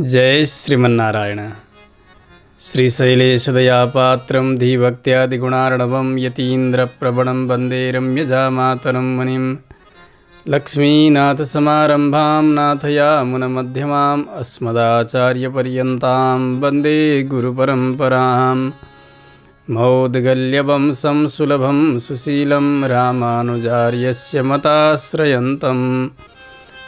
जय श्रीमन्नारायण। श्रीशैलेशदयापात्रं धीभक्त्यादिगुणार्णवं यतीन्द्रप्रवणं वन्दे रम्यजामातरं मुनिं। लक्ष्मीनाथसमारम्भां नाथयामुनमध्यमाम् अस्मदाचार्यपर्यन्तां वन्दे गुरुपरम्परां। मौद्गल्यवंशं सुलभं सुशीलं रामानुजार्यस्य मताश्रयन्तं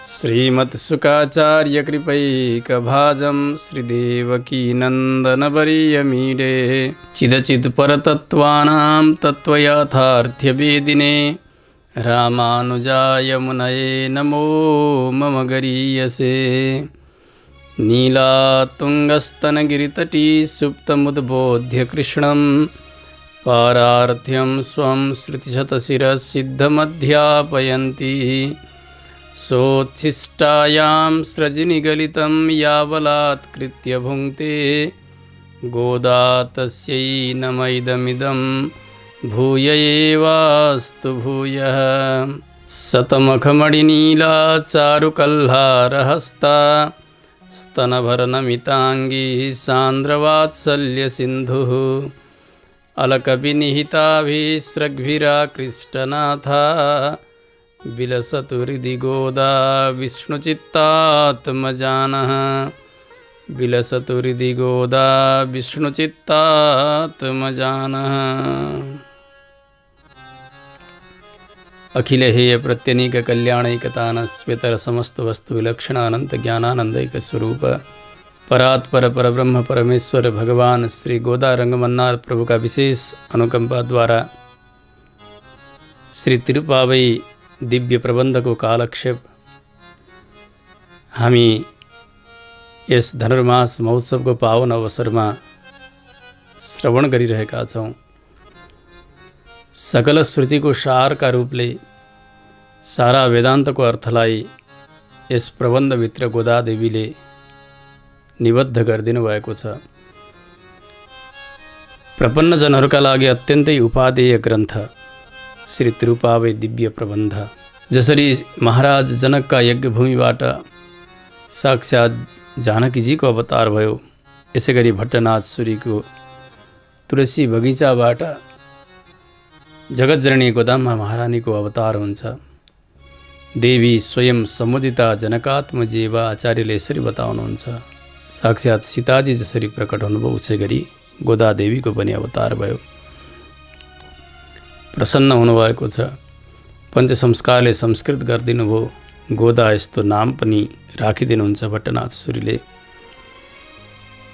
श्रीमत्सुखाचार्यकृपैकभाजं श्रीदेवकीनन्दनवर्यमीडे चिदचित्परतत्त्वानां तत्त्वयाथार्थ्यवेदिने रामानुजाय मुनये नमो मम गरीयसे। नीलातुङ्गस्तनगिरितटी सुप्तमुद्बोध्य कृष्णं पारार्थ्यं स्वं श्रुतिशतशिरसिद्धमध्यापयन्ती सोच्छिष्टायां स्रजनिगलितं यावलात्कृत्य भुङ्क्ते गोदा तस्यै नमैदमिदं भूय एवास्तु भूयः। शतमखमणिनीला चारुकल्हारहस्ता स्तनभरनमिताङ्गी सान्द्रवात्सल्यसिन्धुः अलकविनिहिताभिस्रग्भिराकृष्टनाथा विलसतु हृदि गोदा विष्णुचित्तात्मजानः। विलसतु हृदि गोदा विष्णुचित्तात्मजानः। अखिलहेय प्रत्यनीक कल्याणैकतानस्वेतर समस्त वस्तु विलक्षण अनंत ज्ञानानंदैक स्वरूप परात्पर परब्रह्म परमेश्वर भगवान श्री गोदा रंगमन्नार प्रभु का विशेष अनुकंपा द्वारा श्री तिरुपावई दिव्य प्रबंध को कालक्षेप हामी यस धनुर्मास महोत्सव को पावन अवसर में श्रवण गरिरहेका छौं। सकल श्रुति को सार का रूपले सारा वेदांत को अर्थलाई यस प्रबन्धभित्र गोदा देवीले निबद्ध गरिदिनु भएको छ। प्रपन्न जनहरूका लागि अत्यन्तै उपादेय ग्रन्थ श्री तिरुपावई दिव्य प्रबन्ध। जसरी महाराज जनकका यज्ञभूमिबाट साक्षात जानकीजीको अवतार भयो, यसै गरी भट्टनाथ सूरीको तुलसी बगैँचाबाट जगतजननी गोदामा महारानीको अवतार हुन्छ। देवी स्वयं समुदिता जनकात्मजेवा आचार्यले यसरी बताउनुहुन्छ। साक्षात सीताजी जसरी प्रकट हुनुभयो उसै गरी गोदा देवीको पनि अवतार भयो। प्रसन्न हुनुभएको छ। पंच संस्कारले संस्कृत गरिदिनु भयो। गोदा यस्तो नाम पनि राखिदिनुहुन्छ भट्टनाथ सूरीले।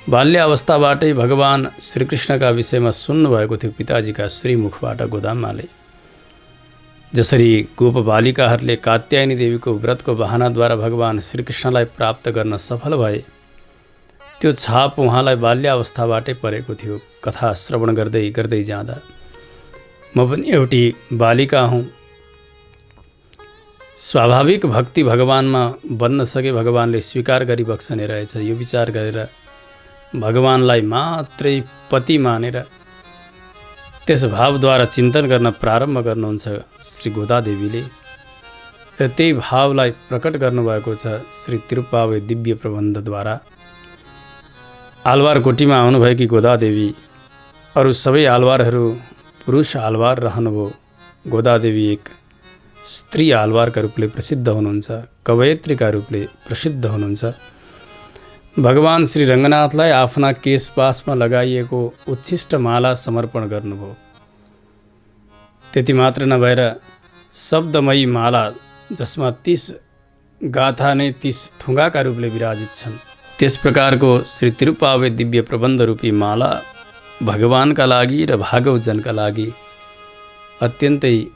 बाल्यावस्थाबाटै भगवान श्रीकृष्णका विषयमा सुन्नुभएको थियो पिताजीका श्रीमुखबाट गोदामाले। जसरी गोप बालिकाहरूले कात्यायनी देवीको व्रतको बहानाद्वारा भगवान श्रीकृष्णलाई प्राप्त गर्न सफल भए, त्यो छाप उहाँलाई बाल्यावस्थाबाटै परेको थियो। कथा श्रवण गर्दै गर्दै जाँदा म पनि एउटी बालिका हुँ। स्वाभाविक भक्ति भगवानमा बन्न सके भगवानले स्वीकार गरी बक्सने रहेछ, यो विचार गरेर भगवानलाई मात्रै पति मानेर त्यस भावद्वारा चिन्तन गर्न प्रारम्भ गर्नुहुन्छ श्री गोदा देवीले। र त्यही भावलाई प्रकट गर्नुभएको छ श्री तिरुपावई दिव्य प्रबन्धद्वारा। आलवार कोटीमा आउनुभएकी गोदा देवी अरू सबै आलवारहरू पुरुष आलवार रहनुभयो। गोदा देवी एक स्त्री आलवारका रूपले प्रसिद्ध हुनुहुन्छ, कवयत्रीका रूपले प्रसिद्ध हुनुहुन्छ। भगवान श्री रङ्गनाथलाई आफ्ना केशपासमा लगाइएको उच्छिष्ट माला समर्पण गर्नुभयो। त्यति मात्र नभएर शब्दमयी माला जसमा 30 गाथा नै 30 थुङ्गाका रूपले विराजित छन्, त्यस प्रकारको श्री तिरुपावई दिव्य प्रबन्ध रूपी माला भगवानका लागि र भागवतजनका लागि अत्यन्तै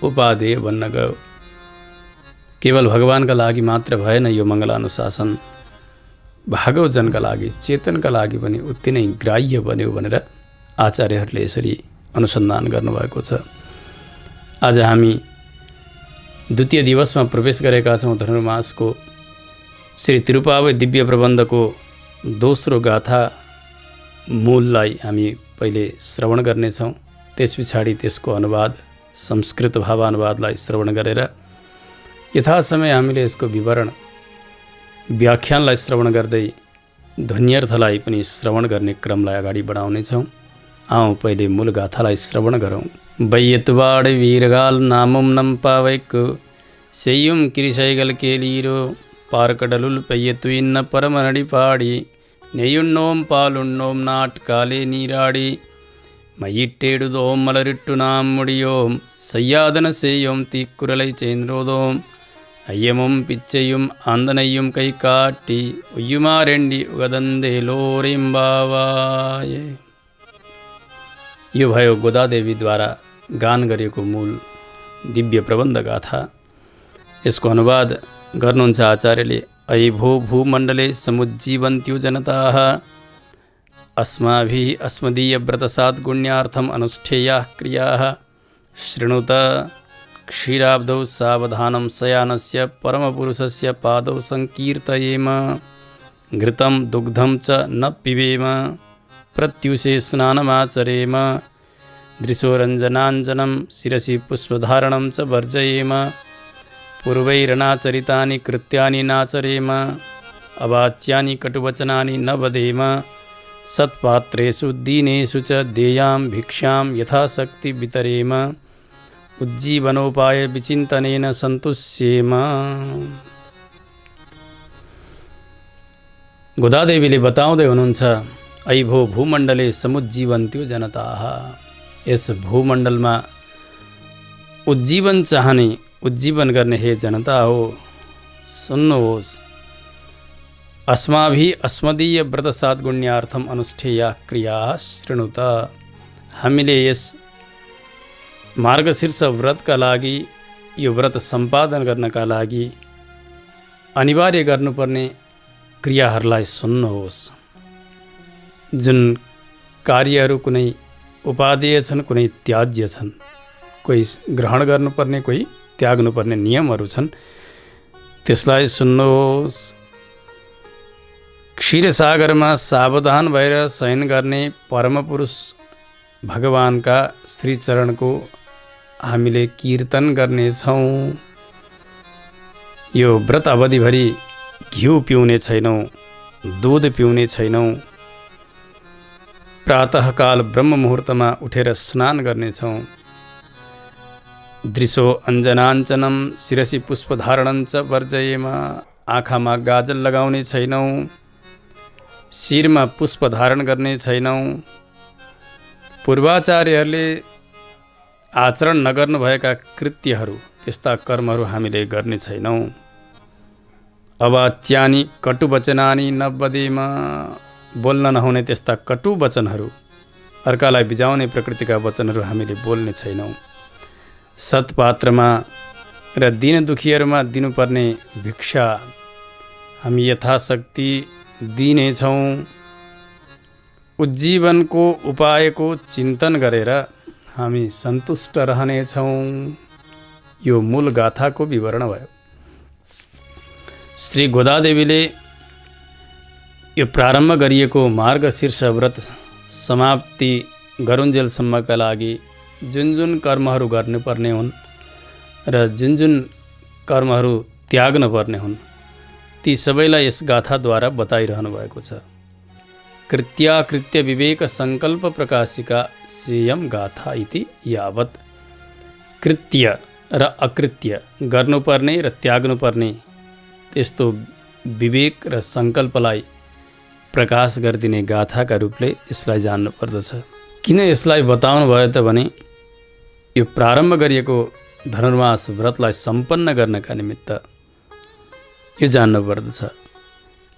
उपादेय बन्न गयो। केवल भगवानका लागि मात्र भएन यो मङ्गलानुशासन, भागवतजनका लागि चेतनका लागि पनि उत्ति नै ग्राह्य बन्यो भनेर आचार्यहरूले यसरी अनुसन्धान गर्नुभएको छ। आज हामी द्वितीय दिवसमा प्रवेश गरेका छौँ। धनुर्मासको श्री तिरुपावई दिव्य प्रबन्धको दोस्रो गाथा मूललाई हामी पहिले श्रवण गर्नेछौँ। त्यस पछाडि त्यसको अनुवाद संस्कृत भावानुवादलाई श्रवण गरेर यथासमय हामीले यसको विवरण व्याख्यानलाई श्रवण गर्दै ध्वन्यर्थलाई पनि श्रवण गर्ने क्रमलाई अगाडि बढाउनेछौँ। आउँ पहिले मूल गाथालाई श्रवण गरौँ। बैयतवाड वीरगाल नामम नम्पावैक सेयुम किरिसैगल केलीरो पार्कडलुल पेय्यत्विन्न परमनडी पाडी नेयुन्नोम पालुन्नोम नाटकाले नीराडी मयिट्टेडुदोम मलरिट्टु नाम मुडियोम सय्यादन सेयोम तीकुरलै चेन्द्रोदोम अय्यमुम पिच्चयुम आंदनयुम कई काटी उयुमारेंडी उगदंदे लोरिम्बावाय। यो भयो गोदादेवीद्वारा गान गरिएको मूल दिव्य प्रबन्ध गाथा। यसको अनुवाद गर्नुहुन्छ आचार्यले। अयि भो भूमण्डले समुज्जीवन्त्यो जनताः अस्माभिः अस्मदीयव्रतसात् गुण्यार्थम् अनुष्ठेयाः क्रियाः शृणुत क्षीराब्धौ सावधानं शयानस्य परमपुरुषस्य पादौ संकीर्तयेम घृतं दुग्धं च न पिबेम प्रत्युषे स्नानमाचरेम दृशोरञ्जनाञ्जनं शिरसि पुष्पधारणं च वर्जयेम पूर्वैरनाचरितानि कृत्यानि नाचरेम अवाच्यानि कटुवचनानि न वदेम सत्पात्रेषु दीनेषु च देयां भिक्षां यथाशक्ति वितरेम उज्जीवनोपाय विचिन्तनेन सन्तुष्येम। गोदादेवीले बताउँदै हुनुहुन्छ, ऐ भो भूमण्डले समुज्जीवन्त्यो जनताः। यस भूमण्डलमा उज्जीवन चाहने, उज्जीवन गर्ने हे जनता हो, सुन्नुहोस्। अस्माभिः अस्मदीय व्रतसात् गुण्यार्थम अनुष्ठेया क्रिया शृणुत। हामीले यस मार्गशीर्ष व्रतका लागि, यो व्रत सम्पादन गर्नका लागि अनिवार्य गर्नुपर्ने क्रियाहरूलाई सुन्नुहोस्। जुन कार्यहरू कुनै उपादेय छन्, कुनै त्याज्य छन्, कोही ग्रहण गर्नुपर्ने, कोही त्याग्नुपर्ने नियमहरू छन्, त्यसलाई सुन्नुहोस्। क्षीरसागरमा सावधान भएर शयन गर्ने परमपुरुष भगवानका श्रीचरणको हामीले कीर्तन गर्नेछौँ। यो व्रत अवधिभरि घिउ पिउने छैनौँ, दुध पिउने छैनौँ। प्रातःकाल ब्रह्म मुहुर्तमा उठेर स्नान गर्नेछौँ। दृशो अञ्जनाञ्चनं शिरसि पुष्पधारणं च वर्जयेम। आँखामा गाजल लगाउने छैनौँ, शिरमा पुष्प धारण गर्ने छैनौँ। पूर्वाचार्यहरूले आचरण नगर्नुभएका कृत्यहरू, त्यस्ता कर्महरू हामीले गर्ने छैनौँ। अवाच्यानि कटुवचनानि न वदेम। बोल्न नहुने त्यस्ता कटु वचनहरू, अर्कालाई बिजाउने प्रकृतिका वचनहरू हामीले बोल्ने छैनौँ। सत्पात्रमा र दीन दुखीहरूमा दिनुपर्ने भिक्षा हामी यथाशक्ति दिनेछौँ। उज्जीवनको उपायको चिन्तन गरेर हामी सन्तुष्ट रहनेछौँ। यो मूल गाथाको विवरण भयो। श्री गोदादेवीले यो प्रारम्भ गरिएको मार्गशीर्ष व्रत समाप्ति गरुन्जेलसम्मका लागि जुन जुन कर्महरू गर्नुपर्ने हुन् र जुन जुन कर्महरू त्याग्नुपर्ने हुन्, ती सबैलाई यस गाथाद्वारा बताइरहनु भएको छ। कृत्याकृत्य विवेक संकल्प प्रकाशिका सेयम गाथा इति यावत्। कृत्य र अकृत्य, गर्नुपर्ने र त्याग्नुपर्ने, त्यस्तो विवेक र सङ्कल्पलाई प्रकाश गरिदिने गाथाका रूपले यसलाई जान्नु पर्दछ। किन यसलाई बताउनु भयो त भने यो प्रारम्भ गरिएको धनुर्मास व्रतलाई सम्पन्न गर्नका निमित्त यो जान्नु पर्दछ।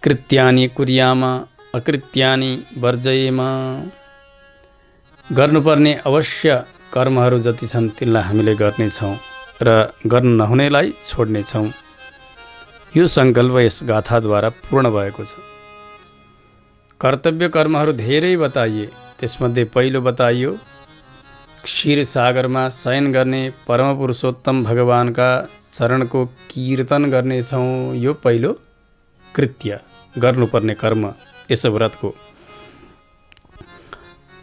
कृत्यानि कुर्याम अकृत्यानि वर्जयेम। गर्नुपर्ने अवश्य कर्महरू जति छन् तिनलाई हामीले गर्नेछौँ र गर्न नहुनेलाई छोड्नेछौँ। यो सङ्कल्प यस गाथाद्वारा पूर्ण भएको छ। कर्तव्य कर्महरू धेरै बताइए। त्यसमध्ये पहिलो बताइयो क्षीर सागरमा शयन गर्ने परमपुरुषोत्तम भगवानका चरणको कीर्तन गर्नेछौँ। यो पहिलो कृत्य, गर्नुपर्ने कर्म यस व्रतको।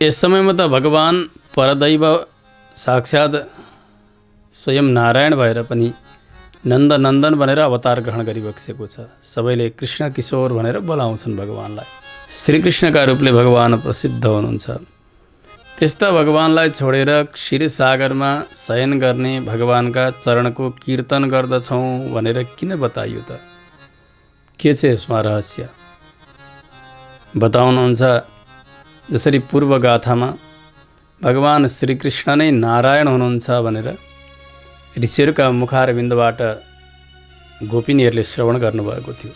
यस समयमा त भगवान परदैव साक्षात् स्वयं नारायण भएर पनि नन्दनन्दन भनेर अवतार ग्रहण गरिबक्सेको छ। सबैले कृष्ण किशोर भनेर बोलाउँछन् भगवानलाई। श्रीकृष्णका रूपले भगवान प्रसिद्ध हुनुहुन्छ। त्यस्ता भगवानलाई छोडेर क्षीरसागरमा शयन गर्ने भगवानका चरणको कीर्तन गर्दछौँ भनेर किन बताइयो त? के छ यसमा रहस्य? बताउनुहुन्छ, जसरी पूर्व गाथामा भगवान श्रीकृष्ण नै नारायण हुनुहुन्छ भनेर ऋषिहरूका मुखारविन्दबाट गोपिनीहरूले श्रवण गर्नुभएको थियो,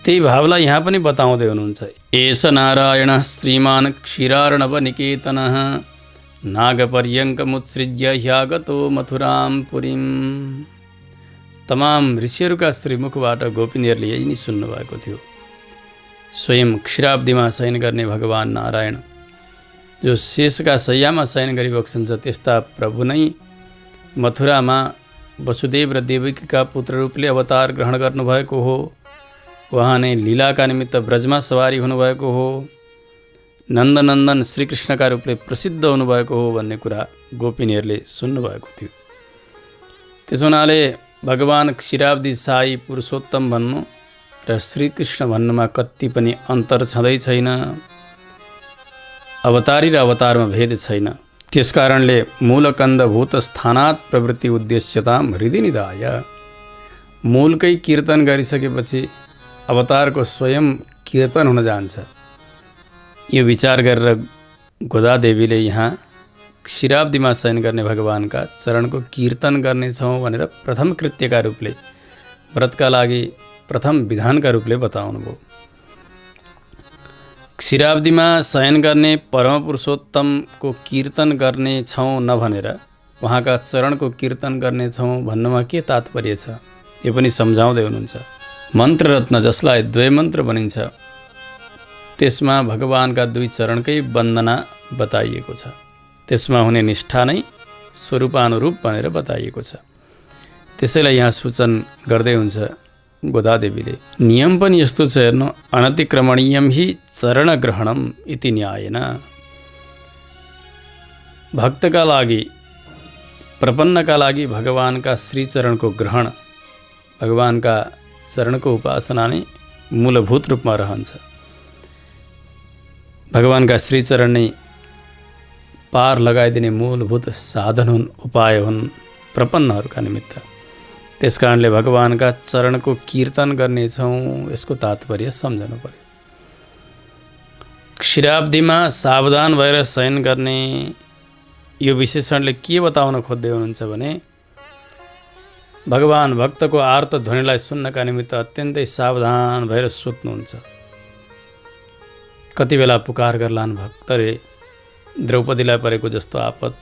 त्यही भावलाई यहाँ पनि बताउँदै हुनुहुन्छ। एष नारायण श्रीमान क्षीरार्णव निकेतनः नागपर्यङ्कमुत्सृज्य ह्यागतो मथुराम पुरीम। तमाम ऋषिहरूका श्रीमुखबाट गोपिनीहरूले यही नै सुन्नुभएको थियो। स्वयं क्षीराब्दीमा शयन गर्ने भगवान नारायण, जो शेषका शय्यामा शयन गरिबक्सन्छ, त्यस्ता प्रभु नै मथुरामा वसुदेव र देवकीका पुत्र रूपले अवतार ग्रहण गर्नुभएको हो। उहाँ नै लीलाका निमित्त ब्रजमा सवारी हुनुभएको हो। नन्दनन्दन श्रीकृष्णका रूपले प्रसिद्ध हुनुभएको हो भन्ने कुरा गोपिनीहरूले सुन्नुभएको थियो। त्यसो हुनाले भगवान क्षीराब्दी साई पुरुषोत्तम भन्नु र श्रीकृष्ण भन्नुमा कति पनि अन्तर छँदै छैन। अवतारी र अवतारमा भेद छैन। त्यसकारणले मूलकन्दभूत स्थानात् प्रवृत्ति उद्देश्यताम हृदय निधाय, मूलकै कीर्तन गरिसकेपछि अवतारको स्वयं कीर्तन हुन जान्छ। यो विचार गरेर गोदादेवीले यहाँ क्षीराब्दीमा शयन गर्ने भगवानका चरणको कीर्तन गर्नेछौँ भनेर प्रथम कृत्यका रूपले, व्रतका लागि प्रथम विधानका रूपले बताउनुभयो। क्षीराब्दीमा शयन गर्ने परमपुरुषोत्तमको कीर्तन गर्नेछौँ नभनेर उहाँका चरणको कीर्तन गर्नेछौँ भन्नुमा के तात्पर्य छ, यो पनि सम्झाउँदै हुनुहुन्छ। मन्त्ररत्न जसलाई द्वयमन्त्र भनिन्छ, त्यसमा भगवानका दुई चरणकै वन्दना बताइएको छ। त्यसमा हुने निष्ठा नै स्वरूपानुरूप भनेर बताइएको छ। त्यसैलाई यहाँ सूचन गर्दै हुन्छ गोदादेवीले। नियम पनि यस्तो छ हेर्नु, अनतिक्रमणीयम हि चरणग्रहणम इति न्यायेन। भक्तका लागि, प्रपन्नका लागि भगवानका श्रीचरणको ग्रहण, भगवानका चरणको उपासना नै मूलभूत रूपमा रहन्छ। भगवानका श्रीचरण नै पार लगाइदिने मूलभूत साधन हुन्, उपाय हुन् प्रपन्नहरूका निमित्त। त्यसकारणले भगवानका चरणको कीर्तन गर्नेछौँ, यसको तात्पर्य सम्झनु पर्यो। क्षीराब्दीमा सावधान भएर शयन गर्ने यो विशेषणले के बताउन खोज्दै हुनुहुन्छ भने, भगवान भक्तको आर्त ध्वनिलाई सुन्नका निमित्त अत्यन्तै सावधान भएर सुत्नुहुन्छ। कति बेला पुकार गर्लान् भक्तले द्रौपदीलाई परेको जस्तो आपत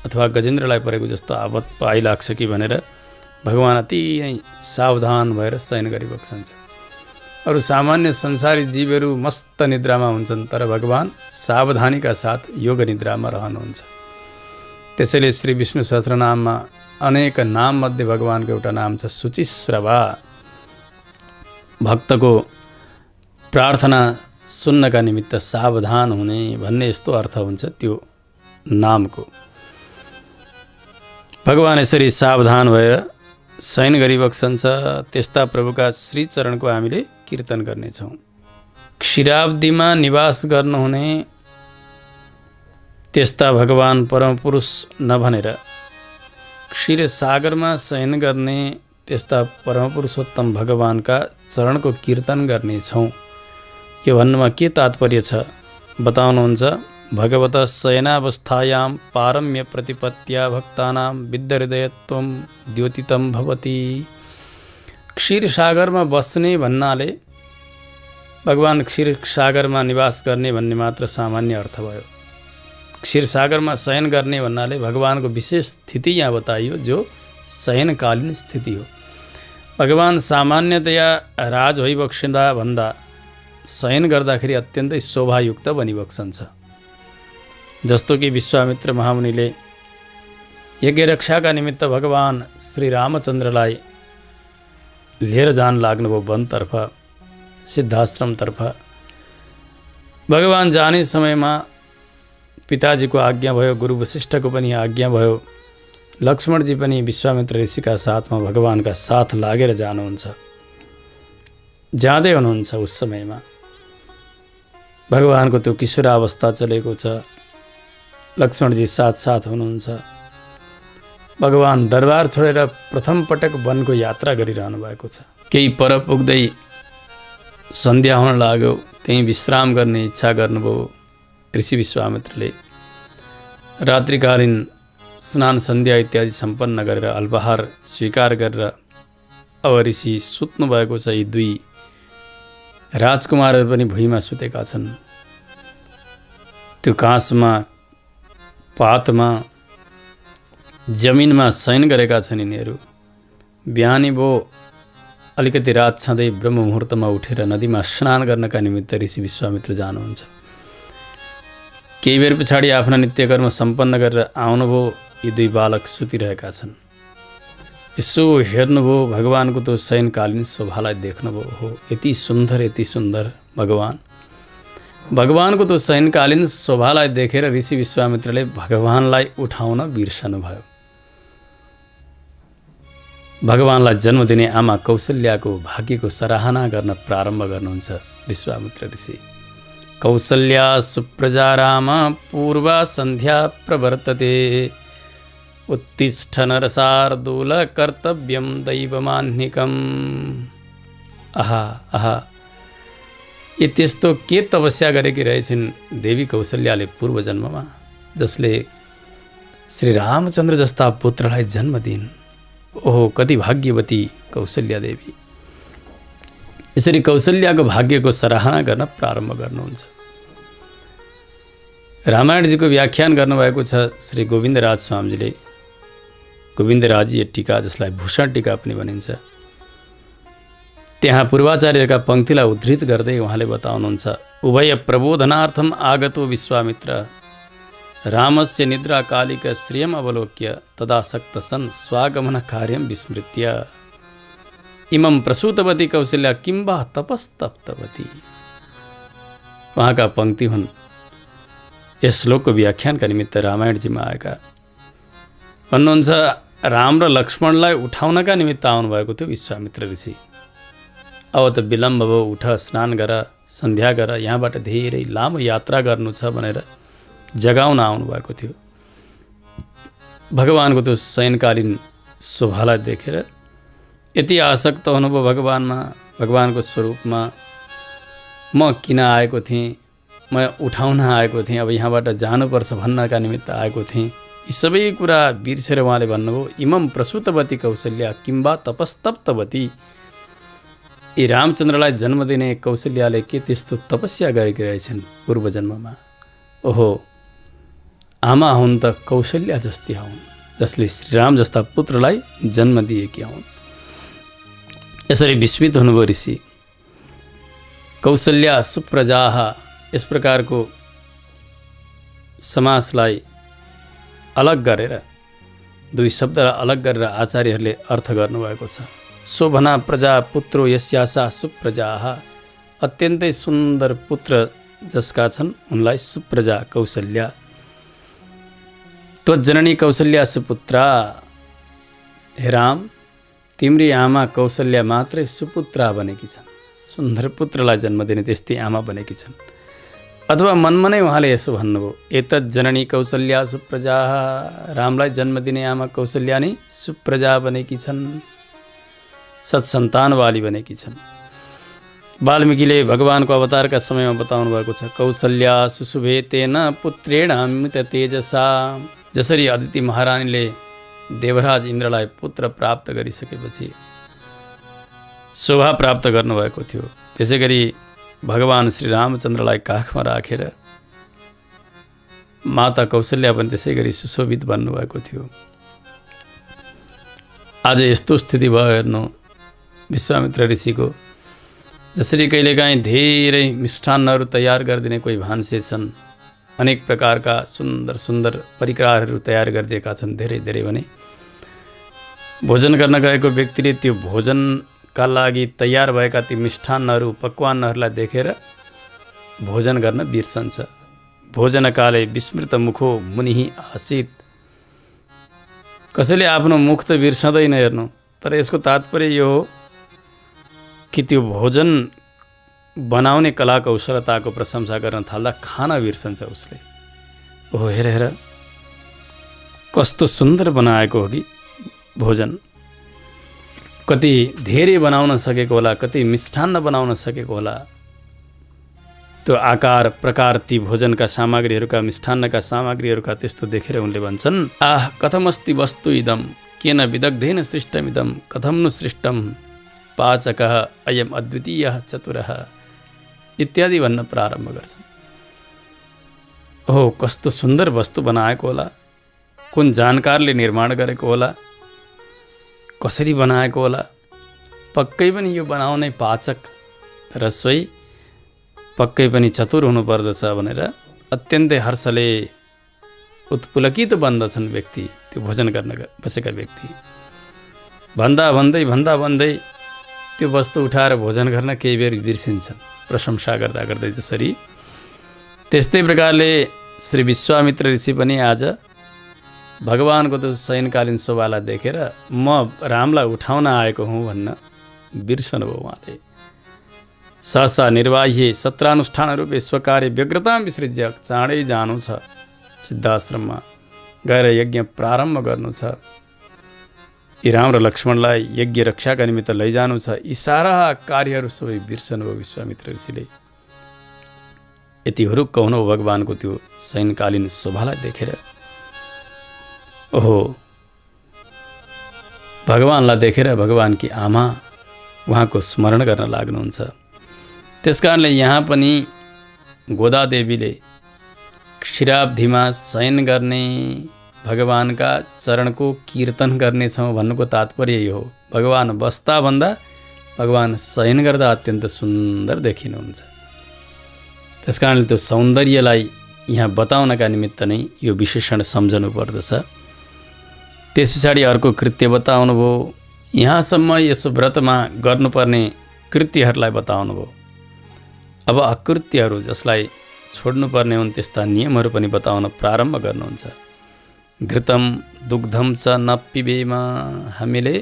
अथवा गजेन्द्रलाई परेको जस्तो आपत आइलाग्छ कि भनेर भगवान अति नै सावधान भएर शयन गरिबक्सन्छ। अरू सामान्य संसारी जीवहरू मस्त निद्रामा हुन्छन्, तर भगवान सावधानीका साथ योग निद्रामा रहनुहुन्छ। त्यसैले श्री विष्णु सहस्रनाममा अनेक नाम मध्ये भगवानको एउटा नाम छ शुचिश्रवा। भक्तको प्रार्थना सुन्नका निमित्त सावधान हुने भन्ने यस्तो अर्थ हुन्छ त्यो नामको। भगवान यसरी सावधान भएर शयन गरिबक्सन्छ, त्यस्ता प्रभुका श्रीचरणको हामीले कीर्तन गर्नेछौँ। क्षीराब्दीमा निवास गर्नुहुने त्यस्ता भगवान परमपुरुष नभनेर क्षीरसागरमा शयन गर्ने त्यस्ता परमपुरुषोत्तम भगवानका चरणको कीर्तन गर्नेछौँ, यो भन्नुमा के तात्पर्य छ बताउनुहुन्छ। भगवत शयनावस्थायां पारम्य प्रतिपत्या भक्तानां विद्यहृदयत्वं द्योतितं भवति। क्षीरसागरमा बस्ने भन्नाले भगवान क्षीरसागरमा निवास गर्ने भन्ने मात्र सामान्य अर्थ भयो। क्षीरसागरमा शयन गर्ने भन्नाले भगवानको विशेष स्थिति यहाँ बताइयो, जो शयनकालीन स्थिति हो। भगवान सामान्यतया राज भइबक्सिँदा भन्दा शयन गर्दाखेरि अत्यन्तै शोभायुक्त बनिबक्सन्छ। जस्तो कि विश्वामित्र महामुनिले यज्ञ रक्षाका निमित्त भगवान श्री रामचन्द्रलाई लिएर जान लाग्नुभयो वनतर्फ, सिद्धाश्रमतर्फ। भगवान जाने समयमा पिताजीको आज्ञा भयो, गुरु वशिष्ठको पनि आज्ञा भयो। लक्ष्मणजी पनि विश्वामित्र ऋषिका साथमा भगवानका साथ लागेर जानुहुन्छ, जाँदै हुनुहुन्छ। उस समयमा भगवानको त्यो किशोरावस्था चलेको छ। लक्ष्मणजी साथ हुनुहुन्छ। भगवान दरबार छोडेर प्रथम पटक वनको यात्रा गरिरहनु भएको छ। केही पर पुग्दै सन्ध्या हुन लाग्यो। त्यही विश्राम गर्ने इच्छा गर्नुभयो ऋषि विश्वामित्रले। रात्रिकालीन स्नान सन्ध्या इत्यादि सम्पन्न गरेर अल्पाहार स्वीकार गरेर अब ऋषि सुत्नु भएको छ। यी दुई राजकुमारहरू पनि भुइँमा सुतेका छन्। त्यो काँसमा पातमा जमिनमा शयन गरेका छन् यिनीहरू। बिहानी भो अलिकति रात छँदै ब्रह्म मुहुर्तमा उठेर नदीमा स्नान गर्नका निमित्त ऋषि विश्वामित्र जानुहुन्छ। केही बेर पछाडि आफ्ना नित्यकर्म सम्पन्न गरेर आउनुभयो। यी दुई बालक सुतिरहेका छन्। यसो हेर्नुभयो, भगवानको त्यो शयनकालीन शोभालाई देख्नुभयो। हो यति सुन्दर भगवानको त्यो शयनकालीन शोभालाई देखेर ऋषि विश्वामित्रले भगवानलाई उठाउन बिर्सनुभयो। भगवानलाई जन्म दिने आमा कौशल्याको भाग्यको सराहना गर्न प्रारम्भ गर्नुहुन्छ विश्वामित्र ऋषि। कौसल्या सुप्रजा राम पूर्वा सन्ध्या प्रवर्तते उत्तिष्ठ नरसार्दूल कर्तव्यम दैवमान्निकम्। आहा आहा, यी त्यस्तो के तपस्या गरेकी रहेछन् देवी कौशल्याले पूर्व जन्ममा, जसले श्री रामचन्द्र जस्ता पुत्रलाई जन्म दिइन्। ओहो कति भाग्यवती कौशल्या देवी। यसरी कौशल्याको भाग्यको सराहना गर्न प्रारम्भ गर्नुहुन्छ। रामायणजीको व्याख्यान गर्नुभएको छ श्री गोविन्दराज स्वामीजीले। गोविन्दराजीय टीका, जसलाई भूषण टीका पनि भनिन्छ, त्यहाँ पूर्वाचार्यका पंक्तिलाई उद्धृत गर्दै उहाँले बताउनुहुन्छ, उभय प्रबोधनार्थम आगतो विश्वामित्र रामस्य निद्रा कालिक श्रियम अवलोक्य तदासक्त सन् स्वागमन कार्यम विस्मृत्य इमं प्रसूतवती कौशल्या किंबा तपस्तप्तवती। उहाँका पंक्ति हुन्। यस श्लोकको व्याख्यानका निमित्त रामायणजीमा आएका। भन्नुहुन्छ, राम र लक्ष्मणलाई उठाउनका निमित्त आउनुभएको थियो विश्वामित्र ऋषि। अब त विलम्ब भयो, उठ स्नान गर, सन्ध्या गर, यहाँबाट धेरै लामो यात्रा गर्नु छ भनेर जगाउन आउनुभएको थियो। भगवानको त्यो शयनकालीन शोभालाई देखेर यति आसक्त हुनुभयो भगवानमा, भगवानको स्वरूपमा। म किन आएको थिएँ, म उठाउन आएको थिएँ, अब यहाँबाट जानुपर्छ भन्नका निमित्त आएको थिएँ। यी सबै कुरा बिर्सेर उहाँले भन्नुभयो, इमं प्रसूतवती कौशल्या किंबा तपस्तप्तवती। यी रामचन्द्रलाई जन्म दिने कौशल्याले के त्यस्तो तपस्या गरेकी रहेछन् पूर्व जन्ममा। ओहो, आमा हुन् त कौशल्या जस्ती हुन्, जसले श्रीराम जस्ता पुत्रलाई जन्म दिएकी हुन्। यसरी विस्मित हुनुभयो ऋषि। कौशल्या सुप्रजाः, यस प्रकारको समासलाई अलग गरेर, दुई शब्दलाई अलग गरेर आचार्यहरूले अर्थ गर्नुभएको छ। शोभना प्रजा पुत्रो यस्यासा सुप्रजाः, अत्यन्तै सुन्दर पुत्र जसका छन् उनलाई सुप्रजा कौशल्या। त्वजननी कौशल्या सुपुत्रा। हे राम, तिम्री आमा कौशल्या मात्रै सुपुत्रा बनेकी छन्, सुन्दर पुत्रलाई जन्म दिने त्यस्तै आमा बनेकी छन्। अथवा मनमा नै उहाँले यसो भन्नुभयो, एतत् जननी कौशल्या सुप्रजा। रामलाई जन्म दिने आमा कौशल्या नै सुप्रजा बनेकी छन्, सत्सन्तानवाली बनेकी छन्। वाल्मीकिले भगवानको अवतारका समयमा बताउनु भएको छ, कौशल्या सुशुभे तेन पुत्रेण अमृत तेजसा। जसरी अदिति महारानीले देवराज इन्द्रलाई पुत्र प्राप्त गरिसकेपछि शोभा प्राप्त गर्नुभएको थियो, त्यसै गरी भगवान श्री रामचन्द्रलाई काखमा राखेर माता कौशल्या पनि त्यसै गरी सुशोभित बन्नुभएको थियो। आज यस्तो स्थिति भयो हेर्नु विश्वामित्र ऋषिको। जसरी कहिलेकाहीँ धेरै मिष्ठान्नहरू तयार गरिदिने कोही भान्से छन्, अनेक प्रकारका सुन्दर सुन्दर परिकारहरू तयार गरिदिएका छन्, धेरै धेरै भने भोजन गर्न गएको व्यक्तिले त्यो भोजनका लागि तयार भएका ती मिष्ठान्नहरू पकवानहरूलाई देखेर भोजन गर्न बिर्सन्छ। भोजनकाले विस्मृत मुखो मुनिहि आसीत्। कसैले आफ्नो मुख त बिर्सँदैन हेर्नु, तर यसको तात्पर्य यो हो कि त्यो भोजन बनाउने कला कौशलताको प्रशंसा गर्न थाल्दा खाना बिर्सन्छ उसले। ओहो हेर हेर कस्तो सुन्दर बनाएको हो कि भोजन, कति धेरै बनाउन सकेको होला, कति मिष्ठान्न बनाउन सकेको होला। त्यो आकार प्रकार ती भोजनका सामग्रीहरूका, मिष्ठान्नका सामग्रीहरूका त्यस्तो देखेर उनले भन्छन्, आह कथमस्ति वस्तु इदम केन विदग्धेन सृष्टमिदम कथम नु सृष्टम पाचकः अयम अद्वितीय चतुरः इत्यादि भन्न प्रारम्भ गर्छन्। ओहो कस्तो सुन्दर वस्तु बनाएको होला, कुन जानकारले निर्माण गरेको होला, कसरी बनाएको होला। पक्कै पनि यो बनाउने पाचक रसोई पक्कै पनि चतुर हुनुपर्दछ भनेर अत्यन्तै हर्षले उत्पुलकित बन्दछन् व्यक्ति, त्यो भोजन गर्न बसेका व्यक्ति। भन्दा भन्दै त्यो वस्तु उठाएर भोजन गर्न केही बेर बिर्सिन्छन्, प्रशंसा गर्दा गर्दै जसरी। त्यस्तै प्रकारले श्री विश्वामित्र ऋषि पनि आज भगवानको त्यो शयनकालीन शोभालाई देखेर म रामलाई उठाउन आएको हुँ भन्न बिर्सनुभयो उहाँले। सहसा निर्वाह्य सत्रानुष्ठान रूपे स्वकार्य व्यग्रताम विसृज्य चाँडै जानु छ सिद्धाश्रममा गएर यज्ञ प्रारम्भ गर्नु छ। यी राम र लक्ष्मणलाई यज्ञ रक्षाका निमित्त लैजानु छ। यी सारा कार्यहरू सबै बिर्सनुभयो विश्वामित्र ऋषिले। यति हुरुक्क हुनु भगवानको त्यो शयनकालीन शोभालाई देखेर। ओहो भगवानलाई देखेर भगवानकी आमा उहाँको स्मरण गर्न लाग्नुहुन्छ। त्यसकारणले यहाँ पनि गोदादेवीले क्षीराब्धिमा शयन गर्ने, भगवानका चरणको कीर्तन गर्नेछौँ भन्नुको तात्पर्य यो हो। भगवान बस्दा भन्दा भगवान शयन गर्दा अत्यन्त सुन्दर देखिनुहुन्छ। त्यसकारणले त्यो सौन्दर्यलाई यहाँ बताउनका निमित्त नै यो विशेषण सम्झनु पर्दछ। त्यस पछाडि अर्को कृत्य बताउनु भयो। यहाँसम्म यस व्रतमा गर्नुपर्ने कृत्यहरूलाई बताउनु भयो। अब अकृत्यहरू जसलाई छोड्नुपर्ने हुन् त्यस्ता नियमहरू पनि बताउन प्रारम्भ गर्नुहुन्छ। घृतम दुग्धम च न पिबेम, हामीले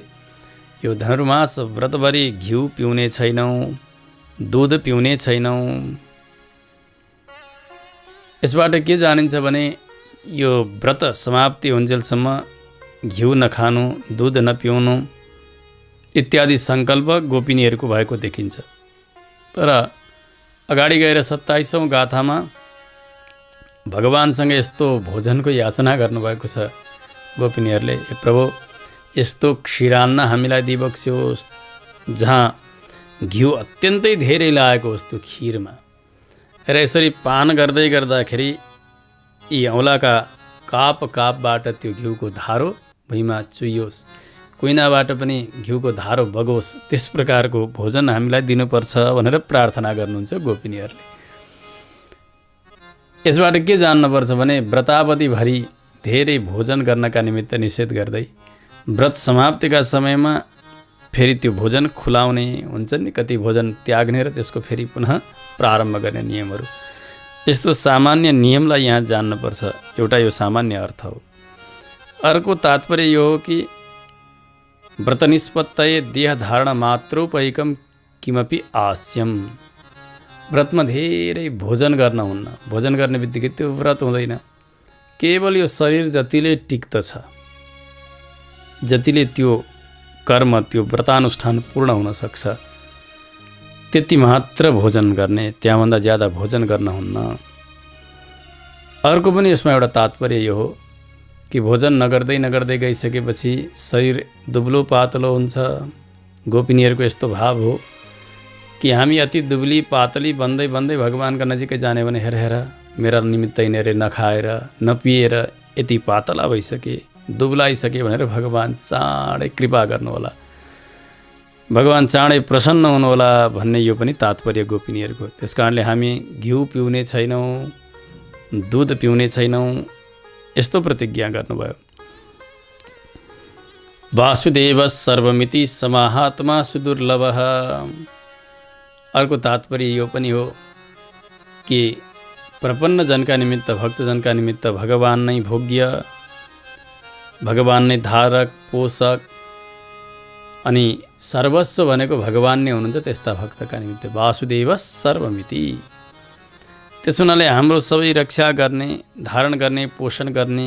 यो धनुर्मास व्रतभरि घिउ पिउने छैनौँ, दुध पिउने छैनौँ। यसबाट के जानिन्छ भने यो व्रत समाप्ति हुन्जेलसम्म घिउ नखानु, दुध नपिउनु इत्यादि सङ्कल्प गोपिनीहरूको भएको देखिन्छ। तर अगाडि गएर 27औं गाथामा भगवानसँग यस्तो भोजनको याचना गर्नुभएको छ गोपिनीहरूले। हे प्रभु यस्तो क्षीरान्न हामीलाई दिइबक्स्योस् जहाँ घिउ अत्यन्तै धेरै लागेको होस् त्यो खिरमा, र यसरी पान गर्दै गर्दाखेरि यी औँलाका काप कापबाट त्यो घिउको धारो भुइँमा चुइयोस्, कुइनाबाट पनि घिउको धारो बगोस्, त्यस प्रकारको भोजन हामीलाई दिनुपर्छ भनेर प्रार्थना गर्नुहुन्छ गोपिनीहरूले। यसबाट के जान्नुपर्छ भने व्रतावधिभरि धेरै भोजन गर्नका निमित्त निषेध गर्दै व्रत समाप्तिका समयमा फेरि त्यो भोजन खुलाउने हुन्छन् नि, कति भोजन त्याग्ने र त्यसको फेरि पुनः प्रारम्भ गर्ने नियमहरू। यस्तो सामान्य नियमलाई यहाँ जान्नुपर्छ। एउटा यो सामान्य अर्थ हो। अर्को तात्पर्य यो हो कि व्रतनिष्पत्तये देह धारण मात्रोपैकम किमपि आस्यम। व्रतमा धेरै भोजन गर्न हुन्न। भोजन गर्ने बित्तिकै त्यो व्रत हुँदैन। केवल यो शरीर जतिले टिक्दछ, जतिले त्यो कर्म त्यो व्रतानुष्ठान पूर्ण हुन सक्छ त्यति मात्र भोजन गर्ने, त्यहाँभन्दा ज्यादा भोजन गर्न हुन्न। अर्को पनि यसमा एउटा तात्पर्य यो हो कि भोजन नगर्दै गइसकेपछि शरीर दुब्लो पातलो हुन्छ। गोपिनीहरूको यस्तो भाव हो कि हामी अति दुब्ली पातली बन्दै भगवानका नजिकै जाने भने हेर हेर मेरा निमित्त यिनीहरूले नखाएर नपिएर यति पातला भइसके, दुब्लाइसके भनेर भगवान चाँडै कृपा गर्नुहोला, भगवान चाँडै प्रसन्न हुनुहोला भन्ने यो पनि तात्पर्य गोपिनीहरूको। त्यसकारणले हामी घिउ पिउने छैनौँ, दुध पिउने छैनौँ यस्तो प्रतिज्ञा गर्नुभयो। वासुदेव सर्वमिति समाहात्मा सुदुर्लभः। अर्को तात्पर्य यो पनि हो कि प्रपन्न जनका निमित्त, भक्तजनका निमित्त भगवान नै भोग्य, भगवान नै धारक पोषक अनि सर्वस्व भनेको भगवान नै हुनुहुन्छ त्यस्ता भक्तका निमित्त वासुदेव सर्वमिति। त्यसो हुनाले हाम्रो सबै रक्षा गर्ने, धारण गर्ने, पोषण गर्ने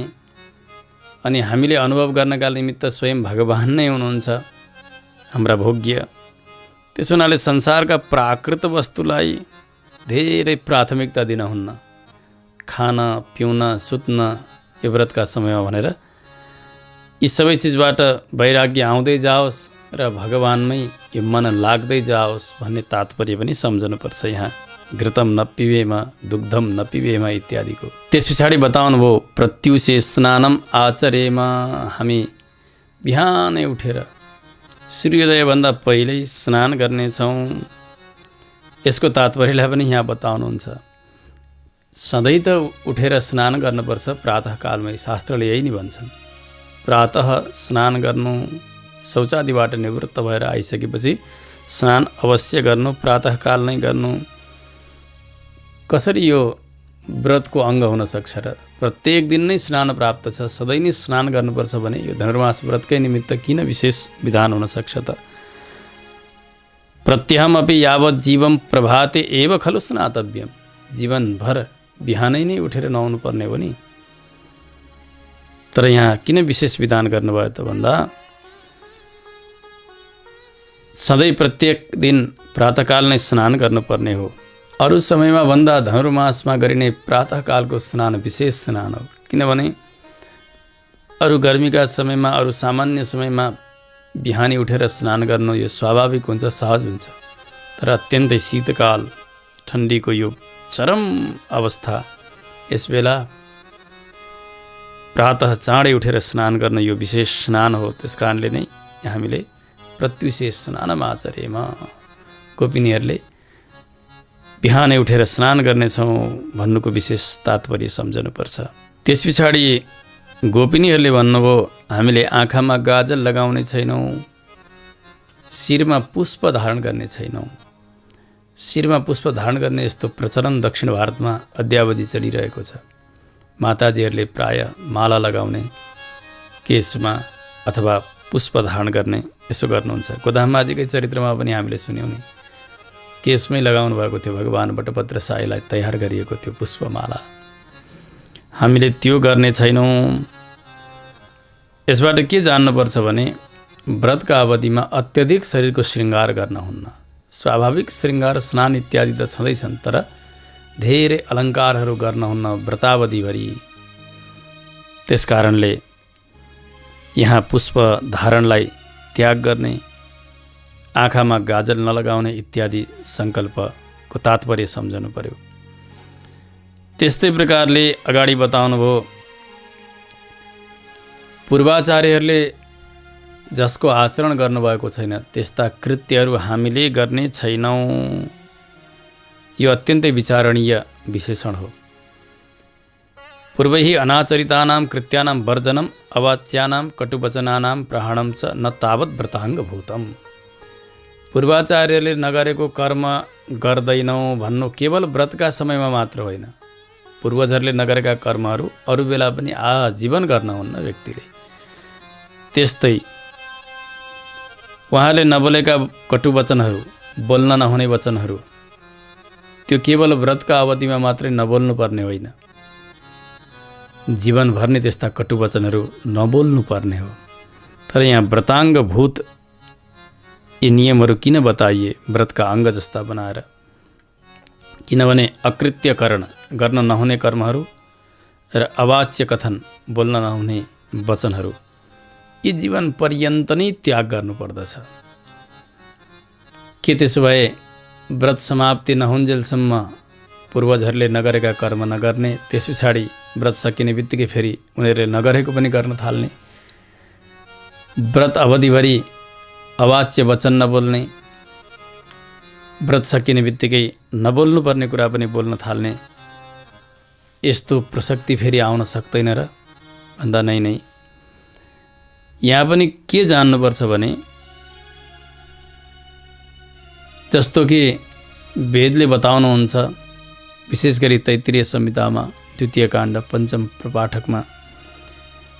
अनि हामीले अनुभव गर्नका निमित्त स्वयं भगवान नै हुनुहुन्छ हाम्रा भोग्य। त्यसो हुनाले संसारका प्राकृत वस्तुलाई धेरै प्राथमिकता दिन हुन्न। खान, पिउन, सुत्न यो व्रतका समयमा भनेर यी सबै चिजबाट वैराग्य आउँदै जाओस् र भगवानमै यो मन लाग्दै जाओस् भन्ने तात्पर्य पनि सम्झनुपर्छ। यहाँ घृतम न पिबेम दुग्धम न पिबेम इत्यादिको। त्यस पछाडि बताउनुभयो प्रत्युषे स्नानम आचरेम। हामी बिहानै उठेर सूर्योदयभन्दा पहिल्यै स्नान गर्नेछौँ। यसको तात्पर्यलाई पनि यहाँ बताउनुहुन्छ। सधैँ त उठेर स्नान गर्नुपर्छ प्रातःकालमै, शास्त्रले यही नै भन्छन्। प्रातः स्नान गर्नु, शौचादिबाट निवृत्त भएर आइसकेपछि स्नान अवश्य गर्नु, प्रातःकाल नै गर्नु। कसरी यो व्रतको अङ्ग हुन सक्छ र? प्रत्येक दिन नै स्नान प्राप्त छ, सधैँ नै स्नान गर्नुपर्छ भने यो धनुर्मास व्रतकै निमित्त किन विशेष विधान हुन सक्छ त? प्रत्यहमपि यावत् जीवम प्रभाते एव खलु स्नातव्यम। जीवनभर बिहानै नै उठेर नुहाउनु पर्ने हो नि। तर यहाँ किन विशेष विधान गर्नुभयो त भन्दा सधैँ प्रत्येक दिन प्रातःकाल नै स्नान गर्नुपर्ने हो। अरू समयमा भन्दा धनुर्मासमा गरिने प्रातःकालको स्नान विशेष स्नान हो। किनभने अरू गर्मीका समयमा, अरू सामान्य समयमा बिहानी उठेर स्नान गर्नु यो स्वाभाविक हुन्छ, सहज हुन्छ। तर अत्यन्तै शीतकाल, ठन्डीको यो चरम अवस्था, यसबेला प्रातः चाँडै उठेर स्नान गर्न यो विशेष स्नान हो। त्यस कारणले नै हामीले प्रत्युषे स्नानमा आचरेम, गोपिनीहरूले बिहानै उठेर स्नान गर्नेछौँ भन्नुको विशेष तात्पर्य सम्झनुपर्छ। त्यस पछाडि गोपिनीहरूले भन्नुभयो हामीले आँखामा गाजल लगाउने छैनौँ, शिरमा पुष्प धारण गर्ने छैनौँ। शिरमा पुष्प धारण गर्ने यस्तो प्रचलन दक्षिण भारतमा अद्यावधि चलिरहेको छ। माताजीहरूले प्राय माला लगाउने, केशमा अथवा पुष्प धारण गर्ने यसो गर्नुहुन्छ। गोदाममाजीकै चरित्रमा पनि हामीले सुन्यौँ नि, केशमै लगाउनु भएको थियो भगवान् बटपत्र साईलाई तयार गरिएको त्यो पुष्पमाला। हामीले त्यो गर्ने छैनौँ। यसबाट के जान्नुपर्छ भने व्रतका अवधिमा अत्यधिक शरीरको श्रृङ्गार गर्न हुन्न। स्वाभाविक श्रृङ्गार, स्नान इत्यादि त छँदैछन्, तर धेरै अलङ्कारहरू गर्न हुन्न व्रतावधिभरि। त्यस कारणले यहाँ पुष्प धारणलाई त्याग गर्ने, आँखामा गाजल नलगाउने इत्यादि सङ्कल्पको तात्पर्य सम्झनु पर्यो। त्यस्तै प्रकारले अगाडि बताउनुभयो पूर्वाचार्यहरूले जसको आचरण गर्नुभएको छैन त्यस्ता कृत्यहरू हामीले गर्ने छैनौँ। यो अत्यन्तै विचारणीय विशेषण हो। पूर्वैः अनाचरितानां कृत्यानां वर्जनम अवाच्यानां कटुवचनानां प्रहाणं च न तावत् व्रताङ्गभूतम्। पूर्वाचार्यले नगरेको कर्म गर्दैनौँ भन्नु केवल व्रतका समयमा मात्र होइन। पूर्वजहरूले नगरेका कर्महरू अरू बेला पनि आजीवन गर्न हुन्न व्यक्तिले। त्यस्तै उहाँले नबोलेका कटु वचनहरू, बोल्न नहुने वचनहरू, त्यो केवल व्रतका अवधिमा मात्रै नबोल्नु पर्ने होइन, जीवनभर नै त्यस्ता कटु वचनहरू नबोल्नु पर्ने हो। तर यहाँ व्रताङ्गभूत यी नियमहरू किन बताइए व्रतका अङ्ग जस्ता बनाएर? किनभने अकृत्यकरण, गर्न नहुने कर्महरू र अवाच्य कथन, बोल्न नहुने वचनहरू, यी जीवन पर्यन्त नै त्याग गर्नुपर्दछ। के त्यसो भए व्रत समाप्ति नहुन्जेलसम्म पूर्वजहरूले नगरेका कर्म नगर्ने, त्यस पछाडि व्रत सकिने बित्तिकै फेरि उनीहरूले नगरेको पनि गर्न थाल्ने, व्रत अवधिभरि अवाच्य वचन नबोल्ने, व्रत सकिने बित्तिकै नबोल्नुपर्ने कुरा पनि बोल्न थाल्ने, यस्तो प्रसक्ति फेरि आउन सक्दैन र भन्दा नै यहाँ पनि के जान्नुपर्छ भने जस्तो कि वेदले बताउनुहुन्छ, विशेष गरी तैत्तिरीय संहितामा द्वितीय काण्ड पञ्चम प्रपाठकमा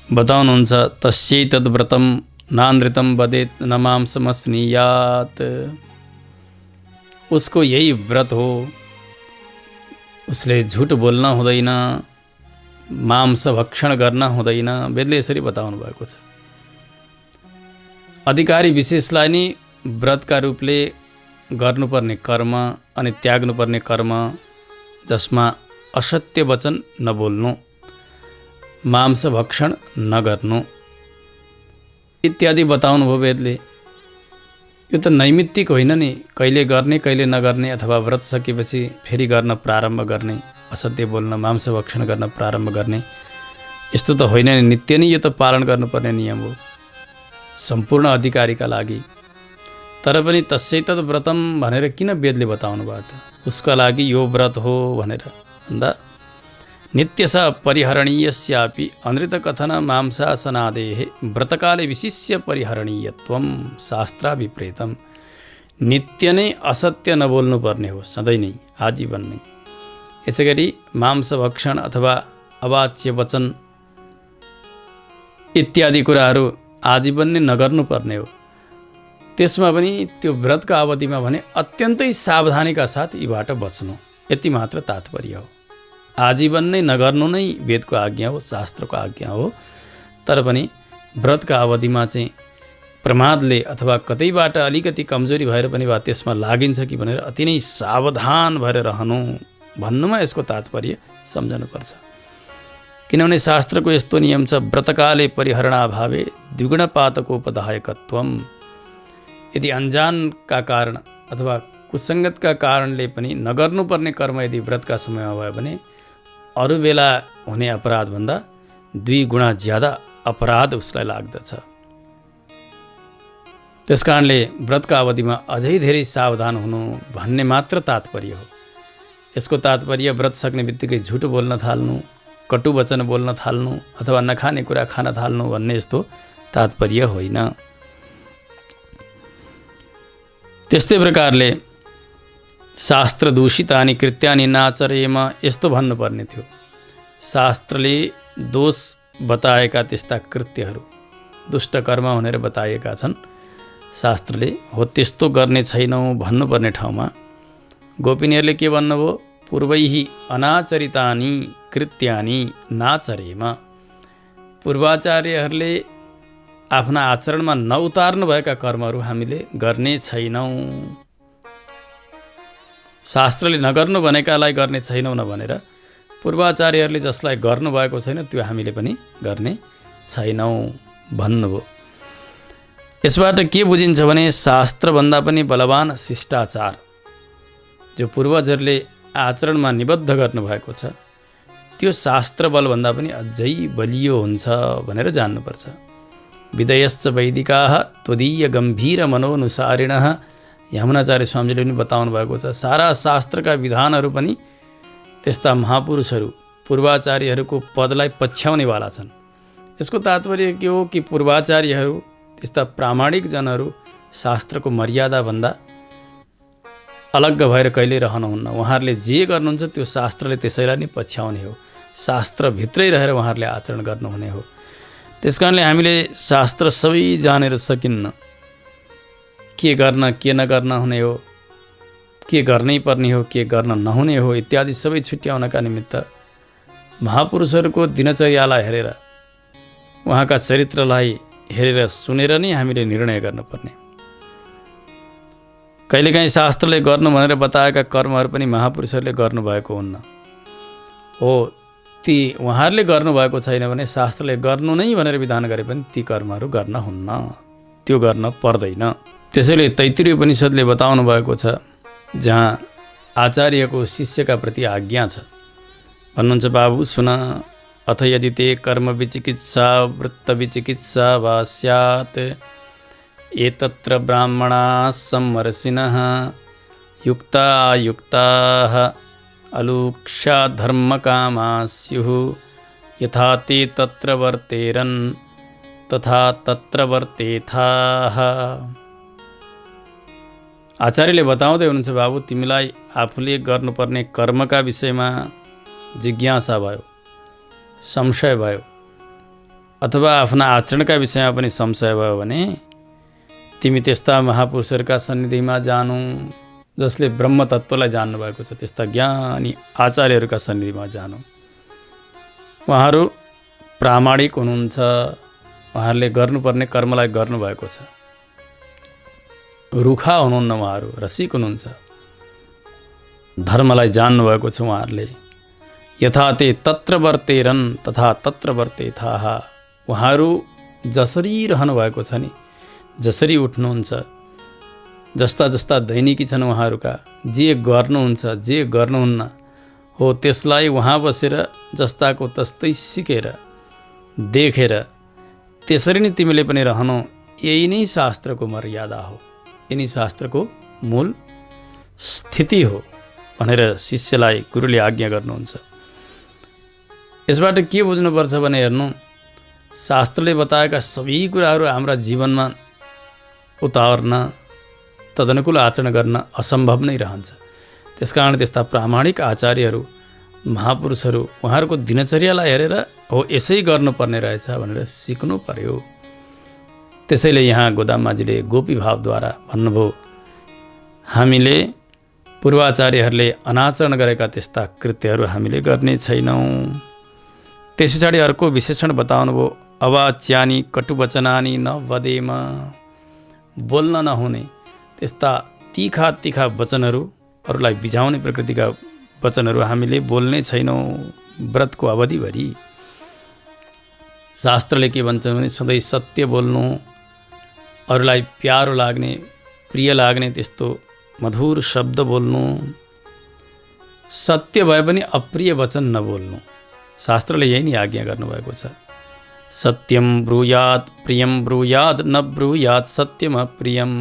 बताउनुहुन्छ, तस्यैतद् व्रतं नानृतम वदेत न मांसमस्नीयात, उसको यही व्रत हो, उसले झुट बोल्न हुँदैन, मांस भक्षण गर्न हुँदैन। वेदले यसरी बताउनु भएको छ। अधिकारी विशेषलाई नि व्रतका रूपले गर्नुपर्ने कर्म अनि त्याग्नुपर्ने कर्म, जसमा असत्य वचन नबोल्नु, मांस भक्षण नगर्नु इत्यादि बताउनु भयो वेदले। यो त नैमित्तिक होइन नि, कहिले गर्ने कहिले नगर्ने, अथवा व्रत सकेपछि फेरि गर्न प्रारम्भ गर्ने, असत्य बोल्न, मांस भक्षण गर्न प्रारम्भ गर्ने, यस्तो त होइन नि। नित्य नै यो त पालन गर्नुपर्ने नियम हो सम्पूर्ण अधिकारीका लागि। तर पनि तस्यैतद् व्रतम भनेर किन वेदले बताउनु भयो त? उसका लागि यो व्रत हो भनेर भन्दा, नित्यस परिहरणीयस्यापि अनृतकथन मांसासनादेः व्रतकाले विशिष्य परिहरणीयत्वं शास्त्राभिप्रेतम्। नित्य नै असत्य नबोल्नु पर्ने हो, सधैँ नै, आजीवन नै। यसै गरी मांस भक्षण अथवा अवाच्य वचन इत्यादि कुराहरू आजीवन नै नगर्नु पर्ने हो। त्यसमा पनि त्यो व्रतका अवधिमा भने अत्यन्तै सावधानीका साथ यीबाट बच्नु, यति मात्र तात्पर्य हो। आजीवन नै नगर्नु नै वेदको आज्ञा हो, शास्त्रको आज्ञा हो। तर पनि व्रतका अवधिमा चाहिँ प्रमादले अथवा कतैबाट अलिकति कमजोरी भएर पनि वा त्यसमा लागिन्छ कि भनेर अति नै सावधान भएर रहनु भन्नुमा यसको तात्पर्य सम्झनुपर्छ। किनभने शास्त्रको यस्तो नियम छ, व्रतकाले परिहरणाभावे द्विगुणपातकोपदायकत्वम्। यदि अन्जानका कारण अथवा कुसङ्गतका कारणले पनि नगर्नुपर्ने कर्म यदि व्रतका समयमा भयो भने अरू बेला हुने अपराधभन्दा 2 गुणा ज्यादा अपराध उसलाई लाग्दछ। त्यस कारणले व्रतका अवधिमा अझै धेरै सावधान हुनु भन्ने मात्र तात्पर्य हो। यसको तात्पर्य व्रत सक्ने बित्तिकै झुट बोल्न थाल्नु, कटु वचन बोल्न थाल्नु, अथवा नखाने कुरा खान थाल्नु भन्ने यस्तो तात्पर्य होइन। त्यस्तै प्रकारले शास्त्र दूषितानि कृत्यानि नाचरेम, यस्तो भन्नुपर्ने थियो। शास्त्रले दोष बताएका त्यस्ता कृत्यहरू, दुष्ट कर्म भनेर बताएका छन् शास्त्रले, हो त्यस्तो गर्ने छैनौँ भन्नुपर्ने ठाउँमा गोपिनीहरूले के भन्नुभयो? पूर्वैहि अनाचरितानि कृत्यानि नाचरेम। पूर्वाचार्यहरूले आफ्ना आचरणमा नउतार्नु भएका कर्महरू हामीले गर्ने छैनौँ। शास्त्रले नगर्नु भनेकालाई गर्ने छैनौँ नभनेर पूर्वाचार्यहरूले जसलाई गर्नुभएको छैन त्यो हामीले पनि गर्ने छैनौँ भन्नुभयो। यसबाट के बुझिन्छ भने शास्त्रभन्दा पनि बलवान शिष्टाचार जो पूर्वजहरूले आचरणमा निबद्ध गर्नुभएको छ त्यो शास्त्र बलभन्दा पनि अझै बलियो हुन्छ भनेर जान्नुपर्छ। विदयश्च वैदिकाः त्वदीय गम्भीर मनोनुसारिणः, यमुनाचार्य स्वामीले पनि बताउनु भएको छ। सारा शास्त्रका विधानहरू पनि त्यस्ता महापुरुषहरू पूर्वाचार्यहरूको पदलाई पछ्याउनेवाला छन्। यसको तात्पर्य के हो कि पूर्वाचार्यहरू त्यस्ता प्रामाणिक जनहरू शास्त्रको मर्यादाभन्दा अलग्ग भएर कहिले रहनुहुन्न। उहाँहरूले जे गर्नुहुन्छ त्यो शास्त्रले त्यसैलाई नै पछ्याउने हो, शास्त्रभित्रै रहेर उहाँहरूले आचरण गर्नुहुने हो। त्यसकारणले हामीले शास्त्र सबै जानेर सकिन्न, के गर्न के नगर्न हुने हो, के गर्नै पर्ने हो के गर्न नहुने हो इत्यादि सबै छुट्याउनका निमित्त महापुरुषहरूको दिनचर्यालाई हेरेर, उहाँका चरित्रलाई हेरेर सुनेर नै हामीले निर्णय गर्नुपर्ने। कहिलेकाहीँ शास्त्रले गर्नु भनेर बताएका कर्महरू पनि महापुरुषहरूले गर्नुभएको हुन्न हो, ती उहाँहरूले गर्नुभएको छैन भने शास्त्रले गर्नु नै भनेर विधान गरे पनि ती कर्महरू गर्न हुन्न, त्यो गर्न पर्दैन। त्यसैले तैत्तिरीय उपनिषद्ले बताउनु भएको छ, जहाँ आचार्यको शिष्यका प्रति आज्ञा छ। भन्नुहुन्छ, बाबु सुन, अथ यदि ते कर्म विचिकित्सा वृत्त विचिकित्सा वा स्यात् एतत्र ब्राह्मणाः सम्मर्षिणः युक्ता युक्ताः अलूक्षा धर्मकामाः स्युः यथा ते तत्र वर्तेरन् तथा तत्र वर्तेथाः। आचार्यले बताउँदै हुनुहुन्छ, बाबु तिमीलाई आफूले गर्नुपर्ने कर्मका विषयमा जिज्ञासा भयो, संशय भयो, अथवा आफ्ना आचरणका विषयमा पनि संशय भयो भने तिमी त्यस्ता महापुरुषहरूका सन्निधिमा जानु जसले ब्रह्म तत्त्वलाई जान्नुभएको छ, त्यस्ता ज्ञानी आचार्यहरूका सन्निधिमा जानु। उहाँहरू प्रामाणिक हुनुहुन्छ, उहाँहरूले गर्नुपर्ने कर्मलाई गर्नुभएको छ। रुखा हुनुहुन्न, उहाँहरू रसिक हुनुहुन्छ, धर्मलाई जान्नुभएको छ उहाँहरूले। यथा ते तत्र वर्तेरन् तथा तत्र वर्तेथाः, उहाँहरू जसरी रहनुभएको छ नि, जसरी उठ्नुहुन्छ, जस्ता जस्ता दैनिकी छन् उहाँहरूका, जे गर्नुहुन्छ जे गर्नुहुन्न हो त्यसलाई उहाँ बसेर जस्ताको तस्तै सिकेर देखेर त्यसरी नै तिमीले पनि रहनु। यही नै शास्त्रको मर्यादा हो, यही नै शास्त्रको मूल स्थिति हो भनेर शिष्यलाई गुरुले आज्ञा गर्नुहुन्छ। यसबाट के बुझ्नुपर्छ भने हेर्नु, शास्त्रले बताएका सबै कुराहरू हाम्रा जीवनमा उतार्न, तदनुकूल आचरण गर्न असम्भव नै रहन्छ। त्यसकारण त्यस्ता प्रामाणिक आचार्यहरू, महापुरुषहरू, उहाँहरूको दिनचर्यालाई हेरेर हो यसै गर्नुपर्ने रहेछ भनेर सिक्नु पर्यो। त्यसैले यहाँ गोदाममाझीले गोपी भावद्वारा भन्नुभयो, हामीले पूर्वाचार्यहरूले अनाचरण गरेका त्यस्ता कृत्यहरू हामीले गर्ने छैनौँ। त्यस पछाडि अर्को विशेषण बताउनुभयो, अवाच्यानि कटुवचनानि न वदेम, बोल्न नहुने त्यस्ता तीखा तीखा वचनहरू, अरूलाई बिझाउने प्रकृतिका वचनहरू हामीले बोल्ने छैनौँ व्रतको अवधिभरि। शास्त्रले के भन्छ भने सधैँ सत्य बोल्नु, अरूलाई प्यारो लाग्ने, प्रिय लाग्ने त्यस्तो मधुर शब्द बोल्नु, सत्य भए पनि अप्रिय वचन नबोल्नु। शास्त्रले यही नै आज्ञा गर्नुभएको छ। सत्यम ब्रूयात् प्रियम ब्रूयात् न ब्रूयात् सत्यम अप्रियम।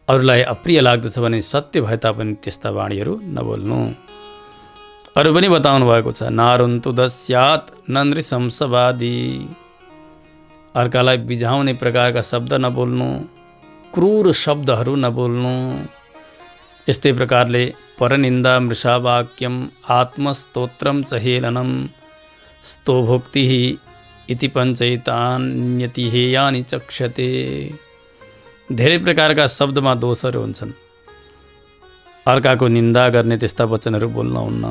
अरूलाई अप्रिय लाग्दछ भने सत्य भए तापनि त्यस्ता वाणीहरू नबोल्नु। अरू पनि बताउनु भएको छ, नारुन्तु दस्यात् न नृशंसवादी, अर्कालाई बिझाउने प्रकारका शब्द नबोल्नु, क्रूर शब्दहरू नबोल्नु। यस्तै प्रकारले परनिन्दा मृषावाक्यम आत्मस्तोत्रम च हेलनम स्तोभोक्ति इति पञ्चैतान्यति हेयानि चक्षते। धेरै प्रकारका शब्दमा दोषहरू हुन्छन्। अर्काको निन्दा गर्ने त्यस्ता वचनहरू बोल्नुहुन्न,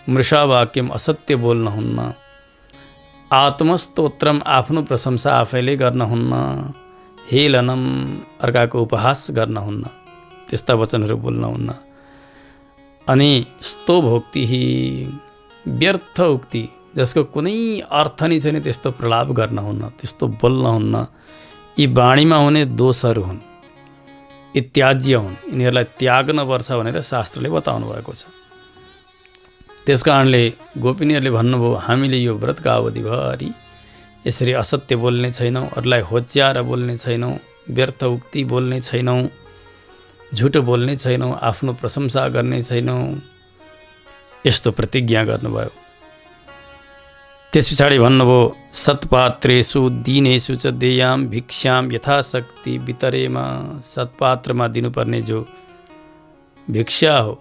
मृषावाक्यम असत्य बोल्नुहुन्न, आत्मस्तोत्रम आफ्नो प्रशंसा आफैले गर्नुहुन्न, हेलनम अर्काको उपहास गर्नुहुन्न, त्यस्ता वचनहरू बोल्नुहुन्न। अनि स्तोभोक्ति व्यर्थ उक्ति जसको कुनै अर्थ नै छैन त्यस्तो प्रलाप गर्नुहुन्न, त्यस्तो बोल्नुहुन्न। यी वाणीमा हुने दोषहरू हुन्, यी त्याज्य हुन्, यिनीहरूलाई त्याग्नुपर्छ भनेर शास्त्रले बताउनु भएको छ। त्यस कारणले गोपिनीहरूले भन्नुभयो, हामीले यो व्रतका अवधिभरि यसरी असत्य बोल्ने छैनौँ, अरूलाई होच्याएर बोल्ने छैनौँ, व्यर्थ उक्ति बोल्ने छैनौँ, झुटो बोल्ने छैनौँ, आफ्नो प्रशंसा गर्ने छैनौँ, यस्तो प्रतिज्ञा गर्नुभयो। त्यस पछाडि भन्नुभयो, सत्पात्रेषु दिनेषु च देयाम भिक्षाम यथाशक्ति वितरेमा। सत्पात्रमा दिनुपर्ने जो भिक्षा हो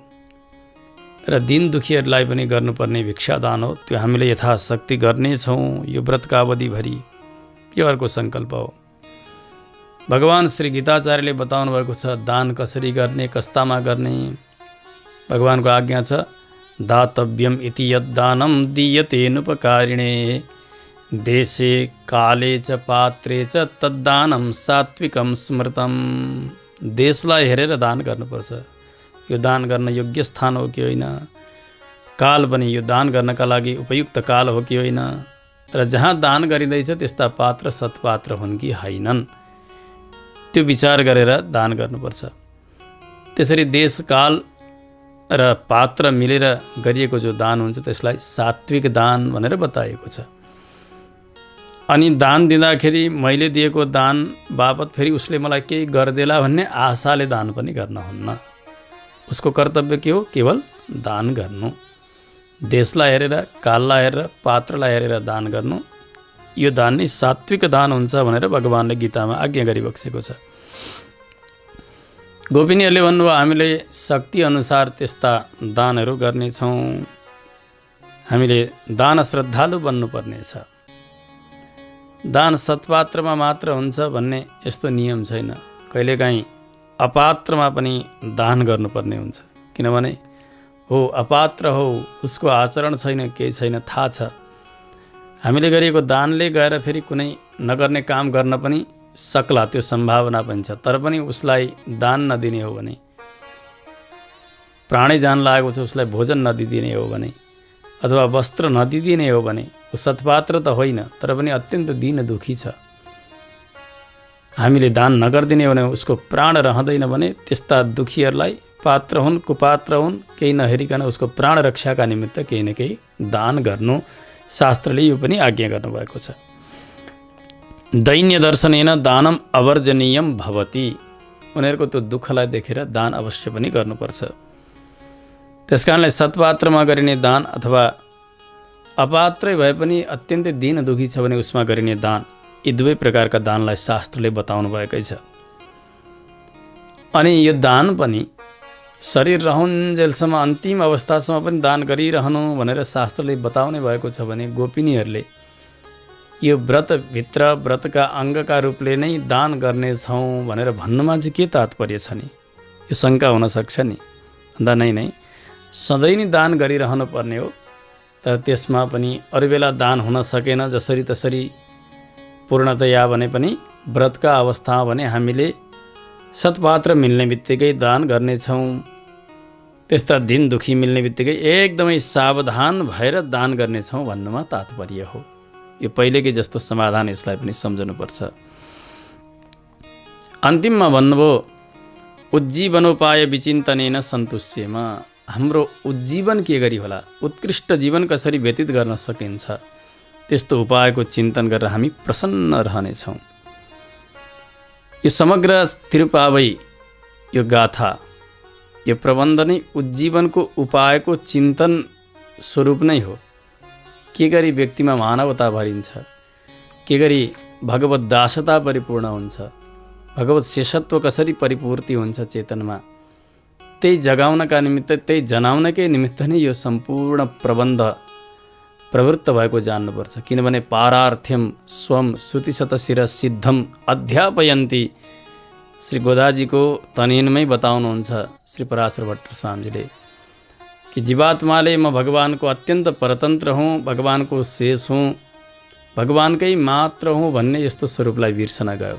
र दिन दुखीहरूलाई पनि गर्नुपर्ने भिक्षादान हो, त्यो हामीले यथाशक्ति गर्नेछौँ यो व्रतका अवधिभरि। यो अर्को सङ्कल्प हो। भगवान श्री गीताचार्यले बताउनु भएको छ दान कसरी गर्ने, कस्तामा गर्ने। भगवानको आज्ञा छ, दातव्यम इति यद्दानं दीयतेनुपकारिणे देशे काले च पात्रे च तद्दानं सात्विकं स्मृतम्। देशलाई हेरेर दान गर्नुपर्छ। यो दान गर्न योग्य स्थान हो कि होइन, काल पनि यो दान गर्नका लागि उपयुक्त काल हो कि होइन, र जहाँ दान गरिँदैछ त्यस्ता पात्र सत्पात्र हुन् कि होइनन्, त्यो विचार गरेर दान गर्नुपर्छ। त्यसरी देश काल र पात्र मिलेर गरिएको जो दान हुन्छ त्यसलाई सात्विक दान भनेर बताइएको छ। अनि दान दिँदाखेरि मैले दिएको दान बापत फेरि उसले मलाई केही गरिदेला भन्ने आशाले दान पनि गर्न हुन्न। उसको कर्तव्य के हो? केवल दान गर्नु, देशलाई हेरेर, काललाई हेरेर, पात्रलाई हेरेर दान गर्नु। यो दान नै सात्विक दान हुन्छ भनेर भगवानले गीतामा आज्ञा गरिबक्सेको छ। गोपिनीहरूले भन्नुभयो, हामीले शक्ति अनुसार त्यस्ता दानहरू गर्नेछौँ। हामीले दान श्रद्धालु बन्नुपर्नेछ। दान सत्पात्रमा मात्र हुन्छ भन्ने यस्तो नियम छैन। कहिलेकाहीँ अपात्रमा पनि दान गर्नुपर्ने हुन्छ। किनभने हो अपात्र हो, उसको आचरण छैन, केही छैन, थाहा छ। हामीले गरेको दानले गएर फेरि कुनै नगर्ने काम गर्न पनि सक्ला, त्यो सम्भावना पनि छ। तर पनि उसलाई दान नदिने हो भने, प्राणै जान लागेको छ उसलाई भोजन नदिदिने हो भने, अथवा वस्त्र नदिदिने हो भने, ऊ सत्पात्र त होइन तर पनि अत्यन्त दीन दुखी छ। हामीले दान नगरिदिने हो भने उसको प्राण रहँदैन भने त्यस्ता दुखीहरूलाई पात्र हुन् कुपात्र हुन् केही नहेरिकन उसको प्राण रक्षाका निमित्त केही न केही दान गर्नु शास्त्रले यो पनि आज्ञा गर्नुभएको छ। दैन्य दर्शनेन दानम अवर्जनीयम भवति। उनीहरूको त्यो दुःखलाई देखेर दान अवश्य पनि गर्नुपर्छ। त्यसकारणले सत्पात्रमा गरिने दान अथवा अपात्रै भए पनि अत्यन्तै दीन दुखी छ भने उसमा गरिने दान, यी दुवै प्रकारका दानलाई शास्त्रले बताउनु भएकै छ। अनि यो दान पनि शरीर रहन्जेलसम्म अन्तिम अवस्थासम्म पनि दान गरिरहनु भनेर शास्त्रले बताउने भएको छ भने गोपिनीहरूले यो व्रतभित्र व्रतका अङ्गका रूपले नै दान गर्नेछौँ भनेर भन्नुमा चाहिँ के तात्पर्य छ नि? यो शङ्का हुनसक्छ नि। भन्दा नै सधैँ नै दान गरिरहनु पर्ने हो, तर त्यसमा पनि अरू बेला दान हुन सकेन जसरी तसरी पूर्णतया भने पनि व्रतका अवस्थामा भने हामीले सत्पात्र मिल्ने बित्तिकै दान गर्नेछौँ। त्यस्ता दिन दुखी मिल्ने बित्तिकै एकदमै सावधान भएर दान गर्नेछौँ भन्नुमा तात्पर्य हो। यो पहिलेकै जस्तो समाधान यसलाई पनि सम्झनुपर्छ। अन्तिममा भन्नुभयो उज्जीवनोपाय विचिन्तनेन सन्तुष्येमा। हाम्रो उज्जीवन के गरी होला, उत्कृष्ट जीवन कसरी व्यतीत गर्न सकिन्छ, त्यस्तो उपायको चिन्तन गरेर हामी प्रसन्न रहनेछौँ। यो समग्र तिरुपावई यो गाथा यो प्रबन्ध नै उज्जीवनको उपायको चिन्तन स्वरूप नै हो। के गरी व्यक्तिमा मानवता भरिन्छ, के गरी भगवत दासता परिपूर्ण हुन्छ, भगवत शेषत्व कसरी परिपूर्ति हुन्छ चेतनमा, त्यही जगाउनका निमित्त त्यही जनाउनकै निमित्त नै यो सम्पूर्ण प्रबन्ध प्रवृत्त भएको जान्नुपर्छ। किनभने पारार्थ्यम स्वम श्रुतिशतशिर सिद्धम अध्यापयन्ती श्री गोदाजीको तनेनमै बताउनुहुन्छ श्री पराशर भट्ट स्वामीजीले कि जीवात्माले म भगवानको अत्यन्त परतन्त्र हुँ, भगवानको शेष हुँ, भगवानकै मात्र हुँ भन्ने यस्तो स्वरूपलाई बिर्सन गयो।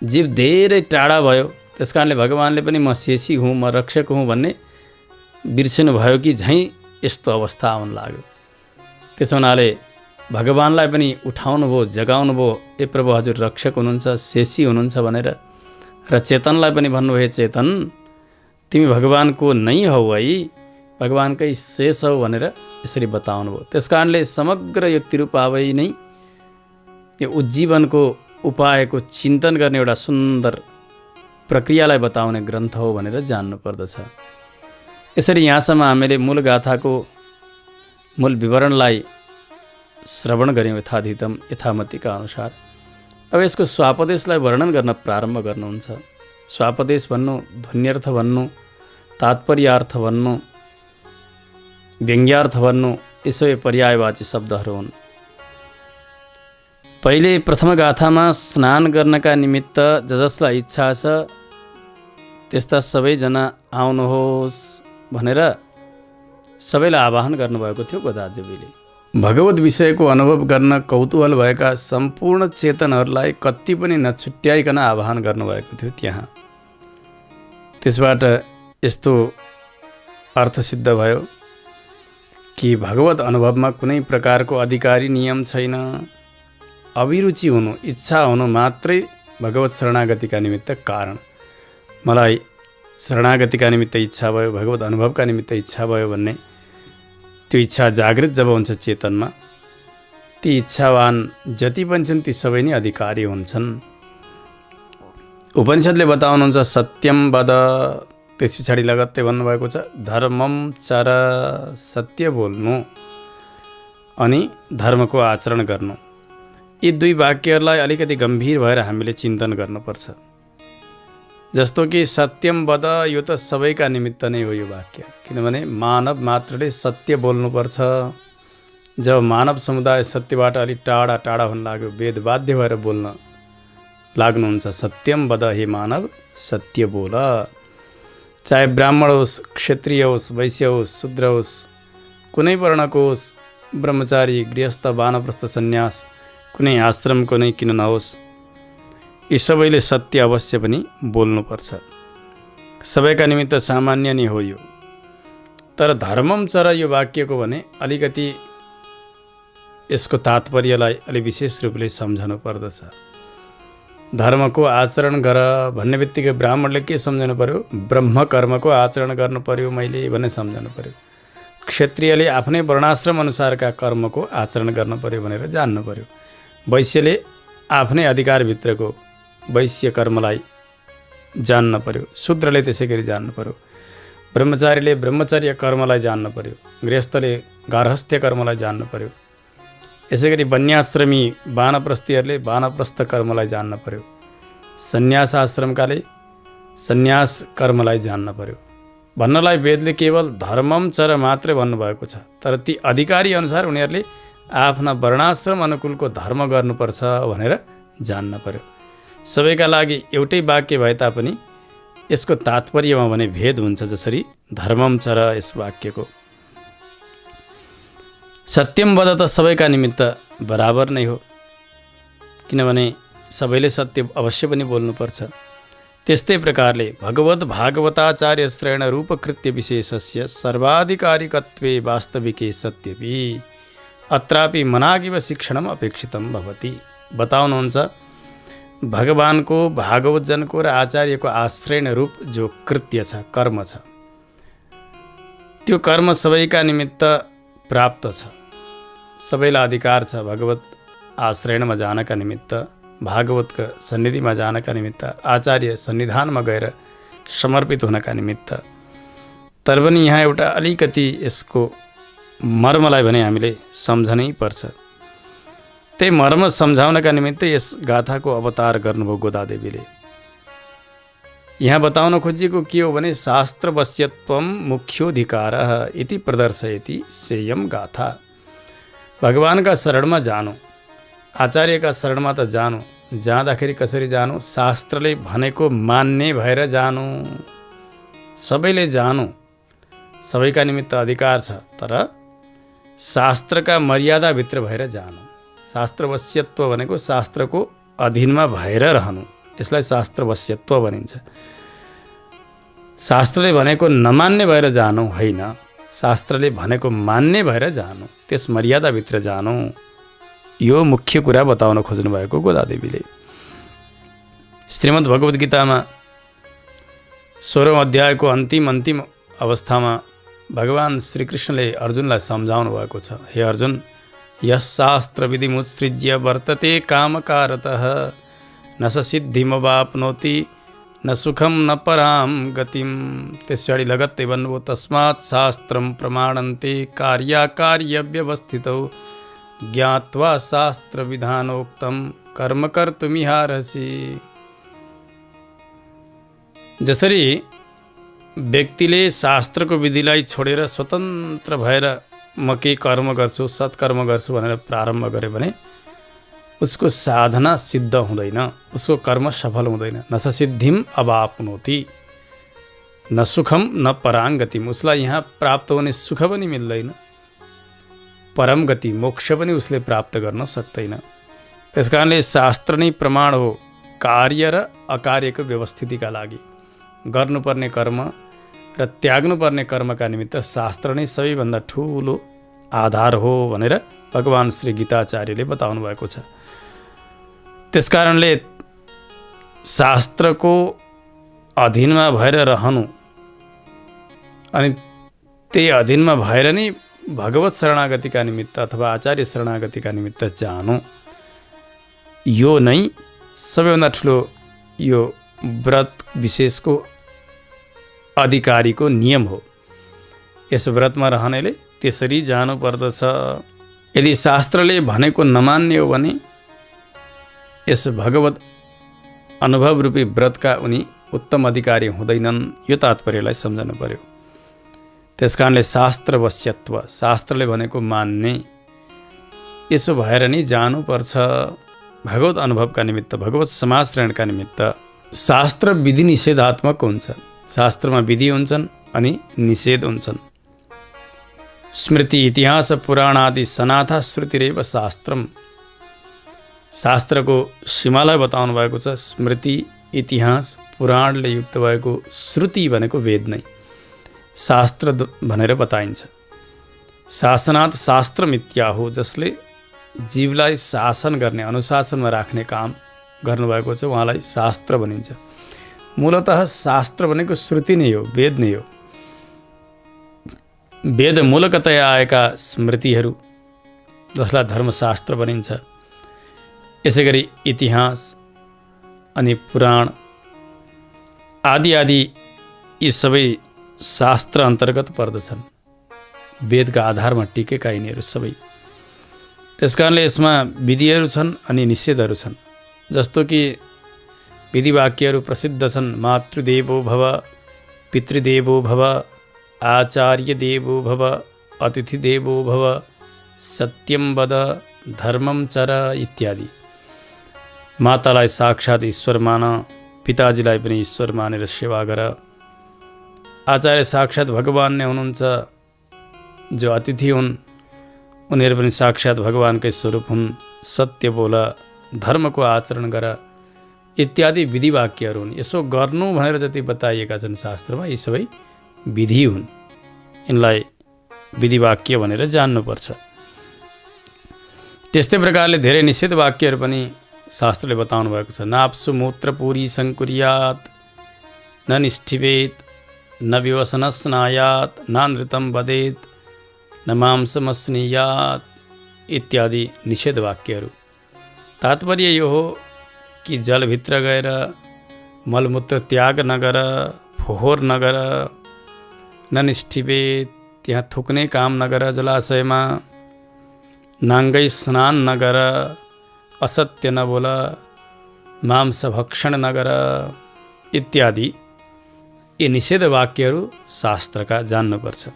जीव धेरै टाढा भयो, त्यसकारणले भगवानले पनि म शेषी हुँ, म रक्षक हुँ भन्ने बिर्सिनु भयो कि झैँ यस्तो अवस्था आउन लाग्यो। त्यसो हुनाले भगवानलाई पनि उठाउनु भयो, जगाउनु भयो, ए प्रभु हजुर रक्षक हुनुहुन्छ, शेषी हुनुहुन्छ भनेर। र चेतनलाई पनि भन्नुभयो चेतन तिमी भगवानको नै हौ है, भगवानकै शेष हौ भनेर यसरी बताउनु भयो। त्यसकारणले समग्र यो तिरुपावई नै यो उज्जीवनको उपायको चिन्तन गर्ने एउटा सुन्दर प्रक्रियालाई बताउने ग्रन्थ हो भनेर जान्नु पर्दछ। यसरी यहाँसम्म हामीले मूल गाथाको मूल विवरणलाई श्रवण गऱ्यौँ यथाधितम यथामतिका अनुसार। अब यसको स्वापदेशलाई वर्णन गर्न प्रारम्भ गर्नुहुन्छ। स्वापदेश भन्नु, ध्वन्यर्थ भन्नु, तात्पर्यार्थ भन्नु, व्यङ्ग्यार्थ भन्नु, यसो पर्यायवाची शब्दहरू हुन्। पहिले प्रथम गाथामा स्नान गर्नका निमित्त जसलाई इच्छा छ त्यस्ता सबैजना आउनुहोस् भनेर सबैलाई आह्वान गर्नुभएको थियो गोदादेवीले। भगवत विषयको अनुभव गर्न कौतूहल भएका सम्पूर्ण चेतनहरूलाई कति पनि नछुट्याइकन आह्वान गर्नुभएको थियो त्यहाँ। त्यसबाट यस्तो अर्थ सिद्ध भयो कि भगवत अनुभवमा कुनै प्रकारको अधिकारी नियम छैन। अभिरुचि हुनु, इच्छा हुनु मात्रै भगवत शरणागतिका निमित्त कारण। मलाई शरणागतिका निमित्त इच्छा भयो, भगवत अनुभवका निमित्त इच्छा भयो भन्ने त्यो इच्छा जागृत जब हुन्छ चेतनमा, ती इच्छावान जति पनि छन् ती सबै नै अधिकारी हुन्छन्। उपनिषदले बताउनुहुन्छ सत्यम वद, त्यस पछाडि लगत्तै भन्नुभएको छ धर्मम चर, सत्य बोल्नु अनि धर्मको आचरण गर्नु। यी दुई वाक्यहरूलाई अलिकति गम्भीर भएर हामीले चिन्तन गर्नुपर्छ। जस्तो कि सत्यम वद, यो त सबैका निमित्त नै हो यो वाक्य। किनभने मानव मात्रले सत्य बोल्नुपर्छ। जब मानव समुदाय सत्यबाट अलिक टाढा टाढा हुन लाग्यो, वेद बाध्य भएर बोल्न लाग्नुहुन्छ, सत्यम वद हे मानव, सत्य बोल। चाहे ब्राह्मण होस्, क्षत्रिय होस्, वैश्य होस्, शूद्र होस्, कुनै वर्णको होस्, ब्रह्मचारी, गृहस्थ, वानप्रस्थ, सन्यास, कुनै आश्रमको नै किन नहोस्, यी सबैले सत्य अवश्य पनि बोल्नुपर्छ। सबैका निमित्त सामान्य नै हो यो। तर धर्मम चर यो वाक्यको भने अलिकति यसको तात्पर्यलाई अलि विशेष रूपले सम्झनु पर्दछ। धर्मको आचरण गर भन्ने बित्तिकै ब्राह्मणले के सम्झनु पर्यो? ब्रह्म कर्मको आचरण गर्नु पर्यो मैले भन्ने सम्झनु पर्यो। क्षत्रियले आफ्नै वर्णाश्रम अनुसारका कर्मको आचरण गर्नु पर्यो भनेर जान्नु पर्यो। वैश्यले आफ्नै अधिकारभित्रको वैश्य कर्मलाई जान्न पर्यो। शूद्रले त्यसै गरी जान्नु पर्यो। ब्रह्मचारीले ब्रह्मचर्य कर्मलाई जान्नु पर्यो। गृहस्थले गार्हस्थ्य कर्मलाई जान्नु पर्यो। यसै गरी वन्याश्रमी वानप्रस्थीहरूले वानप्रस्थ कर्मलाई जान्न पर्यो। सन्यास आश्रमकाले सन्यास कर्मलाई जान्न पर्यो। भन्नलाई वेदले केवल धर्मम चर मात्रै भन्नुभएको छ, तर ती अधिकारी अनुसार उनीहरूले आफ्ना वर्णाश्रम अनुकूलको धर्म गर्नुपर्छ भनेर जान्न पर्यो। सबैका लागि एउटै वाक्य भए तापनि यसको तात्पर्यमा भने भेद हुन्छ। जसरी धर्मम चर यस वाक्यको सत्यम वद त सबैका निमित्त बराबर नै हो, किनभने सबैले सत्य अवश्य पनि बोल्नुपर्छ। त्यस्तै प्रकारले भगवत भागवताचार्य श्रेण रूपकृत्य विशेषस्य सर्वाधिकारिकत्वे वास्तविके सत्यपि अत्रापि मनागिव शिक्षणम अपेक्षितम भवति। बताउनुहुन्छ भगवानको, भागवतजनको र आचार्यको आश्रयण रूप जो कृत्य छ, कर्म छ, त्यो कर्म सबैका निमित्त प्राप्त छ। सबैलाई अधिकार छ भगवत आश्रयणमा जानका निमित्त, भागवतका सन्निधिमा जानका निमित्त, आचार्य सन्निधानमा गएर समर्पित हुनका निमित्त। तर पनि यहाँ एउटा अलिकति यसको मर्मलाई भने हामीले सम्झनै पर्छ। त्यही मर्म सम्झाउनका निमित्त यस गाथाको अवतार गर्नुभयो गोदादेवीले। यहाँ बताउन खोजिएको के हो भने शास्त्रवश्यत्वम मुख्योधिकारः इति प्रदर्शयति सेयम गाथा। भगवानका शरणमा जानु, आचार्यका शरणमा त जानु, जाँदाखेरि कसरी जानु? शास्त्रले भनेको मान्ने भएर जानु। सबैले जानु, सबैका निमित्त अधिकार छ, तर शास्त्रका मर्यादाभित्र भएर जानु। शास्त्रवश्यत्व भनेको शास्त्रको अधीनमा भएर रहनु, यसलाई शास्त्रवश्यत्व भनिन्छ। शास्त्रले भनेको नमान्ने भएर जानु होइन, शास्त्रले भनेको मान्ने भएर जानु, त्यस मर्यादाभित्र जानु। यो मुख्य कुरा बताउन खोज्नु भएको गोदादेवीले। श्रीमद् भगवद् गीतामा 16औं अध्यायको अन्तिम अवस्थामा भगवान श्रीकृष्णले अर्जुनलाई सम्झाउनु भएको छ। हे अर्जुन, यस शास्त्र विधिमुत्सृज्य वर्तते कामकारतः न स सिद्धिमवाप्नोति न सुखम न पराम गतिम। त्यसपछि लगत्तै भन्नुभयो तस्मात् शास्त्रम प्रमाणन्ते कार्याकार्यव्यवस्थितौ ज्ञात्वा शास्त्र विधानोक्तम कर्म कर्तुमिहारसि। जसरी व्यक्तिले शास्त्रको विधिलाई छोडेर स्वतन्त्र भएर म केही कर्म गर्छु, सत्कर्म गर्छु भनेर प्रारम्भ गरे भने उसको साधना सिद्ध हुँदैन, उसको कर्म सफल हुँदैन। न स सिद्धिम अवाप्नोति न सुखम न पराङ गतिम। उसलाई यहाँ प्राप्त हुने सुख पनि मिल्दैन, परम गति मोक्ष पनि उसले प्राप्त गर्न सक्दैन। त्यस कारणले शास्त्र नै प्रमाण हो कार्य र अकार्यको व्यवस्थितिका लागि। गर्नुपर्ने कर्म र त्याग्नुपर्ने कर्मका निमित्त शास्त्र नै सबैभन्दा ठुलो आधार हो भनेर भगवान श्री गीताचार्यले बताउनु भएको छ। त्यसकारणले शास्त्रको अधीनमा भएर रहनु अनि त्यही अधीनमा भएर नै भगवत शरणागतिका निमित्त अथवा आचार्य शरणागतिका निमित्त जानु, यो नै सबैभन्दा ठुलो यो व्रत विशेषको अधिकारीको नियम हो। यस व्रतमा रहनेले त्यसरी जानु पर्दछ। यदि शास्त्रले भनेको नमान्ने हो भने यस भगवत अनुभव रूपी व्रतका उनी उत्तम अधिकारी हुँदैनन्, यो तात्पर्यलाई सम्झनु पर्यो। त्यसकारणले शास्त्रवश्यत्व, शास्त्रले भनेको मान्ने, यसो भएर नि जानुपर्छ भगवत अनुभवका निमित्त, भगवत समाश्रयणका निमित्त। शास्त्र विधि निषेधात्मक हुन्छ। शास्त्रमा विधि हुन्छन् अनि निषेध हुन्छन्। स्मृति इतिहास पुराण आदि सनाथा श्रुतिरेव शास्त्रम। शास्त्रको सीमालाई बताउनु भएको छ। स्मृति इतिहास पुराणले युक्त भएको श्रुति भनेको वेद नै शास्त्र भनेर बताइन्छ। शासनात् शास्त्रमित्याहु, जसले जीवलाई शासन गर्ने, अनुशासनमा राख्ने काम गर्नुभएको छ उहाँलाई शास्त्र भनिन्छ। मूलतः शास्त्र भनेको श्रुति नै हो, वेद नै हो। वेद मूलकतया आएका स्मृतिहरू जसलाई धर्मशास्त्र भनिन्छ। यसै गरी इतिहास अनि पुराण आदि आदि यी सबै शास्त्र अन्तर्गत पर्दछन्। वेदका आधारमा टिकेका यिनीहरू सबै। त्यसकारणले यसमा विधिहरू छन् अनि निषेधहरू छन्। जस्तो कि विधिवाक्यहरू प्रसिद्ध छन्। मातृदेवो भव, पितृदेवो भव, आचार्य देवो भव, अतिथि देवो भव, सत्यम वद, धर्मम चर इत्यादि। मातालाई साक्षात ईश्वर मान, पिताजीलाई पनि ईश्वर मानेर सेवा गर। आचार्य साक्षात भगवान नै हुनुहुन्छ। जो अतिथि हुन् उनीहरू पनि साक्षात भगवानकै स्वरूप हुन्। सत्य बोल, धर्मको आचरण गर इत्यादि विधिवाक्यहरू हुन्। यसो गर्नु भनेर जति बताइएका छन् शास्त्रमा, यी सबै विधि हुन्। यिनलाई विधिवाक्य भनेर जान्नुपर्छ। त्यस्तै प्रकारले धेरै निषेध वाक्यहरू पनि शास्त्रले बताउनु भएको छ। नाप्सु मूत्र पूरी सङ्कुर्यात्, न निष्ठिवेत्, न विवसनस्नायात्, न नृतं वदेत्, न मांसमस्नीयात् इत्यादि निषेध वाक्यहरू। तात्पर्य यो हो कि जलभित्र गएर मलमूत्र त्याग नगर, फोहोर नगर, न निष्ठिवेत्, त्यहाँ थुक्ने काम नगर जलाशयमा, नाङ्गै स्नान नगर, असत्य नबोल, मांस भक्षण नगर इत्यादि यी निषेध वाक्यहरू शास्त्रका जान्नुपर्छ।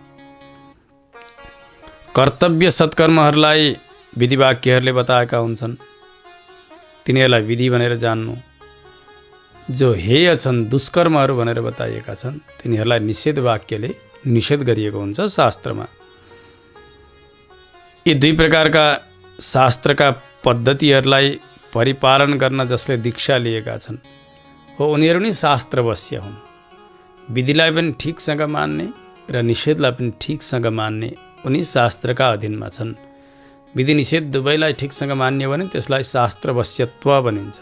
कर्तव्य सत्कर्महरूलाई विधिवाक्यहरूले बताएका हुन्छन्। तिनीहरूलाई विधि भनेर जान्नु। जो हेय छन्, दुष्कर्महरू भनेर बताइएका छन्, तिनीहरूलाई निषेध वाक्यले निषेध गरिएको हुन्छ शास्त्रमा। यी दुई प्रकारका शास्त्रका पद्धतिहरूलाई परिपालन गर्न जसले दीक्षा लिएका छन् हो उनीहरू नै शास्त्रवश्य हुन्। विधिलाई पनि ठिकसँग मान्ने र निषेधलाई पनि ठिकसँग मान्ने उनी शास्त्रका अधीनमा छन्। विधि निषेध दुवैलाई ठिकसँग मान्ने भने त्यसलाई शास्त्रवश्यत्व भनिन्छ।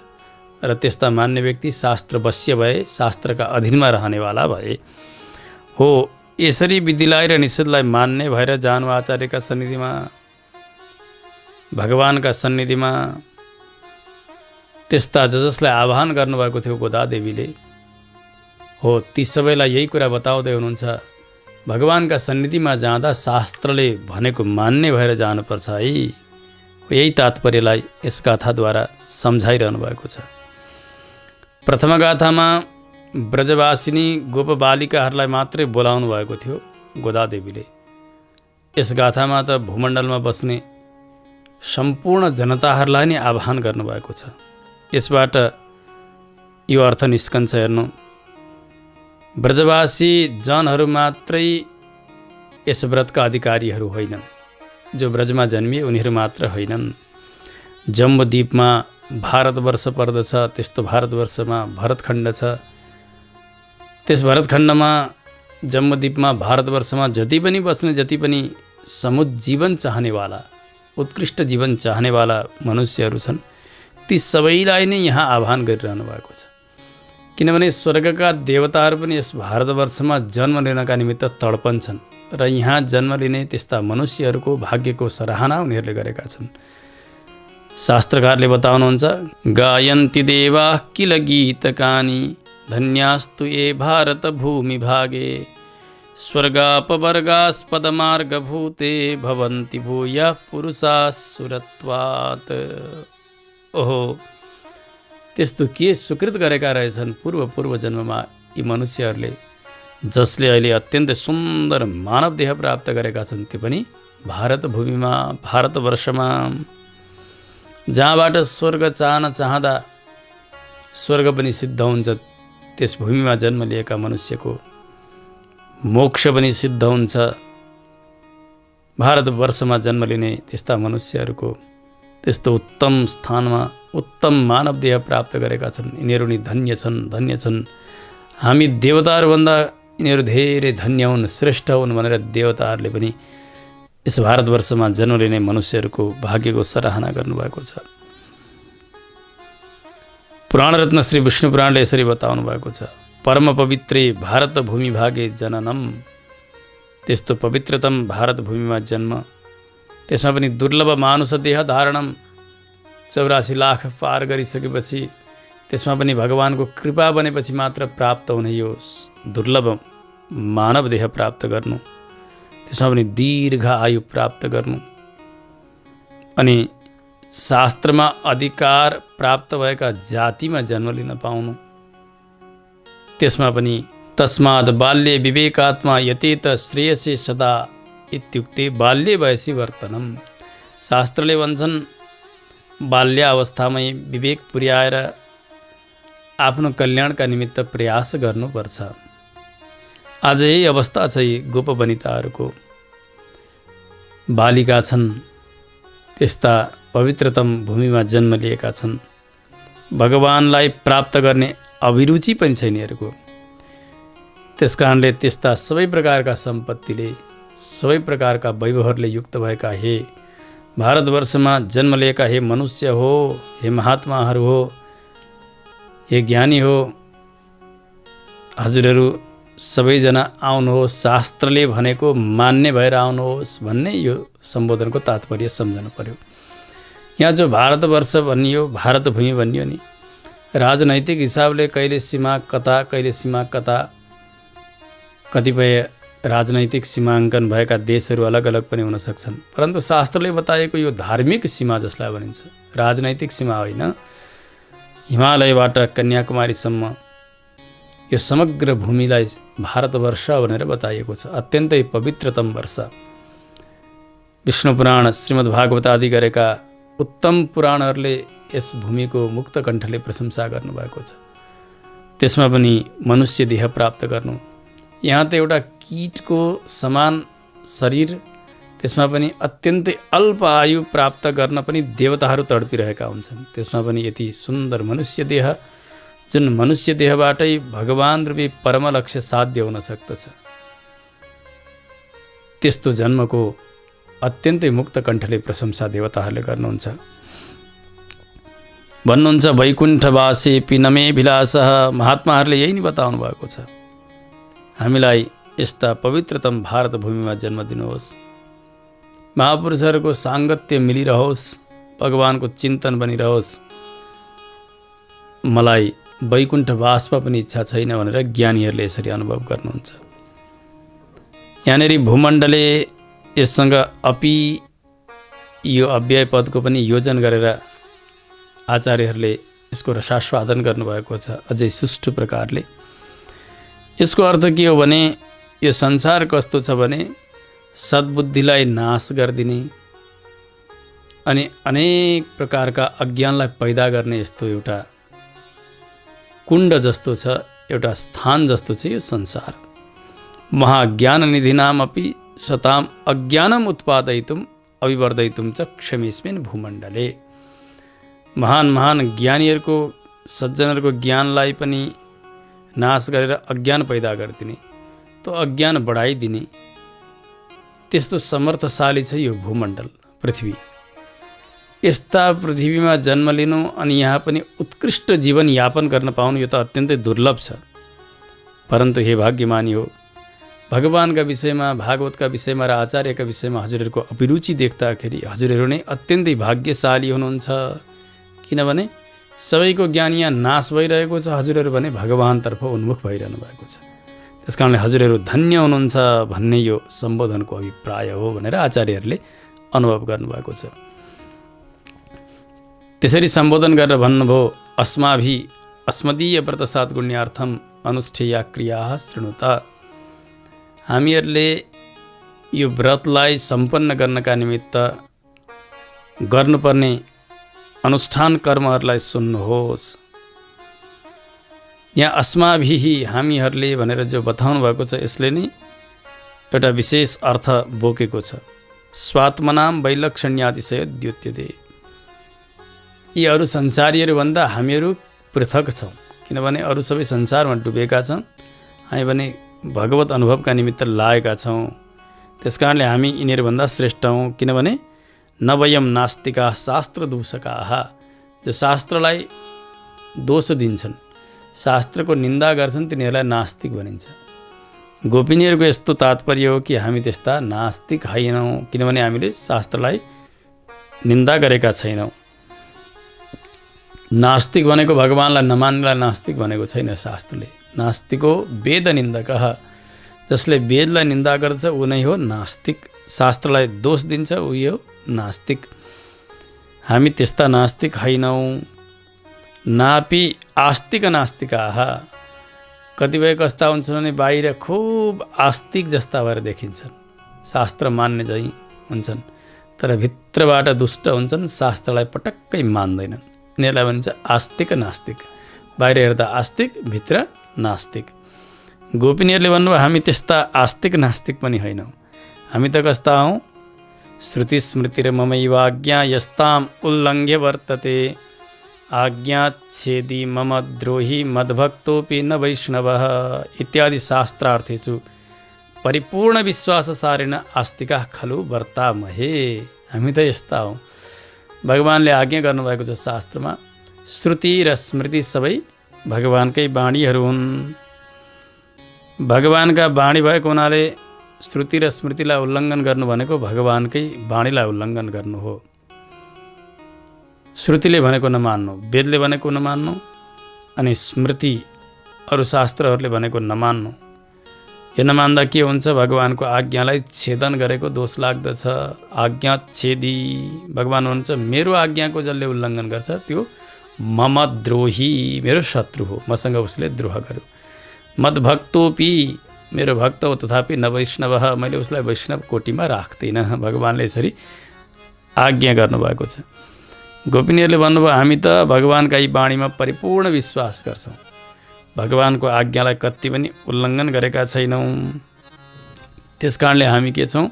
र त्यस्ता मान्ने व्यक्ति शास्त्रवश्य भए, शास्त्रका अधीनमा रहनेवाला भए हो। यसरी विधिलाई र निषेधलाई मान्ने भएर जानु आचार्यका सन्निधिमा, भगवानका सन्निधिमा। त्यस्ता जसलाई आह्वान गर्नुभएको थियो गोदादेवीले हो, ती सबैलाई यही कुरा बताउँदै हुनुहुन्छ। भगवानका सन्निधिमा जाँदा शास्त्रले भनेको मान्ने भएर जानुपर्छ है। यही तात्पर्यलाई यस गाथाद्वारा सम्झाइरहनु भएको छ। प्रथम गाथामा ब्रजवासिनी गोपबालिकाहरूलाई मात्रै बोलाउनु भएको थियो गोदादेवीले। यस गाथामा त भूमण्डलमा बस्ने सम्पूर्ण जनताहरूलाई नै आह्वान गर्नुभएको छ। यसबाट यो अर्थ निस्कन्छ, हेर्नु, ब्रजवासी जनहरू मात्रै यस व्रतका अधिकारीहरू होइनन्। जो ब्रजमा जन्मिए उनीहरू मात्र होइनन्। जम्बुद्वीपमा भारतवर्ष पर्दछ, त्यस्तो भारतवर्षमा भरतखण्ड छ। त्यस भरतखण्डमा, जम्बुद्वीपमा, भारतवर्षमा जति पनि बस्ने, जति पनि समुज जीवन चाहनेवाला, उत्कृष्ट जीवन चाहनेवाला मनुष्यहरू छन्, ती सबैलाई नै यहाँ आह्वान गरिरहनु भएको छ। किनभने स्वर्गका देवताहरू पनि यस भारतवर्षमा जन्म लिनका निमित्त तडपन्छन् र यहाँ जन्म लिने त्यस्ता मनुष्यहरूको भाग्यको सराहना उनीहरूले गरेका छन्। शास्त्रकारले बताउनुहुन्छ, गायन्ति देवा किल गीतकानि, धन्यास्तु ये भारत भूमि भागे, स्वर्गापवर्गास्पदमार्गभूते, भवन्ति भूयः पुरुषाः सुरत्वात्। ओहो, त्यस्तो के सुकृत गरेका रहेछन् पूर्व जन्ममा यी मनुष्यहरूले, जसले अहिले अत्यन्तै सुन्दर मानव देह प्राप्त गरेका छन्, त्यो पनि भारत भूमिमा, भारतवर्षमा, जहाँबाट स्वर्ग चाहँदा स्वर्ग पनि सिद्ध हुन्छ। त्यस भूमिमा जन्म लिएका मनुष्यको मोक्ष पनि सिद्ध हुन्छ। भारतवर्षमा जन्म लिने त्यस्ता मनुष्यहरूको त्यस्तो उत्तम स्थानमा उत्तम मानव देह प्राप्त गरेका छन्। यिनीहरू नि धन्य छन्। हामी देवताहरूभन्दा यिनीहरू धेरै धन्य हुन्, श्रेष्ठ हुन् भनेर देवताहरूले पनि यस भारतवर्षमा जन्म लिने मनुष्यहरूको भाग्यको सराहना गर्नुभएको छ। पुराण रत्न श्री विष्णु पुराणले यसरी बताउनु भएको छ, परम पवित्रे भारत भूमि भागे जननम। त्यस्तो पवित्रतम भारत भूमिमा जन्म, त्यसमा पनि दुर्लभ मानुष देह धारणम, 84 लाख पार गरिसकेपछि त्यसमा पनि भगवानको कृपा बनेपछि मात्र प्राप्त हुने यो दुर्लभ मानव देह प्राप्त गर्नु, त्यसमा पनि दीर्घ आयु प्राप्त गर्नु, अनि शास्त्रमा अधिकार प्राप्त भएका जातिमा जन्म लिन पाउनु, त्यसमा पनि तस्माद् बाल्ये विवेकात्मा यतेत श्रेयसे सदा इत्युक्ते बाल्ये वयसी वर्तनम। शास्त्रले भन्छन् बाल्यावस्थामै विवेक पुर्याएर आफ्नो कल्याणका निमित्त प्रयास गर्नुपर्छ। आज यही अवस्था छ यी गोपवनिताहरूको। बालिका छन्, त्यस्ता पवित्रतम भूमिमा जन्म लिएका छन्, भगवानलाई प्राप्त गर्ने अभिरुचि पनि छ यिनीहरूको। त्यसकारणले त्यस्ता सबै प्रकारका सम्पत्तिले, सबै प्रकारका वैभवहरूले युक्त भएका हे भारतवर्षमा जन्म लिएका हे मनुष्य हो, हे महात्माहरू हो, हे ज्ञानी हो, हजुरहरू सबैजना आउनुहोस्, शास्त्रले भनेको मान्ने भएर आउनुहोस् भन्ने यो सम्बोधनको तात्पर्य सम्झनु पर्यो। यहाँ जो भारतवर्ष भनियो, भारत भूमि भनियो नि, राजनैतिक हिसाबले कहिले सीमा कता, कहिले सीमा कता, कतिपय राजनैतिक सीमाङ्कन भएका देशहरू अलग अलग पनि हुन सक्छन्, परन्तु शास्त्रले बताएको यो धार्मिक सीमा जसलाई भनिन्छ, राजनैतिक सीमा होइन। हिमालयबाट कन्याकुमारीसम्म यो समग्र भूमिलाई भारतवर्ष भनेर बताइएको छ। अत्यन्तै पवित्रतम वर्ष। विष्णु पुराण, श्रीमद् भागवत आदि गरेका उत्तम पुराणहरूले यस भूमिको मुक्त कण्ठले प्रशंसा गर्नुभएको छ। त्यसमा पनि मनुष्य देह प्राप्त गर्नु, यहाँ त एउटा कीटको समान शरीर, त्यसमा पनि अत्यन्तै अल्प आयु प्राप्त गर्न पनि देवताहरू तडपिरहेका हुन्छन्। त्यसमा पनि यति सुन्दर मनुष्य देह, जुन मनुष्य देहबाटै भगवान रूपी परम लक्ष्य साध्य हुन सक्दछ। त्यस्तो जन्मको अत्यन्तै मुक्त कण्ठले प्रशंसा देवताहरूले गर्नुहुन्छ। भन्नुहुन्छ वैकुण्ठवासे पिनमे विलासः। महात्माहरूले यही नै बताउनु भएको छ, हामीलाई यस्ता पवित्रतम भारत भूमिमा जन्म दिनुहोस्, महापुरुषहरूको साङ्गत्य मिलिरहोस्, भगवानको चिन्तन बनिरहोस्, मलाई वैकुण्ठवासमा पनि इच्छा छैन भनेर ज्ञानीहरूले यसरी अनुभव गर्नुहुन्छ। यहाँनिर भूमण्डले यससँग अपि यो अव्यय पदको पनि योजन गरेर आचार्यहरूले यसको रसास्वादन गर्नुभएको छ अझै सुष्ठु प्रकारले। यसको अर्थ के हो भने यो संसार कस्तो छ भने सद्बुद्धिलाई नाश गरिदिने अनि अनेक प्रकारका अज्ञानलाई पैदा गर्ने यस्तो एउटा कुण्ड जस्तो छ, एउटा स्थान जस्तो छ यो संसार। महाज्ञान निधिनाम अपि सताम अज्ञानम उत्पादयितुम अभिवर्धयितुम च क्षमेस्मिन् भूमण्डले। महान ज्ञानीहरूको, सज्जनहरूको ज्ञानलाई पनि नाश गरेर अज्ञान पैदा गरिदिने, तो अज्ञान बढाइदिने त्यस्तो समर्थशाली छ यो भूमण्डल पृथ्वी। यस्ता पृथ्वीमा जन्म लिनु अनि यहाँ पनि उत्कृष्ट जीवन यापन गर्न पाउनु यो त अत्यन्तै दुर्लभ छ। परन्तु हे भाग्यमानी हो, भगवानका विषयमा, भागवतका विषयमा र आचार्यका विषयमा हजुरहरूको अभिरुचि देख्दाखेरि हजुरहरू नै अत्यन्तै भाग्यशाली हुनुहुन्छ। किनभने सबैको ज्ञान यहाँ नाश भइरहेको छ, हजुरहरू भने भगवानतर्फ उन्मुख भइरहनु भएको छ। त्यस कारणले हजुरहरू धन्य हुनुहुन्छ भन्ने यो सम्बोधनको अभिप्राय हो भनेर आचार्यहरूले अनुभव गर्नुभएको छ। त्यसरी सम्बोधन गरेर भन्नुभयो अस्माभि अस्मदीय व्रत साद्गुण्यार्थम अनुष्ठेया क्रिया शृणुत। हामीहरूले यो व्रतलाई सम्पन्न गर्नका निमित्त गर्नुपर्ने अनुष्ठान कर्महरूलाई सुन्नुहोस्। यहाँ अस्माभिहि हामीहरूले भनेर जो बताउनु भएको छ यसले नै एउटा विशेष अर्थ बोकेको छ। स्वात्मनाम वैलक्षण्यातिशय द्योत्यते। यी अरू संसारीहरूभन्दा हामीहरू पृथक छौँ, किनभने अरू सबै संसारमा डुबेका छौँ, हामी भने भगवत अनुभवका निमित्त लागेका छौँ। त्यसकारणले हामी यिनीहरूभन्दा श्रेष्ठ हौँ, किनभने नवयम नास्तिका शास्त्र दूषकाः। जो शास्त्रलाई दोष दिन्छन्, शास्त्रको निन्दा गर्छन्, तिनीहरूलाई नास्तिक भनिन्छ। गोपिनीहरूको यस्तो तात्पर्य हो कि हामी त्यस्ता नास्तिक होइनौँ, किनभने हामीले शास्त्रलाई निन्दा गरेका छैनौँ। नास्तिक भनेको भगवानलाई नमान्नेलाई नास्तिक भनेको छैन शास्त्रले। नास्तिको वेद निन्दकः। जसले वेदलाई निन्दा गर्छ ऊ नै हो नास्तिक। शास्त्रलाई दोष दिन्छ ऊ हो नास्तिक। हामी त्यस्ता नास्तिक होइनौँ। नापि आस्तिक नास्तिकाः। कतिपय कस्ता हुन्छन् भने बाहिर खुब आस्तिक जस्ता भएर देखिन्छन्, शास्त्र मान्ने चाहिँ हुन्छन्, तर भित्रबाट दुष्ट हुन्छन्, शास्त्रलाई पटक्कै मान्दैनन्। यिनीहरूलाई भनिन्छ आस्तिक नास्तिक। बाहिर हेर्दा आस्तिक, भित्र नास्तिक। गोपिनीहरूले भन्नुभयो हामी त्यस्ता आस्तिक नास्तिक पनि होइनौँ। हामी त कस्ता हौँ? श्रुति स्मृतिर ममैव आज्ञा यस्ताम उल्लङ्घ्य वर्तते आज्ञाच्छेदी मम द्रोही मद्भक्तोऽपि न वैष्णवः इत्यादि शास्त्रार्थेषु परिपूर्ण विश्वाससारेण आस्तिकाः खलु वर्तामहे। हामी त यस्ता हौँ। भगवानले आज्ञा गर्नुभएको छ शास्त्रमा। श्रुति र स्मृति सबै भगवानकै बाणीहरू हुन्। भगवानका बाणी भएको हुनाले श्रुति र स्मृतिलाई उल्लङ्घन गर्नु भनेको भगवानकै बाणीलाई उल्लङ्घन गर्नु हो। श्रुतिले भनेको नमान्नु, वेदले भनेको नमान्नु, अनि स्मृति अरू शास्त्रहरूले भनेको नमान्नु। यो नमान्दा के हुन्छ? भगवानको आज्ञालाई छेदन गरेको दोष लाग्दछ। आज्ञा छेदी। भगवान भन्छ मेरो आज्ञाको जसले उल्लङ्घन गर्छ त्यो मम द्रोही, मेरो शत्रु हो, मसँग उसले द्रोह गर्यो। मद्भक्तोपि, मेरो भक्त हो तथापि न वैष्णव, मैले उसलाई वैष्णव कोटिमा राख्दिनँ। भगवानले यसरी आज्ञा गर्नुभएको छ। गोपिनीहरूले भन्नुभयो हामी त भगवानका यी बाणीमा परिपूर्ण विश्वास गर्छौँ, भगवानको आज्ञालाई कति पनि उल्लङ्घन गरेका छैनौँ। त्यसकारणले हामी के छौँ?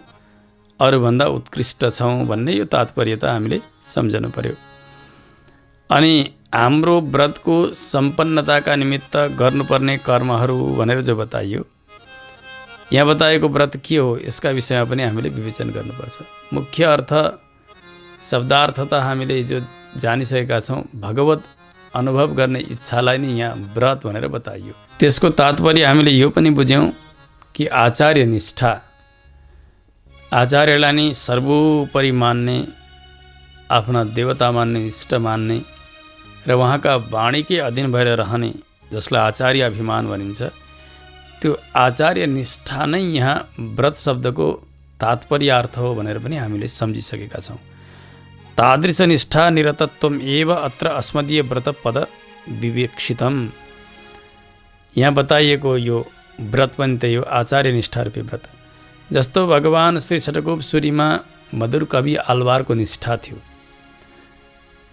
अरूभन्दा उत्कृष्ट छौँ भन्ने यो तात्पर्य त हामीले सम्झनु पर्यो। अनि हाम्रो व्रतको सम्पन्नताका निमित्त गर्नुपर्ने कर्महरू भनेर जो बताइयो, यहाँ बताएको व्रत के हो यसका विषयमा पनि हामीले विवेचन गर्नुपर्छ। मुख्य अर्थ शब्दार्थ त हामीले जो जानिसकेका छौँ, भगवत अनुभव गर्ने इच्छालाई नै यहाँ व्रत भनेर बताइयो। त्यसको तात्पर्य हामीले यो पनि बुझ्यौँ कि आचार्य निष्ठा, आचार्यलाई नै सर्वोपरि मान्ने, आफ्ना देवता मान्ने, इष्ट मान्ने र उहाँका वाणीकै अधीन भएर रहने, जसलाई आचार्य अभिमान भनिन्छ, त्यो आचार्य निष्ठा नै यहाँ व्रत शब्दको तात्पर्यार्थ हो भनेर पनि हामीले सम्झिसकेका छौँ। तादृश निष्ठा निरतत्वम एव अत्र अस्मदीय व्रत पद विवेक्षितम। यहाँ बताइएको यो व्रत पनि त्यही हो, आचार्य निष्ठा रूपी व्रत। जस्तो भगवान श्री षट्कोप सूरीमा मधुर कवि आलवारको निष्ठा थियो,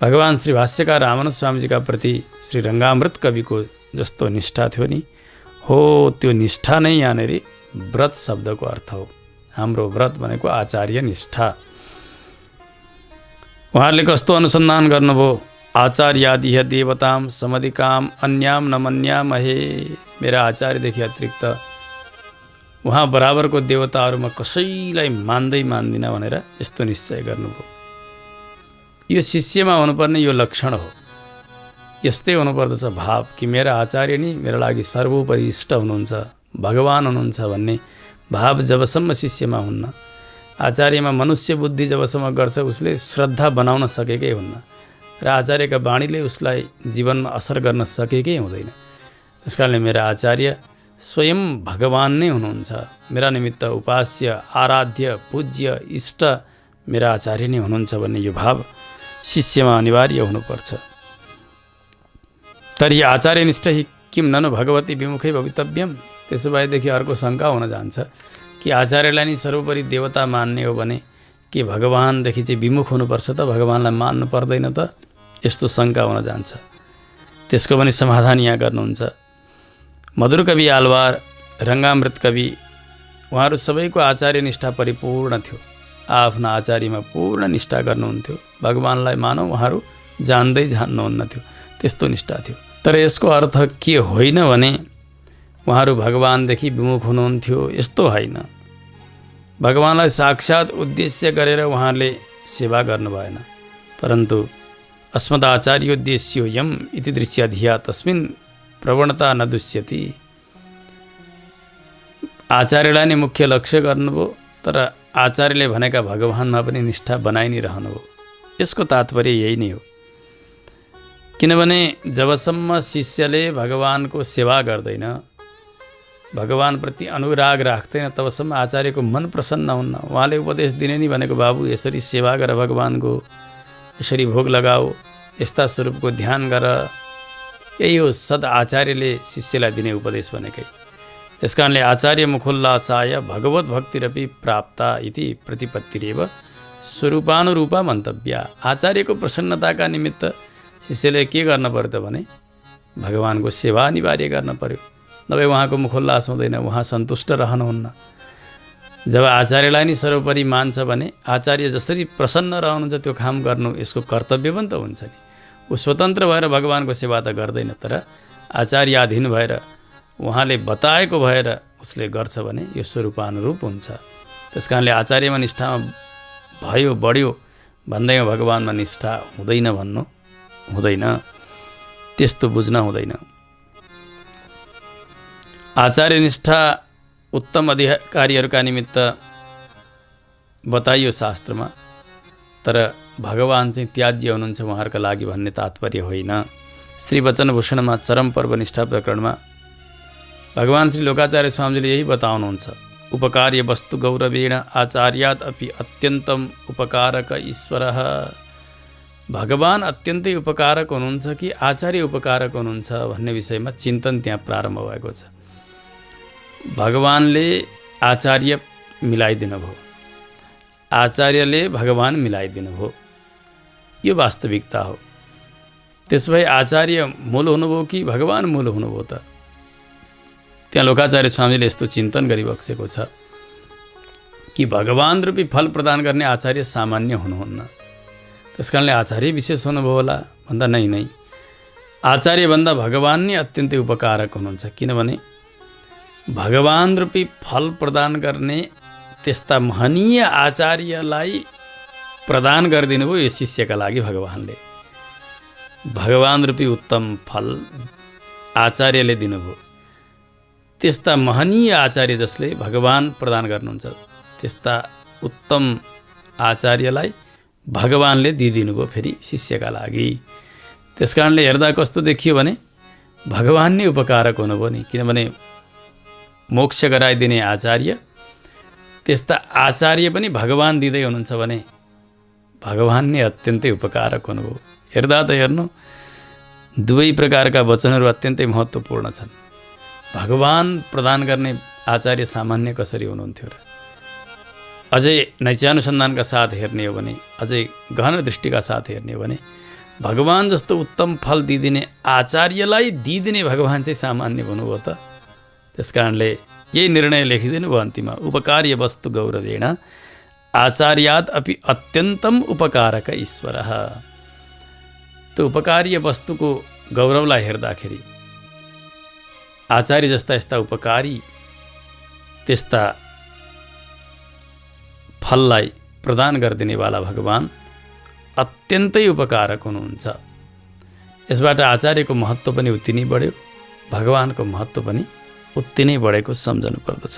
भगवान श्री भाष्यकार रामानुज स्वामीजीका प्रति श्री रङ्गामृत कविको जस्तो निष्ठा थियो नि, हो त्यो निष्ठा नै यहाँनिर व्रत शब्दको अर्थ हो। हाम्रो व्रत भनेको आचार्य निष्ठा। उहाँहरूले कस्तो अनुसन्धान गर्नुभयो? आचार्यादिह देवताम समधिकाम अन्याम न मन्यामहे। मेरा आचार्यदेखि अतिरिक्त उहाँ बराबरको देवताहरूमा कसैलाई मान्दिनँ भनेर यस्तो निश्चय गर्नुभयो। यो शिष्यमा हुनुपर्ने यो लक्षण हो। यस्तै हुनुपर्दछ भाव कि मेरा आचार्य नि मेरा लागि सर्वोपरि इष्ट हुनुहुन्छ, भगवान हुनुहुन्छ भन्ने भाव जबसम्म शिष्यमा हुन्न, आचार्यमा मनुष्य बुद्धि जबसम्म गर्छ उसले श्रद्धा बनाउन सकेकै हुन्न र आचार्यका बाणीले उसलाई जीवनमा असर गर्न सकेकै हुँदैन। त्यसकारणले मेरा आचार्य स्वयं भगवान नै हुनुहुन्छ। मेरा निमित्त उपास्य, आराध्य, पूज्य, इष्ट मेरा आचार्य नै हुनुहुन्छ भन्ने यो भाव शिष्यमा अनिवार्य हुनुपर्छ। तर्हि आचार्यनिष्ठ हि किम ननु भगवती विमुखै भवितव्यम। त्यसो भएदेखि अर्को शङ्का हुन जान्छ कि आचार्यलाई नि सर्वोपरि देवता मान्ने हो भने के भगवानदेखि चाहिँ विमुख हुनुपर्छ त, भगवानलाई मान्नु पर्दैन त? यस्तो शङ्का हुन जान्छ। त्यसको पनि समाधान यहाँ गर्नुहुन्छ। मधुर कवि आलवार, रङ्गामृत कवि, उहाँहरू सबैको आचार्य निष्ठा परिपूर्ण थियो। आफ्ना आचार्यमा पूर्ण निष्ठा गर्नुहुन्थ्यो। भगवानलाई मानौ उहाँहरू जान्दै जान्नुहुन्न थियो, त्यस्तो निष्ठा थियो। तर यसको अर्थ के होइन भने उहाँहरू भगवानदेखि विमुख हुनुहुन्थ्यो, यस्तो होइन। भगवानलाई साक्षात उद्देश्य गरेर उहाँहरूले सेवा गर्नु भएन, परन्तु अस्मदाचार्योद्देश्योऽयं इति दृश्य धिया तस्मिन् प्रवणता न दुष्यति। आचार्यलाई नै मुख्य लक्ष्य गर्नुभयो, तर आचार्यले भनेका भगवानमा पनि निष्ठा बनाइ नै रहनुभयो। यसको तात्पर्य यही नै हो। किनभने जबसम्म शिष्यले भगवानको सेवा गर्दैन, भगवानप्रति अनुराग राख्दैन, तबसम्म आचार्यको मन प्रसन्न हुन्न। उहाँले उपदेश दिने नि भनेको बाबु यसरी सेवा गर भगवानको, यसरी भोग लगाऊ, यस्ता स्वरूपको ध्यान गर, यही हो सद आचार्यले शिष्यलाई दिने उपदेश भनेकै। त्यस कारणले आचार्य मुखोल्लासाय भगवत भक्तिरपि प्राप्ता इति प्रतिपत्तिरेव स्वरूपानुरूपा मन्तव्या। आचार्यको प्रसन्नताका निमित्त शिष्यले के गर्न पर्यो त भने भगवानको सेवा अनिवार्य गर्न पर्यो, नभए उहाँको मुखोल्लास हुँदैन, उहाँ सन्तुष्ट रहनुहुन्न। जब आचार्यलाई नै सर्वोपरि मान्छ भने आचार्य जसरी प्रसन्न रहनुहुन्छ त्यो काम गर्नु यसको कर्तव्य पनि त हुन्छ नि। ऊ स्वतन्त्र भएर भगवानको सेवा त गर्दैन, तर आचार्याधीन भएर उहाँले बताएको भएर उसले गर्छ भने यो स्वरूपानुरूप हुन्छ। त्यस कारणले आचार्यमा निष्ठामा भयो बढ्यो भन्दैमा भगवानमा निष्ठा हुँदैन भन्नु हुँदैन, त्यस्तो बुझ्न हुँदैन। आचार्य निष्ठा उत्तम अधिकारीहरूका निमित्त बताइयो शास्त्रमा, तर भगवान चाहिँ त्याज्य हुनुहुन्छ उहाँहरूका लागि भन्ने तात्पर्य होइन। श्री वचनभूषणमा चरम पर्व निष्ठा प्रकरणमा भगवान श्री लोकाचार्य स्वामीजीले यही बताउनुहुन्छ। उपकार्य वस्तु गौरवेण आचार्यात अपि अत्यन्तम उपकारक ईश्वरः। भगवान अत्यन्तै उपकारक हुनुहुन्छ कि आचार्य उपकारक हुनुहुन्छ भन्ने विषयमा चिन्तन त्यहाँ प्रारम्भ भएको छ। भगवानले आचार्य मिलाइदिनु भयो, आचार्यले भगवान मिलाइदिनु भयो, यो वास्तविकता हो। त्यसो भए आचार्य मूल हुनुभयो कि भगवान मूल हुनुभयो त? त्यहाँ लोकाचार्य स्वामीले यस्तो चिन्तन गरिबक्सेको छ कि भगवान रूपी फल प्रदान गर्ने आचार्य सामान्य हुनुहुन्न। त्यस कारणले आचार्य विशेष हुनुभयो होला भन्दा नै आचार्यभन्दा भगवान नै अत्यन्तै उपकारक हुनुहुन्छ। किनभने भगवान रूपी फल प्रदान गर्ने त्यस्ता महनीय आचार्यलाई प्रदान गरिदिनु भयो यो शिष्यका लागि भगवानले। भगवान रूपी उत्तम फल आचार्यले दिनुभयो। त्यस्ता महनीय आचार्य जसले भगवान प्रदान गर्नुहुन्छ, त्यस्ता उत्तम आचार्यलाई भगवानले दिइदिनु भयो फेरि शिष्यका लागि। त्यस कारणले हेर्दा कस्तो देखियो भने भगवान नै उपकारक हुनुभयो नि। किनभने मोक्ष गराइदिने आचार्य, त्यस्ता आचार्य पनि भगवान दिँदै हुनुहुन्छ भने भगवान नै अत्यन्तै उपकारक हुनुभयो। हेर्दा त हेर्नु दुवै प्रकारका वचनहरू अत्यन्तै महत्त्वपूर्ण छन्। भगवान प्रदान गर्ने आचार्य सामान्य कसरी हुनुहुन्थ्यो र? अझै नैचानुसन्धानका साथ हेर्ने हो भने, अझै गहन दृष्टिका साथ हेर्ने हो भने भगवान जस्तो उत्तम फल दिइदिने आचार्यलाई दिइदिने भगवान चाहिँ सामान्य हुनुभयो त। त्यस कारणले यही निर्णय लेखिदिनु भयो अन्तिममा, उपकार्य वस्तु गौरवेण आचार्यात अपि अत्यन्तम उपकारक ईश्वरः। त्यो उपकार्य वस्तुको गौरवलाई हेर्दाखेरि आचार्य जस्ता यस्ता उपकारी त्यस्ता फललाई प्रदान गरिदिनेवाला भगवान अत्यन्तै उपकारक हुनुहुन्छ। यसबाट आचार्यको महत्त्व पनि उति नै बढ्यो, भगवानको महत्त्व पनि उति नै बढेको सम्झनु पर्दछ।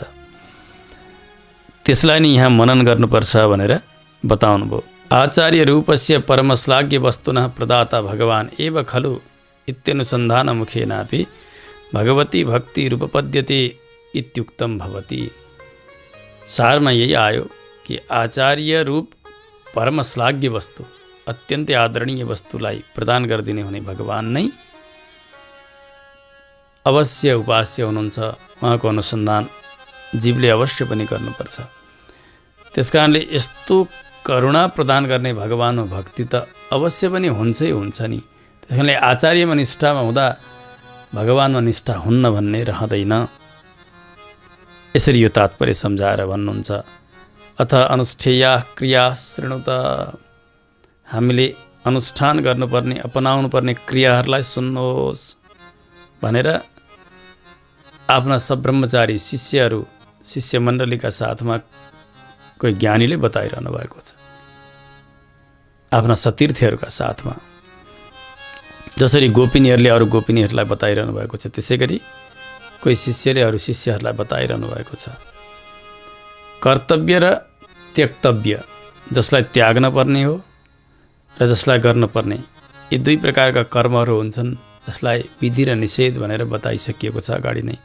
त्यसलाई नै यहाँ मनन गर्नुपर्छ भनेर बताउनु भयो। आचार्य रूपस्य परमश्लाघ्य वस्तुनः प्रदाता भगवान एव खलु इत्यनुसन्धान मुखेनापि भगवती भक्ति रूपपद्यते इत्युक्तम भवति। सारमा यही आयो कि आचार्य रूप परमश्लाघ्य वस्तु, अत्यन्तै आदरणीय वस्तुलाई प्रदान गरिदिने हुने भगवान नै अवश्य उपास्य हुनुहुन्छ, उहाँको अनुसन्धान जीवले अवश्य पनि गर्नुपर्छ। त्यसकारणले यस्तो करुणा प्रदान गर्ने भगवानको भक्ति त अवश्य पनि हुन्छै हुन्छ नि। त्यसकारणले आचार्यमा निष्ठामा हुँदा भगवानमा निष्ठा हुन्न भन्ने रहँदैन। यसरी यो तात्पर्य सम्झाएर भन्नुहुन्छ। अथ अनुष्ठेया क्रिया शृणुत, हामीले अनुष्ठान गर्नुपर्ने अपनाउनु पर्ने क्रियाहरूलाई सुन्नुहोस् भनेर आफ्ना सब ब्रह्मचारी शिष्यहरू शिष्य मण्डलीका साथमा कोही ज्ञानीले बताइरहनु भएको छ। आफ्ना सतीर्थीहरूका साथमा जसरी गोपिनीहरूले अरू गोपिनीहरूलाई बताइरहनु भएको छ, त्यसै गरी कोही शिष्यले अरू शिष्यहरूलाई बताइरहनु भएको छ। कर्तव्य र त्यक्तव्य, जसलाई त्याग्न पर्ने हो र जसलाई गर्नुपर्ने, यी दुई प्रकारका कर्महरू हुन्छन् जसलाई विधि र निषेध भनेर बताइसकिएको छ अगाडि नै।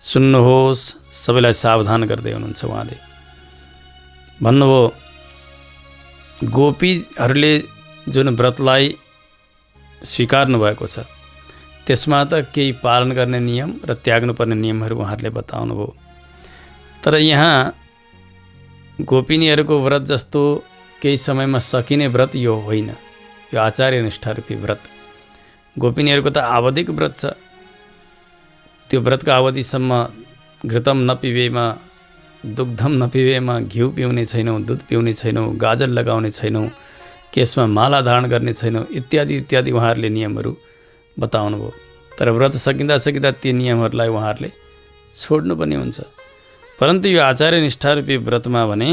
सुन्नुहोस्, सबैलाई सावधान गर्दै हुनुहुन्छ उहाँले। भन्नुभयो गोपीहरूले जुन व्रतलाई स्वीकार्नु भएको छ त्यसमा त केही पालन गर्ने नियम र त्याग्नुपर्ने नियमहरू उहाँहरूले बताउनु भयो। तर यहाँ गोपिनीहरूको व्रत जस्तो केही समयमा सकिने व्रत यो होइन, यो आचार्य निष्ठारूपी व्रत। गोपिनीहरूको त आवधिक व्रत छ। त्यो व्रतको अवधिसम्म घृतम नपिबेमा, दुग्धम नपिबेमा, घिउ पिउने छैनौँ, दुध पिउने छैनौँ, गाजर लगाउने छैनौँ, केसमा माला धारण गर्ने छैनौँ, इत्यादि इत्यादि उहाँहरूले नियमहरू बताउनु भयो। तर व्रत सकिँदा सकिँदा ती नियमहरूलाई उहाँहरूले छोड्नु पनि हुन्छ। परन्तु यो आचार्य निष्ठारूपी व्रतमा भने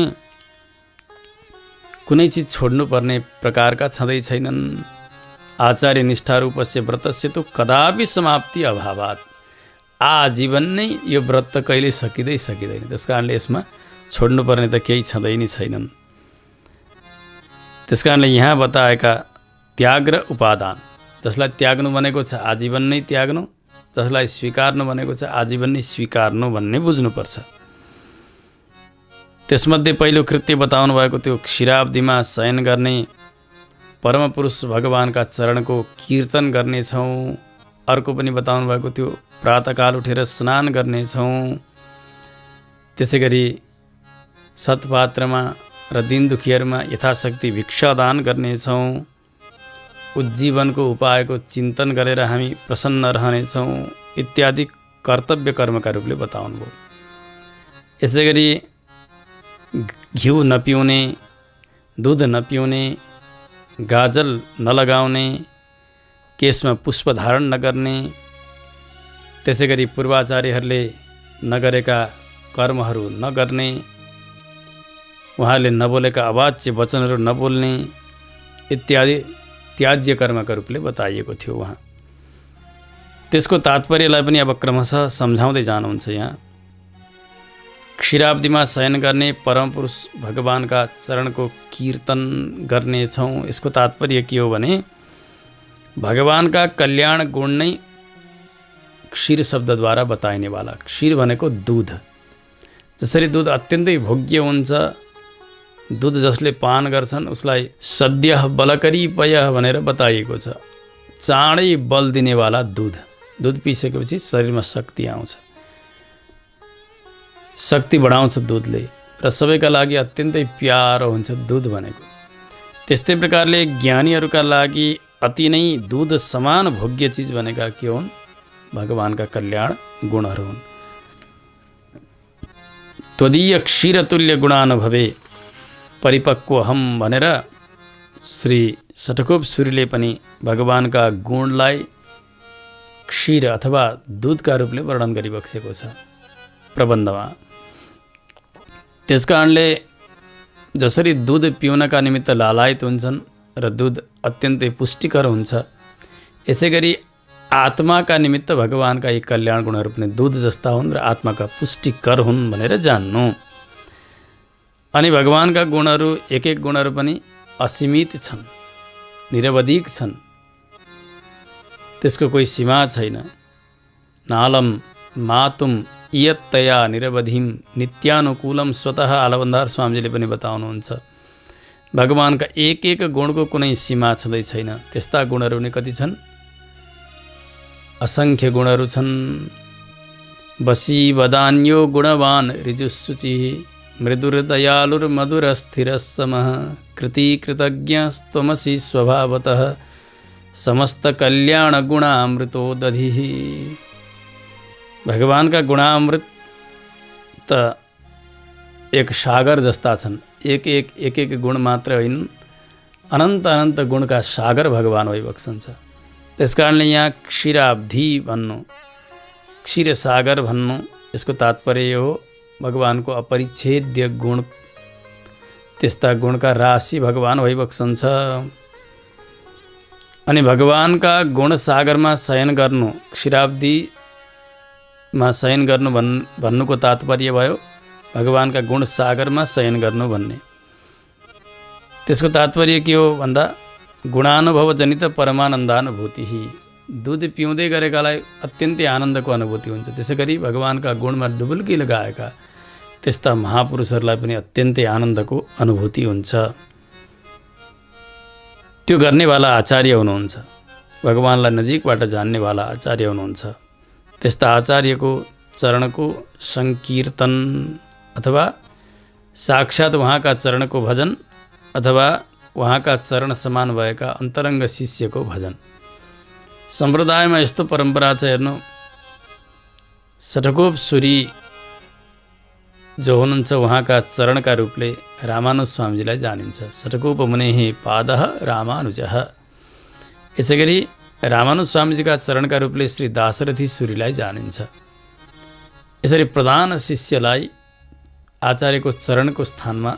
कुनै चिज छोड्नुपर्ने प्रकारका छँदै छैनन्। आचार्य निष्ठारूपस्य व्रतस्य तु कदापि समाप्ति अभावात्, आजीवन नै यो व्रत त कहिल्यै सकिँदै सकिँदैन। त्यस कारणले यसमा छोड्नुपर्ने त केही छँदै नै छैनन्। त्यस कारणले यहाँ बताएका त्याग र उपादान, जसलाई त्याग्नु भनेको छ आजीवन नै त्याग्नु, जसलाई स्वीकार्नु भनेको छ आजीवन नै स्वीकार्नु भन्ने बुझ्नुपर्छ। त्यसमध्ये पहिलो कृत्य बताउनु भएको त्यो क्षीराब्दीमा शयन गर्ने, परमपुरुष भगवानका चरणको कीर्तन गर्नेछौँ। अर्को पनि बताउनु भएको त्यो प्रातःकाल उठेर स्नान गर्नेछौँ। त्यसै गरी सत्पात्रमा र दिन दुखीहरूमा यथाशक्ति भिक्षादान गर्नेछौँ। उज्जीवनको उपायको चिन्तन गरेर हामी प्रसन्न रहनेछौँ इत्यादि कर्तव्य कर्मका रूपले बताउनु भयो। यसै गरी घिउ नपिउने, दुध नपिउने, गाजल नलगाउने, केशमा पुष्प धारण नगर्ने, त्यसै गरी पूर्वाचार्यहरूले नगरेका कर्महरू नगर्ने, उहाँले नबोलेका अवाच्य वचनहरू नबोल्ने इत्यादि त्याज्य कर्मका रूपले बताइएको थियो उहाँ। त्यसको तात्पर्यलाई पनि अब क्रमशः सम्झाउँदै जानुहुन्छ। यहाँ क्षीराब्दीमा शयन गर्ने, परमपुरुष भगवानका चरणको कीर्तन गर्नेछौँ। यसको तात्पर्य के हो भने भगवानका कल्याण गुण नै क्षीर शब्दद्वारा बताइनेवाला। क्षीर भनेको दूध। जसरी दूध अत्यन्तै भोग्य हुन्छ, दूध जसले पान गर्छन् उसलाई सद्यः बलकरी पयः भनेर बताइएको छ। चाँडै बल दिनेवाला दूध। दूध पिसकेपछि शरीरमा शक्ति आउँछ, शक्ति बढाउँछ दूधले, र सबैका लागि अत्यन्तै प्यारो हुन्छ दूध भनेको। त्यस्तै प्रकारले ज्ञानीहरूका लागि अति नै दूध समान भोग्य चिज भनेका के हुन्? भगवानका कल्याण गुणहरू हुन्। त्वदीय क्षीरतुल्य गुणानुभवे परिपक्व हम भनेर श्री षट्कोप सूर्यले पनि भगवानका गुणलाई क्षीर अथवा दूधका रूपले वर्णन गरिबक्सेको छ प्रबन्धमा। त्यसकारणले जसरी दूध पिउनका निमित्त लालायित हुन्छन् र दूध अत्यन्तै पुष्टिकर हुन्छ, यसै गरी आत्माका निमित्त भगवानका यी कल्याण गुणहरू पनि दूध जस्ता हुन् र आत्माका पुष्टिकर हुन् भनेर जान्नु। अनि भगवानका गुणहरू एक एक गुणहरू पनि असीमित छन्, निरवधिक छन्, त्यसको कोही सीमा छैन। नालम मातुम इयत्तया निरवधिम नित्यानुकूलम स्वतः आलवन्दार स्वामीजीले पनि बताउनुहुन्छ। भगवानका एक एक गुणको कुनै सीमा छँदै छैन। त्यस्ता गुणहरू नै कति छन्? असङ्ख्य गुणहरू छन्। वशी वदान्यो गुणवान ऋजुशुचि मृदुर्दयालुर्मधुरस्थिरसमः कृति कृतज्ञस्त्वमसि स्वभावतः समस्त कल्याण गुणामृतो दधिः। भगवान का गुणामृत एक सागर जस्ता छन्। एक एक गुण मात्र होइन, अनन्त अनन्त गुणका सागर भगवान भइबक्सन्छ। त्यस कारणले यहाँ क्षीराब्धि भन्नु, क्षीर सागर भन्नु, यसको तात्पर्य यो हो भगवानको अपरिच्छेद्य गुण, त्यस्ता गुणका राशि भगवान भइबक्सन्छ। अनि भगवानका गुण सागरमा शयन गर्नु, क्षीराब्धिमा शयन गर्नु भन्नुको तात्पर्य भयो भगवानका गुण सागरमा शयन गर्नु भन्ने। त्यसको तात्पर्य के हो भन्दा गुणानुभव जनित परमानन्दानुभूति। दुध पिउँदै गरेकालाई अत्यन्तै आनन्दको अनुभूति हुन्छ। त्यसै गरी भगवानका गुणमा डुबुल्की लगाएका त्यस्ता महापुरुषहरूलाई पनि अत्यन्तै आनन्दको अनुभूति हुन्छ। त्यो गर्नेवाला आचार्य हुनुहुन्छ, भगवानलाई नजिकबाट जान्नेवाला आचार्य हुनुहुन्छ। त्यस्ता आचार्यको चरणको संकीर्तन अथवा साक्षात् उहाँका चरणको भजन अथवा उहाँका चरण समान भएका अन्तरङ्ग शिष्यको भजन। सम्प्रदायमा यस्तो परम्परा छ, हेर्नु, षठकोप सूरी जो हुनुहुन्छ उहाँका चरणका रूपले रामानुज स्वामीजीलाई जानिन्छ। षठकोप मुनेः पादः रामानुजः। यसै गरी रामानुज स्वामीजीका चरणका रूपले श्री दाशरथी सूरीलाई जानिन्छ। यसरी प्रधान शिष्यलाई आचार्यको चरणको स्थानमा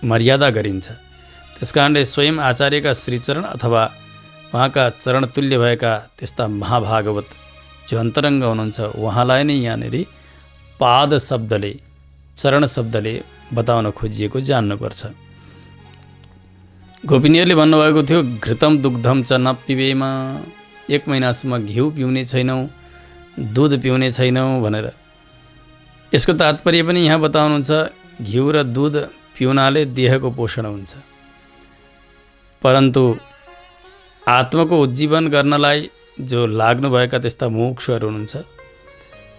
मर्यादा गरिन्छ। त्यसकारणले स्वयं आचार्यका श्रीचरण अथवा उहाँका चरण तुल्य भएका त्यस्ता महाभागवत जो अन्तरङ्ग हुनुहुन्छ उहाँलाई नै यहाँनिर पाद शब्दले, चरण शब्दले बताउन खोजिएको जान्नुपर्छ। गोपिनीहरूले भन्नुभएको थियो घृतम दुग्धम च न पिबेम, 1 महिनासम्म घिउ पिउने छैनौँ, दुध पिउने छैनौँ भनेर। यसको तात्पर्य पनि यहाँ बताउनुहुन्छ, घिउ र दुध पिउनाले देहको पोषण हुन्छ, परन्तु आत्माको उज्जीवन गर्नलाई जो लाग्नुभएका त्यस्ता मोक्षहरू हुनुहुन्छ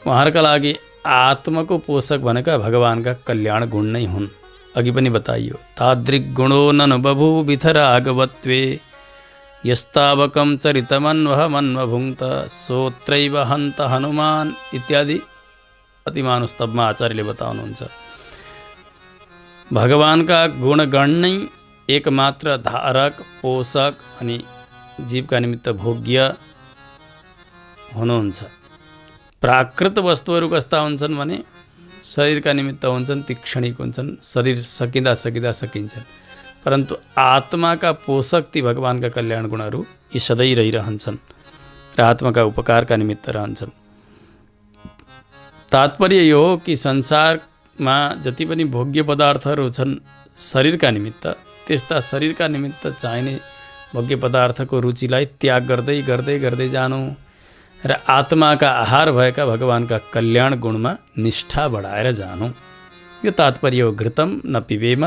उहाँहरूका लागि आत्माको पोषक भनेका भगवानका कल्याण गुण नै हुन्। अघि पनि बताइयो, तादृक् गुणो ननु बभू विथरागवत्वे यस्तावकं चरितमन्वहमन्वभुङ्क्त सोत्रैव हन्त हनुमान इत्यादि अतिमानुस्तवमा आचार्यले बताउनुहुन्छ। भगवानका गुणगण नै एकमात्र धारक, पोषक अनि जीवका निमित्त भोग्य हुनुहुन्छ। प्राकृत वस्तुहरू कस्ता हुन्छन् भने शरीरका निमित्त हुन्छन्, ती क्षणिक हुन्छन्, शरीर सकिँदा सकिन्छन्, परन्तु आत्माका पोषक ती भगवानका कल्याण गुणहरू यी सधैँ रहिरहन्छन् र आत्माका उपकारका निमित्त रहन्छन्। तात्पर्य यो हो कि संसारमा जति पनि भोग्य पदार्थहरू छन् शरीरका निमित्त, त्यस्ता शरीरका निमित्त चाहिने भोग्य पदार्थको रुचिलाई त्याग गर्दै गर्दै गर्दै जानु र आत्माका आहार भएका भगवानका कल्याण गुणमा निष्ठा बढाएर जानु, यो तात्पर्य हो। घृतम न पिबेम,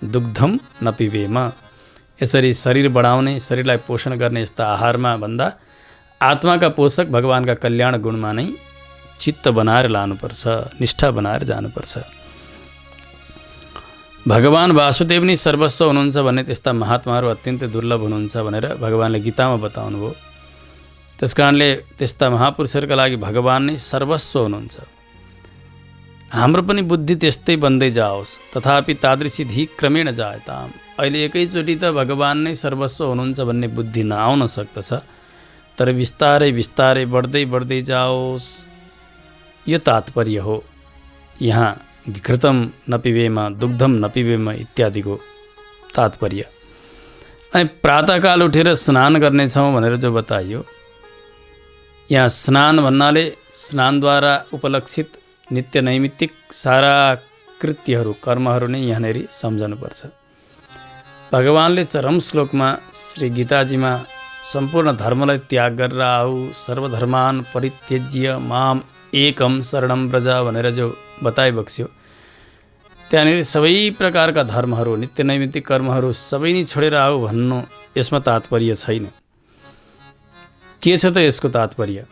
दुग्धम न पिबेम। यसरी शरीर बढाउने, शरीरलाई पोषण गर्ने यस्ता आहारमा भन्दा आत्माका पोषक भगवानका कल्याण गुणमा नै चित्त बनाएर लानुपर्छ, निष्ठा बनाएर जानुपर्छ। भगवान वासुदेव नै सर्वस्व हुनुहुन्छ भन्ने त्यस्ता महात्माहरू अत्यन्तै दुर्लभ हुनुहुन्छ भनेर भगवानले गीतामा बताउनुभयो। त्यसकारणले त्यस्ता महापुरुषहरूका लागि भगवान नै सर्वस्व हुनुहुन्छ। हाम्रो पनि बुद्धि त्यस्तै बन्दै जाओस्, तथापि तादृशी धी क्रमेण जायताम। अहिले एकैचोटि त भगवान नै सर्वस्व हुनुहुन्छ भन्ने बुद्धि नआउन सक्दछ, तर बिस्तारै बिस्तारै बढ्दै बढ्दै जाओस्, यो तात्पर्य हो यहाँ घृतम नपिबेम, दुग्धम नपिबेम इत्यादिको तात्पर्य। अनि प्रातःकाल उठेर स्नान गर्नेछौँ भनेर जो बताइयो, यहाँ स्नान भन्नाले स्नानद्वारा उपलक्षित नित्य नैमित्तिक सारा कृत्यहरू, कर्महरू नै यहाँनिर सम्झनुपर्छ। भगवानले चरम श्लोकमा श्री गीताजीमा सम्पूर्ण धर्मलाई त्याग गरेर आऊ, सर्वधर्मान परित्यज्य माम एकम शरणम व्रज भनेर जो बताइबक्स्यो, त्यहाँनिर सबै प्रकारका धर्महरू, नित्य नैमित्तिक कर्महरू सबै नै छोडेर आऊ भन्नु यसमा तात्पर्य छैन। के छ त यसको तात्पर्य?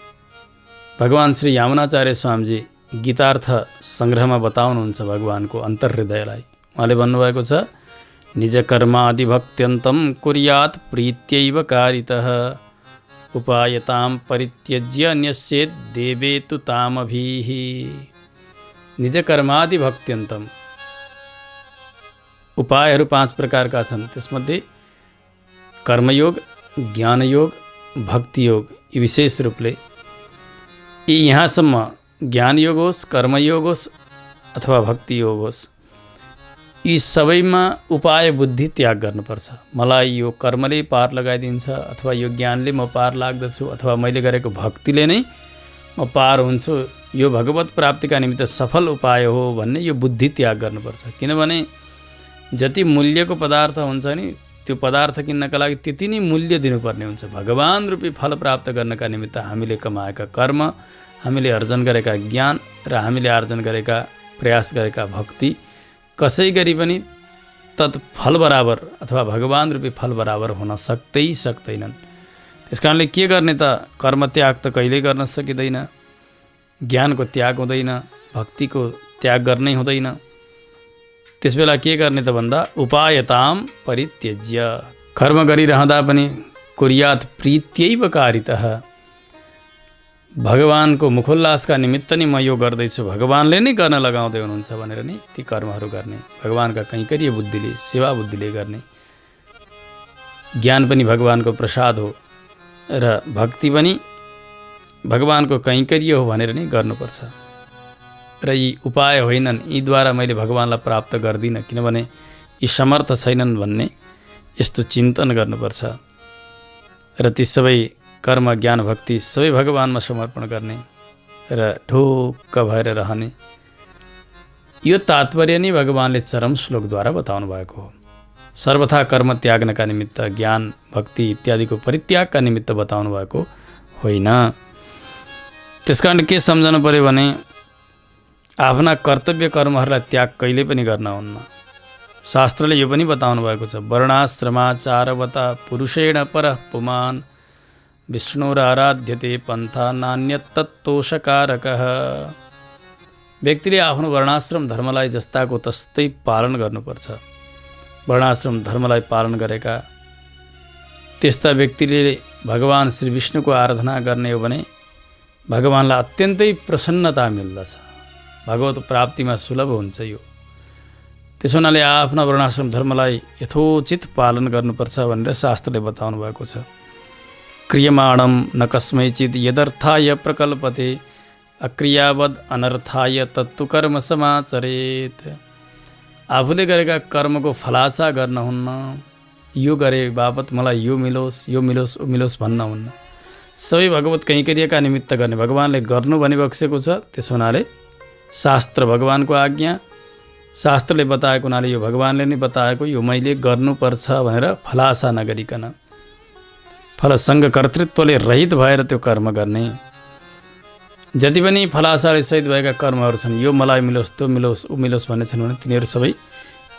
भगवान श्री यामुनाचार्य स्वामीजी गीतार्थ सङ्ग्रहमा बताउनुहुन्छ भगवानको अन्तर्हृदयलाई। उहाँले भन्नुभएको छ, निज कर्मादिभक्त्यन्तं कुर्यात् प्रीत्यैव कारितः उपायतां परित्यज्य न्यस्येत् देवेतु तामभिः। निज कर्मादिभक्त्यन्तम, उपायहरू 5 प्रकारका छन्। त्यसमध्ये कर्मयोग, ज्ञानयोग, भक्तियोग यी विशेष रूपले यी यहाँसम्म ज्ञानयोग होस्, कर्मयोग होस् अथवा भक्तियोग होस्, यी सबैमा उपाय बुद्धि त्याग गर्नुपर्छ। मलाई यो कर्मले पार लगाइदिन्छ अथवा यो ज्ञानले म पार लाग्दछु अथवा मैले गरेको भक्तिले नै म पार हुन्छु, यो भगवत प्राप्तिका निमित्त सफल उपाय हो भन्ने यो बुद्धि त्याग गर्नुपर्छ। किनभने जति मूल्यको पदार्थ हुन्छ नि, त्यो पदार्थ किन्नका लागि त्यति नै मूल्य दिनुपर्ने हुन्छ। भगवान रूपी फल प्राप्त गर्नका निमित्त हामीले कमाएका कर्म, हामीले अर्जन गरेका ज्ञान र हामीले आर्जन गरेका प्रयास गरेका भक्ति कसै गरी पनि तत्फल बराबर अथवा भगवान रूपी फल बराबर हुन सक्दैनन्। त्यसकारणले के गर्ने त? कर्म त्याग त कहिल्यै गर्न सकिँदैन, ज्ञानको त्याग हुँदैन, भक्तिको त्याग गर्नै हुँदैन। त्यसबेला के गर्ने त भन्दा उपायताम परित्यज्य, कर्म गरिरहँदा पनि कुर्यात् प्रीत्यैव कारितः, भगवानको मुखोल्लासका निमित्त नै म यो गर्दैछु, भगवानले नै गर्न लगाउँदै हुनुहुन्छ भनेर नि ती कर्महरू गर्ने, भगवानका कैङ्कर्य बुद्धिले, सेवा बुद्धिले गर्ने। ज्ञान पनि भगवानको प्रसाद हो र भक्ति पनि भगवानको कैङ्कर्य हो भनेर नै गर्नुपर्छ। र यी उपाय होइनन्, यीद्वारा मैले भगवानलाई प्राप्त गर्दिनँ किनभने यी समर्थ छैनन् भन्ने यस्तो चिन्तन गर्नुपर्छ। र ती सबै कर्म, ज्ञान, भक्ति सबै भगवानमा समर्पण गर्ने र ढोक्क भएर रहने, यो तात्पर्य नै भगवानले चरम श्लोकद्वारा बताउनु भएको हो। सर्वथा कर्म त्याग्नका निमित्त, ज्ञान, भक्ति इत्यादिको परित्यागका निमित्त बताउनु भएको होइन। त्यसकारण के सम्झनु पर्यो भने आफ्ना कर्तव्य कर्महरूलाई त्याग कहिले पनि गर्न हुन्न। शास्त्रले यो पनि बताउनु भएको छ, वर्णाश्रमाचारवता पुरुषेण परः पुमान् विष्णुराराध्यते पन्था नान्यत्तत्तोषकारकः। व्यक्तिले आफ्नो वर्णाश्रम धर्मलाई जस्ताको तस्तै पालन गर्नुपर्छ। वर्णाश्रम धर्मलाई पालन गरेका त्यस्ता व्यक्तिले भगवान श्री विष्णुको आराधना गर्ने हो भने भगवानलाई अत्यन्तै प्रसन्नता मिल्दछ, भगवत प्राप्तिमा सुलभ हुन्छ यो। त्यसो हुनाले आफ्ना वर्णाश्रम धर्मलाई यथोचित पालन गर्नुपर्छ भनेर शास्त्रले बताउनु भएको छ। क्रियमाणं न कस्मैचित् यदर्थाय प्रकल्पते अक्रियावद् अनर्थाय तत्तु कर्म समाचरेत्। आफूले गरेका कर्मको फलासा गर्न हुन्न, यो गरे बापत मलाई यो मिलोस्, यो मिलोस्, ऊ मिलोस् भन्न हुन्न। सबै भगवत कैङ्कर्यका निमित्त गर्ने, भगवानले गर्नु भनी बक्सेको छ। त्यसो हुनाले शास्त्र भगवानको आज्ञा, शास्त्रले बताएको हुनाले यो भगवानले नै बताएको, यो मैले गर्नुपर्छ भनेर फलासा नगरिकन फलसँग कर्तृत्वले रहित भएर त्यो कर्म गर्ने। जति पनि फलासाले सहित भएका कर्महरू छन्, यो मलाई मिलोस्, त्यो मिलोस्, ऊ मिलोस् भन्ने छन् भने तिनीहरू सबै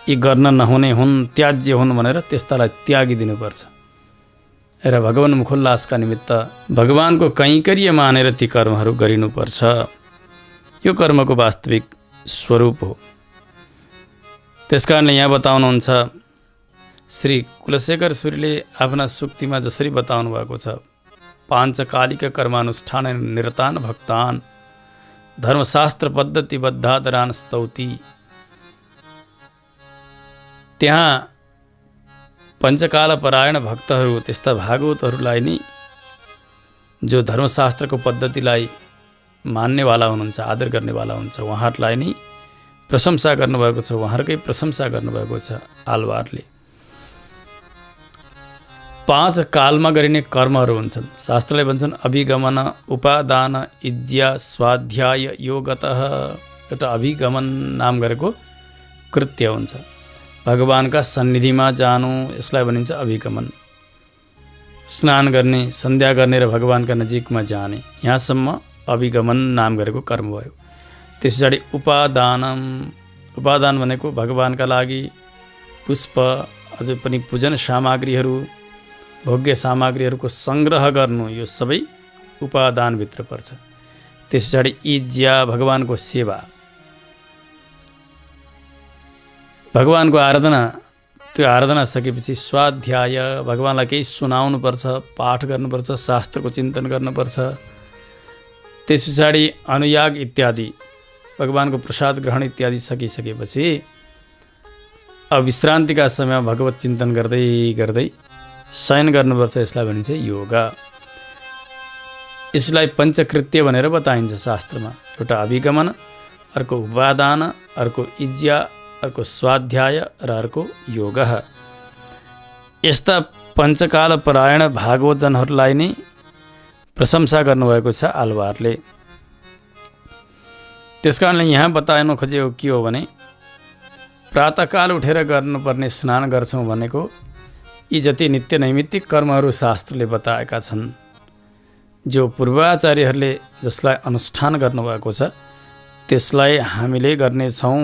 यी गर्न नहुने हुन्, त्याज्य हुन् भनेर त्यस्तालाई त्यागिदिनुपर्छ र भगवान मुखोल्लासका निमित्त भगवानको कैङ्कर्य मानेर ती कर्महरू गरिनुपर्छ। यो कर्मको वास्तविक स्वरूप हो। त्यसकारणले यहाँ बताउनुहुन्छ श्री कुलशेखर सूरीले आफ्ना सुक्तिमा जसरी बताउनु भएको छ, पाञ्चकालिक कर्मानुष्ठान निरतान भक्तान धर्मशास्त्र पद्धति बद्धादरान स्तौति। त्यहाँ पञ्चकाल परायण भक्तहरू, त्यस्ता भागवतहरूलाई नि जो धर्मशास्त्रको पद्धतिलाई मान्नेवाला हुनुहुन्छ, आदर गर्नेवाला हुन्छ, उहाँहरूलाई नै प्रशंसा गर्नुभएको छ, उहाँहरूकै प्रशंसा गर्नुभएको छ आलवारले। 5 कालमा गरिने कर्महरू हुन्छन्। शास्त्रले भन्छन् अभिगमन, उपादान, इज्या, स्वाध्याय, योगतः। एउटा अभिगमन नाम गरेको कृत्य हुन्छ। भगवानका सन्निधिमा जानु, यसलाई भनिन्छ अभिगमन। स्नान गर्ने, सन्ध्या गर्ने र भगवानका नजिकमा जाने, यहाँसम्म अभिगमन नाम गरेको कर्म भयो। त्यस पछाडि उपादानम, उपादान भनेको भगवानका लागि पुष्प, अझै पनि पूजन सामग्रीहरू, भोग्य सामग्रीहरूको सङ्ग्रह गर्नु यो सबै उपादानभित्र पर्छ। त्यस पछाडि इज्या भगवानको सेवा, भगवानको आराधना, त्यो आराधना सकेपछि स्वाध्याय, भगवानलाई केही सुनाउनुपर्छ, पाठ गर्नुपर्छ, शास्त्रको चिन्तन गर्नुपर्छ। त्यस पछाडि अनुयाग इत्यादि, भगवानको प्रसाद ग्रहण इत्यादि सकिसकेपछि अब विश्रान्तिका समयमा भगवत चिन्तन गर्दै गर्दै शयन गर्नुपर्छ। यसलाई भनिन्छ योगा। यसलाई पञ्चकृत्य भनेर बताइन्छ शास्त्रमा। एउटा अभिगमन, अर्को उपादान, अर्को इज्या, अर्को स्वाध्याय र अर्को योग। यस्ता पञ्चकाल परायण भागवतजनहरूलाई नै प्रशंसा गर्नुभएको छ आलवारले। त्यसकारणले यहाँ बताउन खोजेको के हो भने प्रातःकाल उठेर गर्नुपर्ने स्नान गर्छौँ भनेको यी जति नित्य नैमित्तिक कर्महरू शास्त्रले बताएका छन्, जो पूर्वाचार्यहरूले जसलाई अनुष्ठान गर्नुभएको छ त्यसलाई हामीले गर्नेछौँ,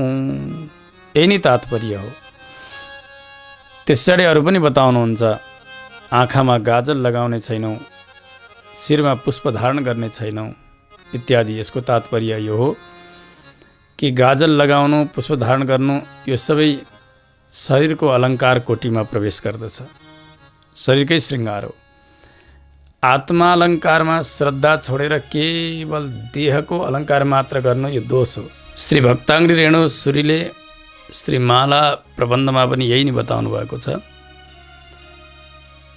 यही नै तात्पर्य हो। त्यस पछाडि अरू पनि बताउनुहुन्छ। आँखामा गाजल लगाउने छैनौँ, शिरमा पुष्प धारण गर्ने छैनौँ इत्यादि। यसको तात्पर्य यो हो कि गाजल लगाउनु, पुष्प धारण गर्नु यो सबै शरीरको अलङ्कार कोटीमा प्रवेश गर्दछ, शरीरकै श्रृङ्गार हो। आत्मा अलङ्कारमा श्रद्धा छोडेर केवल देहको अलङ्कार मात्र गर्नु यो दोष हो। श्री भक्ताङ्ग्री रेणु सुरीले श्री माला प्रबन्धमा पनि यही नै बताउनु भएको छ।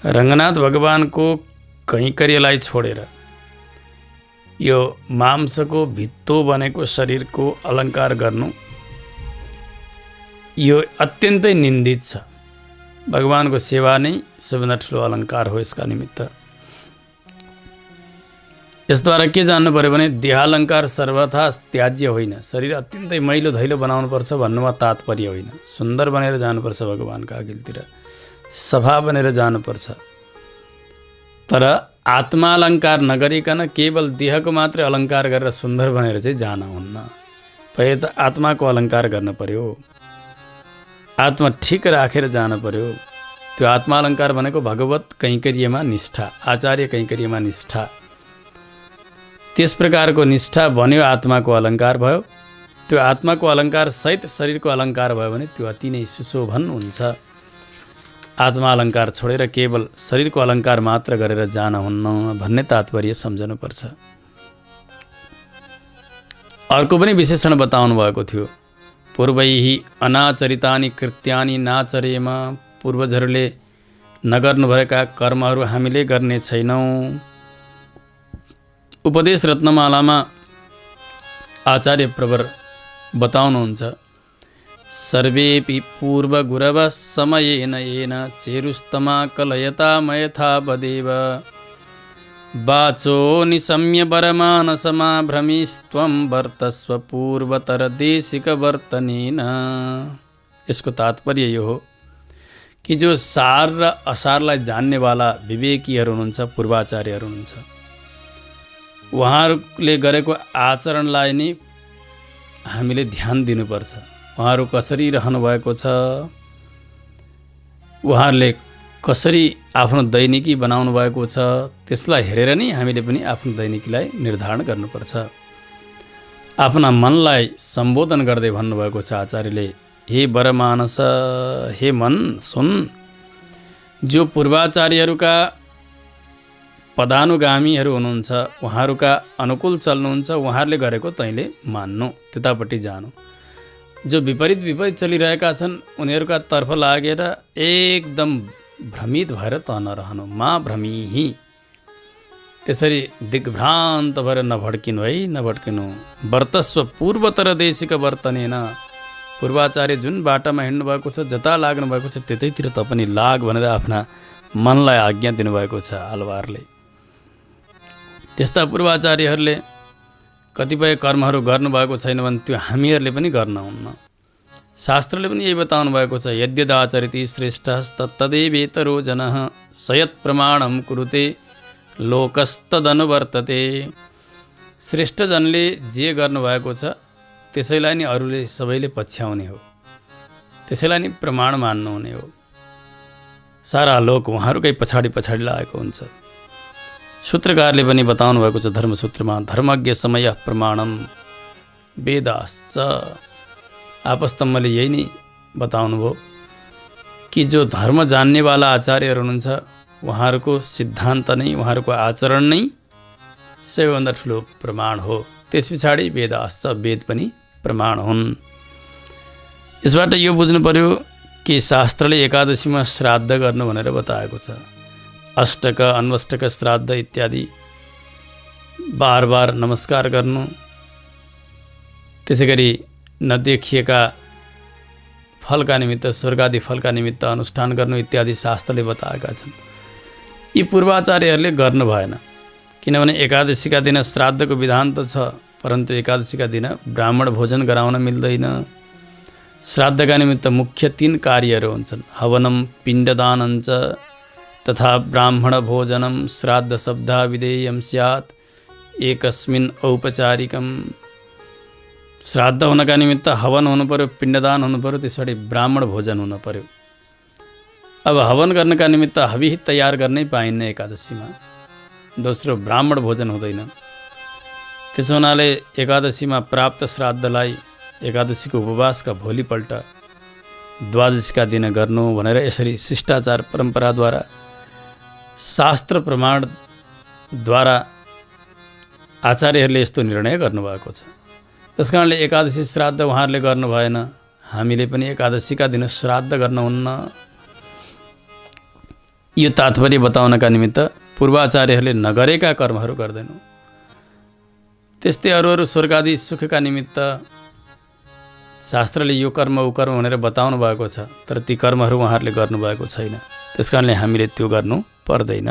रङ्गनाथ भगवानको कैङ्कर्यलाई छोडेर यो मांसको भित्तो बनेको शरीरको अलङ्कार गर्नु यो अत्यन्तै निन्दित छ। भगवानको सेवा नै सबैभन्दा ठुलो अलङ्कार हो। यसका निमित्त यसद्वारा के जान्नु पर्यो भने देहालङ्कार सर्वथा त्याज्य होइन। शरीर अत्यन्तै मैलो धैलो बनाउनुपर्छ भन्नुमा तात्पर्य होइन। सुन्दर बनेर जानुपर्छ भगवानका अघिल्तिर, सफा बनेर जानुपर्छ। तर आत्मालङ्कार नगरिकन केवल देहको मात्रै अलङ्कार गरेर सुन्दर बनेर चाहिँ जान हुन्न। पहिले त आत्माको अलङ्कार गर्न पर्यो, आत्मा ठिक राखेर जानु पर्यो। त्यो आत्मालङ्कार भनेको भगवत कैङ्कर्यमा निष्ठा, आचार्य कैङ्कर्यमा निष्ठा। त्यस प्रकारको निष्ठा बन्यो, आत्माको अलङ्कार भयो। त्यो आत्माको अलङ्कार सहित शरीरको अलङ्कार भयो भने त्यो अति नै सुशोभन हुन्छ। आत्मा अलङ्कार छोडेर केवल शरीरको अलङ्कार मात्र गरेर जान हुन्न भन्ने तात्पर्य सम्झनुपर्छ। अर्को पनि विशेषण बताउनु भएको थियो। पूर्वैहि अनाचरितानि कृत्यानि नाचरेम, पूर्वजहरूले नगर्नुभएका कर्महरू हामीले गर्ने छैनौँ। उपदेश रत्नमालामा आचार्य प्रवर बताउनुहुन्छ, सर्वेपि पूर्व गुरव समयेन येन चेरुस्तमा कलयता मयथा बदेव वाचो निशम्य वरमानसमा भ्रमिस्त्वं वर्तस्व पूर्वतर देशिक वर्तनेन। यसको तात्पर्य यो हो कि जो सार र असारलाई जान्नेवाला विवेकीहरू हुनुहुन्छ, पूर्वाचार्यहरू हुनुहुन्छ, उहाँहरूले गरेको आचरणलाई नै हामीले ध्यान दिनुपर्छ। उहाँहरू कसरी रहनुभएको छ, उहाँहरूले कसरी आफ्नो दैनिकी बनाउनु भएको छ, त्यसलाई हेरेर नै हामीले पनि आफ्नो दैनिकीलाई निर्धारण गर्नुपर्छ। आफ्ना मनलाई सम्बोधन गर्दै भन्नुभएको छ आचार्यले, हे वरमानस, हे मन सुन, जो पूर्वाचार्यहरूका पदानुगामीहरू हुनुहुन्छ, उहाँहरूका अनुकूल चल्नुहुन्छ, उहाँहरूले गरेको तैँले मान्नु, त्यतापट्टि जानु। जो विपरीत चलिरहेका छन् उनीहरूका तर्फ लागेर एकदम भ्रमित भएर त नरहनु, मा भ्रमिहि। त्यसरी दिग्भ्रान्त भएर नभड्किनु है, नभड्किनु। वर्तस्व पूर्वतर देशिक वर्तनेन, पूर्वाचार्य जुन बाटामा हिँड्नु भएको छ, जता लाग्नु भएको छ त्यतैतिर त पनि लाग भनेर आफ्ना मनलाई आज्ञा दिनुभएको छ आलवारले। त्यस्ता पूर्वाचार्यहरूले कतिपय कर्महरू गर्नुभएको छैन भने त्यो हामीहरूले पनि गर्न हुन्न। शास्त्रले पनि यही बताउनु भएको छ, यद्यदाचरिति श्रेष्ठस्तत्तदेवेतरो जनः सयत् प्रमाणं कुरुते लोकस्तदनुवर्तते। श्रेष्ठजनले जे गर्नुभएको छ त्यसैलाई नै अरूले सबैले पछ्याउने हो, त्यसैलाई नै प्रमाण मान्नुहुने हो। सारा लोक उहाँहरूकै पछाडि पछाडि लागेको हुन्छ। सूत्रकारले पनि बताउनु भएको छ धर्मसूत्रमा, धर्मज्ञ समय प्रमाणम वेदाश्च। आपस्तम्भले यही नै बताउनु भयो कि जो धर्म जान्नेवाला आचार्यहरू हुनुहुन्छ उहाँहरूको सिद्धान्त नै, उहाँहरूको आचरण नै सबैभन्दा ठुलो प्रमाण हो। त्यस पछाडि वेदाश्च, वेद पनि प्रमाण हुन्। यसबाट यो बुझ्नु पर्यो कि शास्त्रले एकादशीमा श्राद्ध गर्नु भनेर बताएको छ। अष्टक अन्वष्टक श्राद्ध इत्यादि बार बार नमस्कार गर्नु, त्यसै गरी नदेखिएका फलका निमित्त, स्वर्गादि फलका निमित्त अनुष्ठान गर्नु इत्यादि शास्त्रले बताएका छन्। यी पूर्वाचार्यहरूले गर्नु भएन, किनभने एकादशीका दिन श्राद्धको विधान त छ, परन्तु एकादशीका दिन ब्राह्मण भोजन गराउन मिल्दैन। श्राद्धका निमित्त मुख्य 3 कार्यहरू हुन्छन्। हवनं पिण्डदानञ्च तथा ब्राह्मण भोजनम श्राद्ध शब्दा विधेयम स्यात् एकस्मिन् औपचारिकम। श्राद्ध हुनका निमित्त हवन हुनु पर्यो, पिण्डदान हुनु पर्यो, त्यसपछि ब्राह्मण भोजन हुनु पर्यो। अब हवन गर्नका निमित्त हविहि तयार गर्नै पाइन्न एकादशीमा, दोस्रो ब्राह्मण भोजन हुँदैन। त्यसो हुनाले एकादशीमा प्राप्त श्राद्धलाई एकादशीको उपवासका भोलिपल्ट द्वादशीका दिन गर्नु भनेर यसरी शिष्टाचार परम्पराद्वारा, शास्त्र प्रमाणद्वारा आचार्यहरूले यस्तो निर्णय गर्नुभएको छ। त्यस कारणले एकादशी श्राद्ध उहाँहरूले गर्नु भएन, हामीले पनि एकादशीका दिन श्राद्ध गर्नुहुन्न। यो तात्पर्य बताउनका निमित्त पूर्वाचार्यहरूले नगरेका कर्महरू गर्दैनौँ। त्यस्तै अरू स्वर्गादि सुखका निमित्त शास्त्रले यो कर्म ऊ कर्म भनेर बताउनु भएको छ, तर ती कर्महरू उहाँहरूले गर्नुभएको छैन। त्यस कारणले हामीले त्यो गर्नु पर्दैन।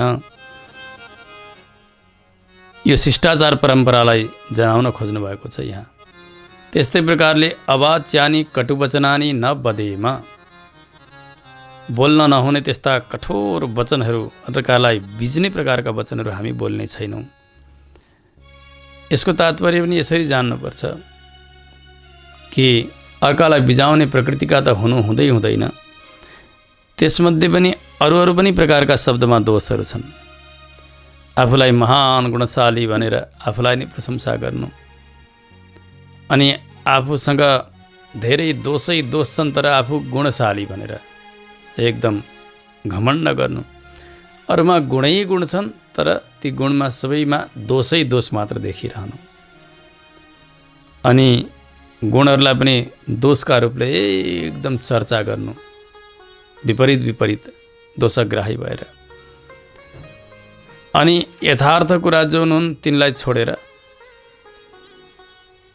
यो शिष्टाचार परम्परालाई जनाउन खोज्नु भएको छ यहाँ। त्यस्तै प्रकारले अवाच्यानि कटुवचनानि न वदेम, बोल्न नहुने त्यस्ता कठोर वचनहरू, अर्कालाई बिज्ने प्रकारका वचनहरू हामी बोल्ने छैनौँ। यसको तात्पर्य पनि यसरी जान्नुपर्छ कि अर्कालाई बिजाउने प्रकृतिका त हुँदै हुँदैन, त्यसमध्ये पनि अरू पनि प्रकारका शब्दमा दोषहरू छन्। आफूलाई महान गुणशाली भनेर आफूलाई नै प्रशंसा गर्नु, अनि आफूसँग धेरै दोषै दोष छन् तर आफू गुणशाली भनेर एकदम घमण्ड गर्नु। अरूमा गुणै गुण छन् तर ती गुणमा सबैमा दोषै दोष मात्र देखिरहनु, अनि गुणहरूलाई पनि दोषका रूपले एकदम चर्चा गर्नु, विपरीत दोषग्राही भएर। अनि यथार्थ कुरा जो हुन् तिनलाई छोडेर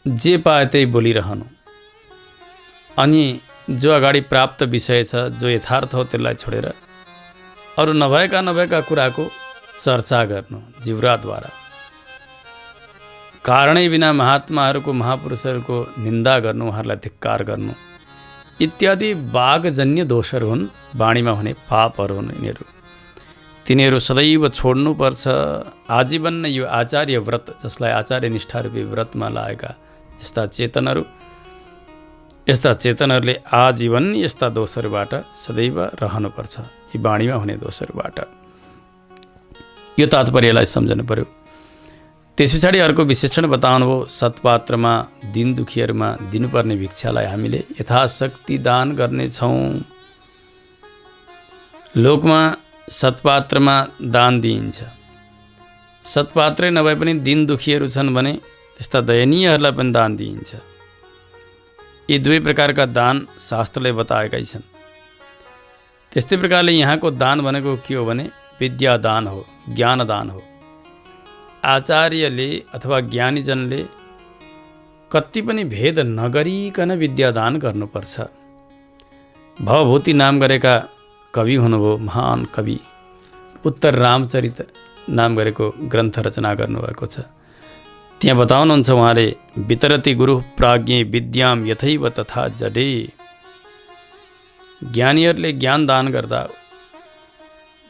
जे पाए त्यही बोलिरहनु, अनि जो अगाडि प्राप्त विषय छ, जो यथार्थ हो त्यसलाई छोडेर अरू नभएका कुराको चर्चा गर्नु जिब्राद्वारा। कारणै बिना महात्माहरूको, महापुरुषहरूको निन्दा गर्नु, उहाँहरूलाई धिक्कार गर्नु इत्यादि वागजन्य दोषहरू हुन्, वाणीमा हुने पापहरू हुन्। तिनीहरू सदैव छोड्नुपर्छ। आजीवन नै यो आचार्य व्रत, जसलाई आचार्य निष्ठा रूपी व्रतमा लागेका यस्ता चेतनहरूले आजीवन यस्ता दोषहरूबाट सदैव रहनुपर्छ, यी वाणीमा हुने दोषहरूबाट। यो तात्पर्यलाई सम्झनु पर्यो। त्यस पछाडि अर्को विशेषण बताउनु भयो, सत्पात्रमा दिन दुखीहरूमा दिनुपर्ने भिक्षालाई हामीले यथाशक्ति दान गर्नेछौँ। लोकमा सत्पात्रमा दान दिइन्छ, सत्पात्रै नभए पनि दिन दुखीहरू छन् भने त्यस्ता दयनीयहरूलाई पनि दान दिइन्छ। यी 2 प्रकारका दान शास्त्रले बताएकै छन्। त्यस्तै प्रकारले यहाँको दान भनेको के हो भने विद्यादान हो, ज्ञानदान हो। आचार्यले अथवा ज्ञानीजनले कति पनि भेद नगरिकन विद्यादान गर्नुपर्छ। भवभूति नाम गरेका कवि हुनुभयो, महान कवि, उत्तर रामचरित नाम गरेको ग्रन्थ रचना गर्नुभएको छ। त्यहाँ बताउनुहुन्छ उहाँले, वितरति गुरु प्राज्ञे विद्याम यथैव तथा जडे। ज्ञानीहरूले ज्ञान दान गर्दा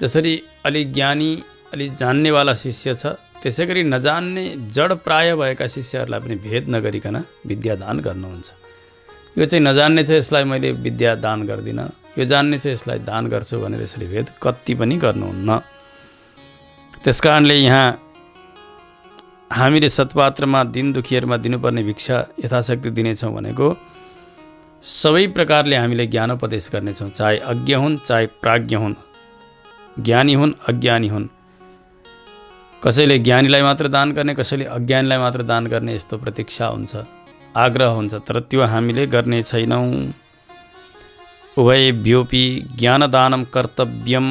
जसरी अलि ज्ञानी, अलि जान्नेवाला शिष्य छ, त्यसै गरी नजान्ने जड प्राय भएका शिष्यहरूलाई पनि भेद नगरिकन विद्यादान गर्नुहुन्छ। यो चाहिँ नजान्ने छ, यसलाई मैले विद्यादान गर्दिनँ, यो जान्ने छ यसलाई दान गर्छु भनेर यसरी भेद कति पनि गर्नुहुन्न। त्यसकारणले यहाँ हामीले सत्पात्रमा दिन दुखीहरूमा दिनुपर्ने भिक्षा यथाशक्ति दिनेछौँ भनेको सबै प्रकारले हामीले ज्ञानोपदेश गर्नेछौँ, चाहे अज्ञ हुन् चाहे प्राज्ञ हुन्, ज्ञानी हुन् अज्ञानी हुन्। कसैले ज्ञानीलाई मात्र दान गर्ने, कसैले अज्ञानीलाई मात्र दान गर्ने, यस्तो प्रतीक्षा हुन्छ, आग्रह हुन्छ, तर त्यो हामीले गर्ने छैनौँ। उभयभ्योपि ज्ञानदानं कर्तव्यम,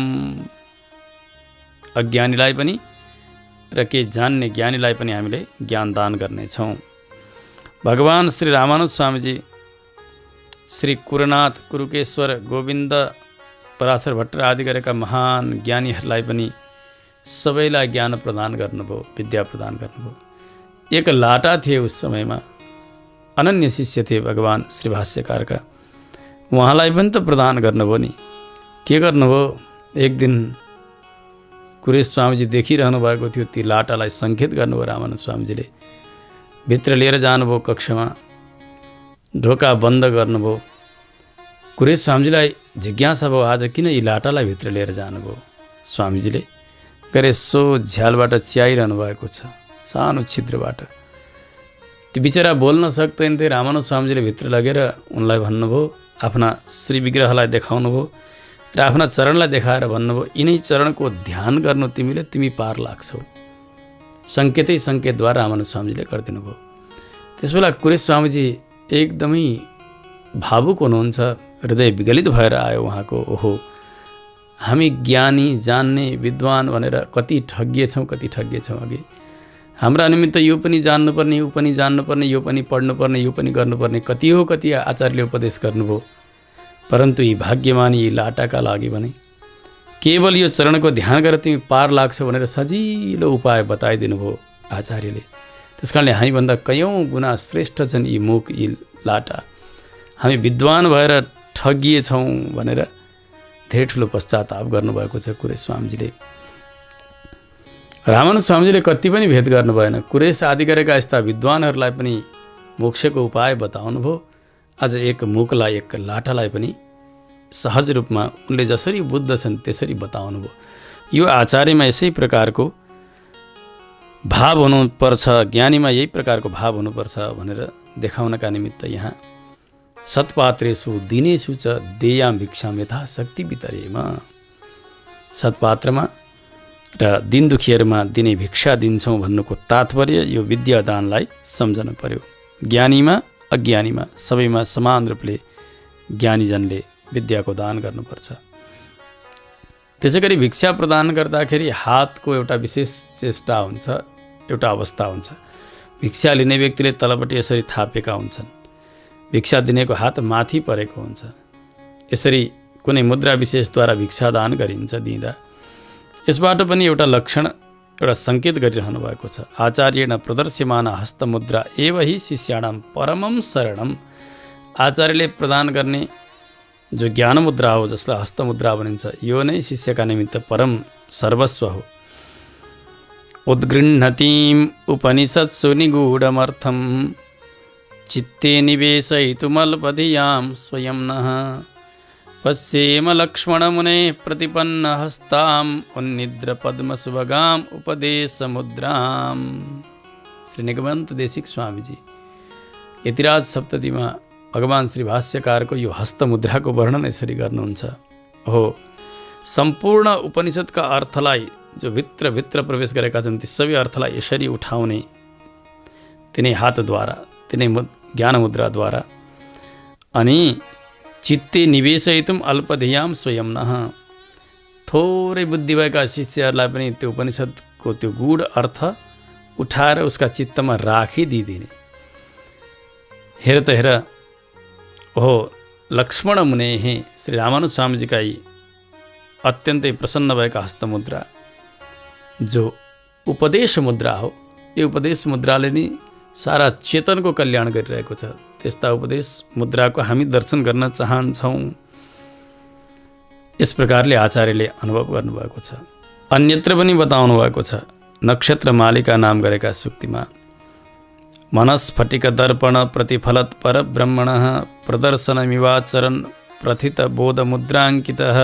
अज्ञानीलाई पनि र के जान्ने ज्ञानीलाई पनि हामीले ज्ञान दान गर्नेछौँ। भगवान् श्री रामानुज स्वामीजी, श्री कुरनाथ, कुरुकेश्वर, गोविन्द, पराशर भट्ट आदि गरेका महान ज्ञानीहरूलाई पनि सबैलाई ज्ञान प्रदान गर्नुभयो, विद्या प्रदान गर्नुभयो। एक लाटा थिए उस समयमा, अनन्य शिष्य थिए भगवान् श्री भाष्यकारका, उहाँलाई पनि त प्रदान गर्नुभयो नि। के गर्नुभयो, एक दिन कुरेश स्वामीजी देखिरहनु भएको थियो, ती लाटालाई सङ्केत गर्नुभयो रामानुज स्वामीजीले। भित्र लिएर जानुभयो कक्षमा, ढोका बन्द गर्नुभयो। कुरेश स्वामीजीलाई जिज्ञासा भयो, आज किन यी लाटालाई भित्र लिएर जानुभयो। स्वामीजीले गरे सो झ्यालबाट चियाइरहनु भएको छ, सानो छिद्रबाट। त्यो बिचरा बोल्न सक्दैन थिए। रामानुज स्वामीजीले भित्र लगेर उनलाई भन्नुभयो, आफ्ना श्री विग्रहलाई देखाउनुभयो र आफ्ना चरणलाई देखाएर भन्नुभयो, यिनै चरणको ध्यान गर्नु तिमीले, तिमी पार लाग्छौ। सङ्केतै सङ्केतद्वारा रामानुज स्वामीजीले गरिदिनु भयो। त्यसबेला कुरेश स्वामीजी एकदमै भावुक हुनुहुन्छ, हृदय विगलित भएर आयो उहाँको। ओहो, हामी ज्ञानी जान्ने विद्वान भनेर कति ठगिएछौँ, कति ठगिएछौँ। अघि हाम्रा निमित्त यो पनि जान्नुपर्ने, यो पनि जान्नुपर्ने, यो पनि पढ्नुपर्ने, यो पनि गर्नुपर्ने, कति हो कति आचार्यले उपदेश गर्नुभयो। परन्तु यी भाग्यमानी यी लाटाका लागि भने केवल यो चरणको ध्यान गरेर तिमी पार लाग्छौ भनेर सजिलो उपाय बताइदिनु भयो आचार्यले। त्यसकारणले हामीभन्दा कयौँ गुणा श्रेष्ठ छन् यी मुख, यी लाटा। हामी विद्वान भएर ठगिएछौँ भनेर धेरै ठुलो पश्चाताप गर्नुभएको छ कुरेश स्वामीजीले। रामानुज स्वामीजीले कति पनि भेद गर्नु भएन। कुरेश आदि गरेका यस्ता विद्वानहरूलाई पनि मोक्षको उपाय बताउनु भयो। आज एक मुखलाई, एक लाटालाई पनि सहज रूपमा उनले जसरी बुद्ध छन् त्यसरी बताउनु भयो। यो आचार्यमा यसै प्रकारको भाव हुनुपर्छ, ज्ञानीमा यही प्रकारको भाव हुनुपर्छ भनेर देखाउनका निमित्त यहाँ सत्पात्रेषु दिनेषु च देयाम भिक्षाम यथाशक्ति वितरेमा, सत्पात्रमा र दिन दुखीहरूमा दिने भिक्षा दिन्छौँ भन्नुको तात्पर्य यो विद्यादानलाई सम्झनु पर्यो। ज्ञानीमा अज्ञानीमा सबैमा समान रूपले ज्ञानीजनले विद्याको दान गर्नुपर्छ। त्यसै गरी भिक्षा प्रदान गर्दाखेरि हातको एउटा विशेष चेष्टा हुन्छ, एउटा अवस्था हुन्छ। भिक्षा लिने व्यक्तिले तलपट्टि यसरी थापेका हुन्छन्, भिक्षा दिनेको हात माथि परेको हुन्छ। यसरी कुनै मुद्रा विशेषद्वारा भिक्षा दान गरिन्छ दिँदा। यसबाट पनि एउटा लक्षण, एउटा सङ्केत गरिरहनु भएको छ। आचार्येण प्रदर्श्यमान हस्तमुद्रा एव हि शिष्याणां परमं शरणम्। आचार्यले प्रदान गर्ने जो ज्ञान मुद्रा हो, जसलाई हस्तमुद्रा भनिन्छ, यो नै शिष्यका निमित्त परम सर्वस्व हो। उद्गृह्णतीम् उपनिषत्सु निगूढमर्थं चित्ते निवेशयितुमल्पधियां स्वयं नः पश्येम लक्ष्मणमुने प्रतिपन्नहस्ताम् उन्निद्रपद्मसुभगाम् उपदेशमुद्राम्। श्री निगमन्त देशिक स्वामीजी यतिराज सप्ततीमा भगवान् श्री भाष्यकारको यो हस्तमुद्राको वर्णन यसरी गर्नुहुन्छ। हो, सम्पूर्ण उपनिषदका अर्थलाई जो भित्र प्रवेश गरेका छन् ती सबै अर्थलाई यसरी उठाउने तिनै हातद्वारा, तिनै ज्ञान मुद्राद्वारा। अनि चित्ते निवेशयितुम् अल्पधियां स्वयं नः, थोरै बुद्धि भएका शिष्यहरूलाई पनि त्यो उपनिषदको त्यो गूढ अर्थ उठाएर उसका चित्तमा राखिदिने। हेर त हेर, ओहो लक्ष्मण मुने श्री रामानुज स्वामीजीका अत्यन्तै प्रसन्न भएका हस्तमुद्रा जो उपदेश मुद्रा हो, यो उपदेश मुद्राले नै सारा चेतनको कल्याण गरिरहेको छ। त्यस्ता उपदेश मुद्राको हामी दर्शन गर्न चाहन्छौँ। यस प्रकारले आचार्यले अनुभव गर्नुभएको छ। अन्यत्र पनि बताउनु भएको छ। नक्षत्र मालिका नाम गरेका सुक्तिमा मनस्फटिक दर्पण प्रतिफलत परब्रह्मणः प्रदर्शनमिवाचरन् प्रथितबोधमुद्राङ्कितः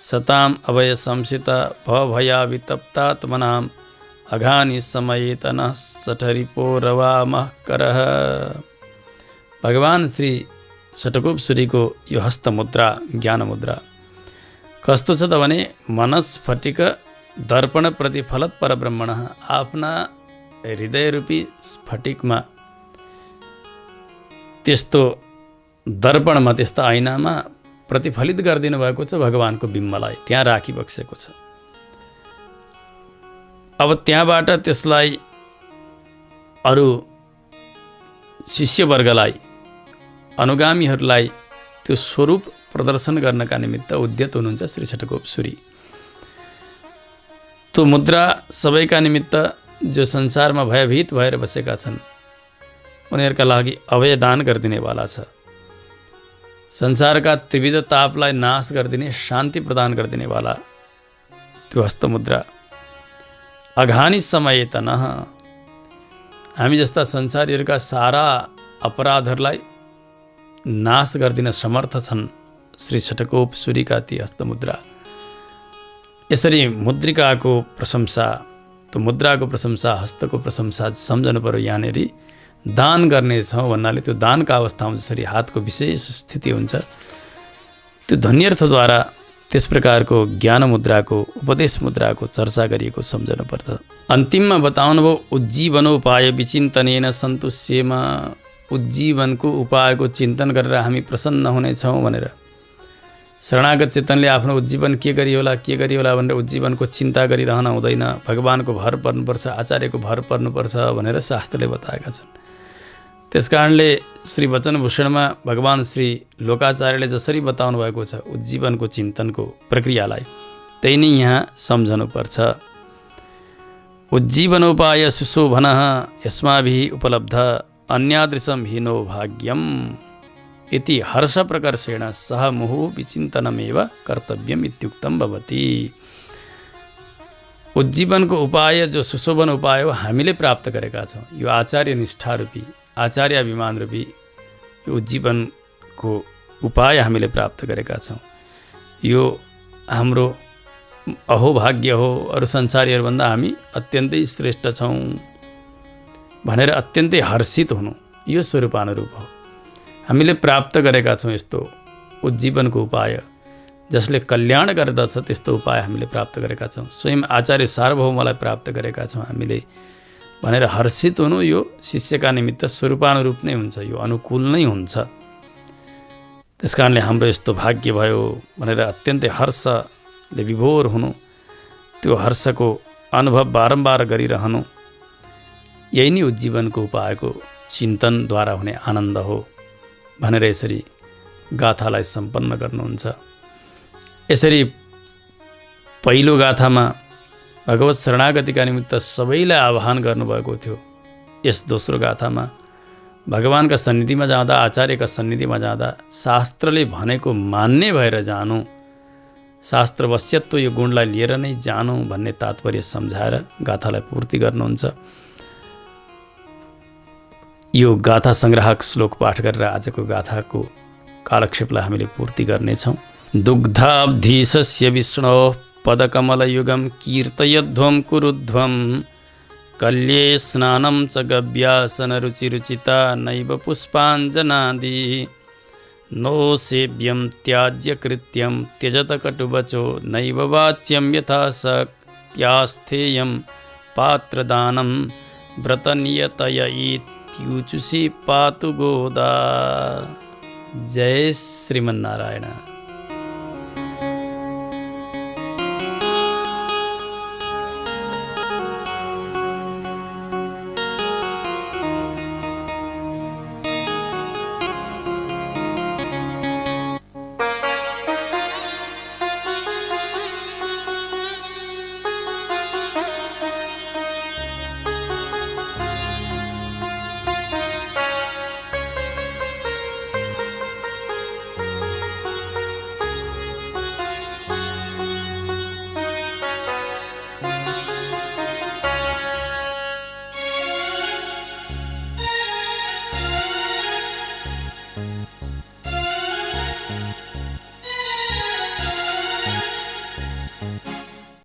सताम् अभय संसित भवभयावितप्तात्मनाम् अघानि समयेतनः सठरिपोरवामः करः। भगवान श्री षट्कोप सूर्यको यो हस्त मुद्रा ज्ञान मुद्रा कस्तो छ त भने मनस्फटिक दर्पण प्रतिफलत परब्रह्मण आफ्ना हृदय रूपी स्फटिकमा त्यस्तो दर्पणमा त्यस्तो ऐनामा प्रतिफलित गरिदिनु भएको छ भगवानको बिम्बलाई त्यहाँ राखिबक्सेको छ। अब त्यहाँबाट त्यसलाई अरू शिष्यवर्गलाई अनुगामीहरूलाई त्यो स्वरूप प्रदर्शन गर्नका निमित्त उद्यत हुनुहुन्छ श्री षट्कोप सूर्य। त्यो मुद्रा सबैका निमित्त जो संसारमा भयभीत भएर बसेका छन् उनीहरूका लागि अभयदान गरिदिनेवाला छ। संसारका त्रिविध तापलाई नाश गरिदिने शान्ति प्रदान गरिदिनेवाला त्यो हस्तमुद्रा। अघानी समयेतनः हामी जस्ता संसारीहरूका सारा अपराधहरूलाई नाश गरिदिन समर्थ छन् श्री षट्कोप सूर्यका ती हस्तमुद्रा। यसरी मुद्रिकाको प्रशंसा त्यो मुद्राको प्रशंसा हस्तको प्रशंसा सम्झनु पर्यो। यहाँनिर दान गर्नेछौँ भन्नाले त्यो दानका अवस्थामा जसरी हातको विशेष स्थिति हुन्छ त्यो ध्वन्यर्थद्वारा त्यस प्रकारको ज्ञान मुद्राको उपदेश मुद्राको चर्चा गरिएको सम्झनुपर्छ। अन्तिममा बताउनुभयो उज्जीवनोपाय विचिन्तनेन सन्तुष्येमा उज्जीवनको उपायको चिन्तन गरेर हामी प्रसन्न हुनेछौँ भनेर शरणागत चेतनले आफ्नो उज्जीवन के गरी होला भनेर उज्जीवनको चिन्ता गरिरहन हुँदैन। भगवानको भर पर्नुपर्छ आचार्यको भर पर्नुपर्छ भनेर शास्त्रले बताएका छन्। त्यसकारणले श्री वचनभूषणमा भगवान श्री लोकाचार्यले जसरी बताउनु भएको छ उज्जीवनको चिन्तनको प्रक्रियालाई त्यही नै यहाँ सम्झनुपर्छ। उज्जीवनोपाय सुशोभनः यस्माभिः उपलब्ध अन्यादृशं हीनो भाग्यम इति हर्ष प्रकर्षेण सह मुहुः विचिन्तनमेव कर्तव्यम इत्युक्तम भवति। उज्जीवनको उपाय जो सुशोभन उपाय हो हामीले प्राप्त गरेका छौँ। यो आचार्य निष्ठा रूपी आचार्य अभिमान रूपी यो उज्जीवनको उपाय हामीले प्राप्त गरेका छौँ। यो हाम्रो अहोभाग्य हो। अरू संसारीहरूभन्दा हामी अत्यन्तै श्रेष्ठ छौँ भनेर अत्यन्तै हर्षित हुनु यो स्वरूपानुरूप हो। हामीले प्राप्त गरेका छौँ यस्तो उज्जीवनको उपाय जसले कल्याण गर्दछ त्यस्तो उपाय हामीले प्राप्त गरेका छौँ। स्वयं आचार्य सार्वभौमलाई प्राप्त गरेका छौँ हामीले भनेर हर्षित हुनु यो शिष्यका निमित्त स्वरूपानुरूप नै हुन्छ। यो अनुकूल नै हुन्छ। त्यसकारणले हाम्रो यस्तो भाग्य भयो भनेर अत्यन्तै हर्षले विभोर हुनु त्यो हर्षको अनुभव बारम्बार गरिरहनु यही नै उज्जीवनको उपायको चिन्तनद्वारा हुने आनन्द हो भनेर यसरी गाथालाई सम्पन्न गर्नुहुन्छ। यसरी पहिलो गाथामा भगवत शरणागतिका निमित्त सबैलाई आह्वान गर्नुभएको थियो। यस दोस्रो गाथामा भगवानका सन्निधिमा जाँदा आचार्यका सन्निधिमा जाँदा शास्त्रले भनेको मान्ने भएर जानु शास्त्रवश्यत्व यो गुणलाई लिएर नै जानु भन्ने तात्पर्य सम्झाएर गाथालाई पूर्ति गर्नुहुन्छ। यो गाथा संग्राहक श्लोक पाठ गरेर आजको गाथाको कालक्षेपलाई हामीले पूर्ति गर्नेछौँ। दुग्धाब्धिशस्य विष्णो पदकमलयुगं कीर्तयध्वं कुरुध्वं कल्ये स्नानं च गव्यासनरुचिरुचिता नैव पुष्पाञ्जनादि नो सेव्यं त्याज्य कृत्यं त्यजत कटुवचो नैव वाच्यं यथा शक्यास्थेयं पात्रदानं व्रतनियतय इत्युचुषि पातु गोदा। जय श्रीमन्नारायण।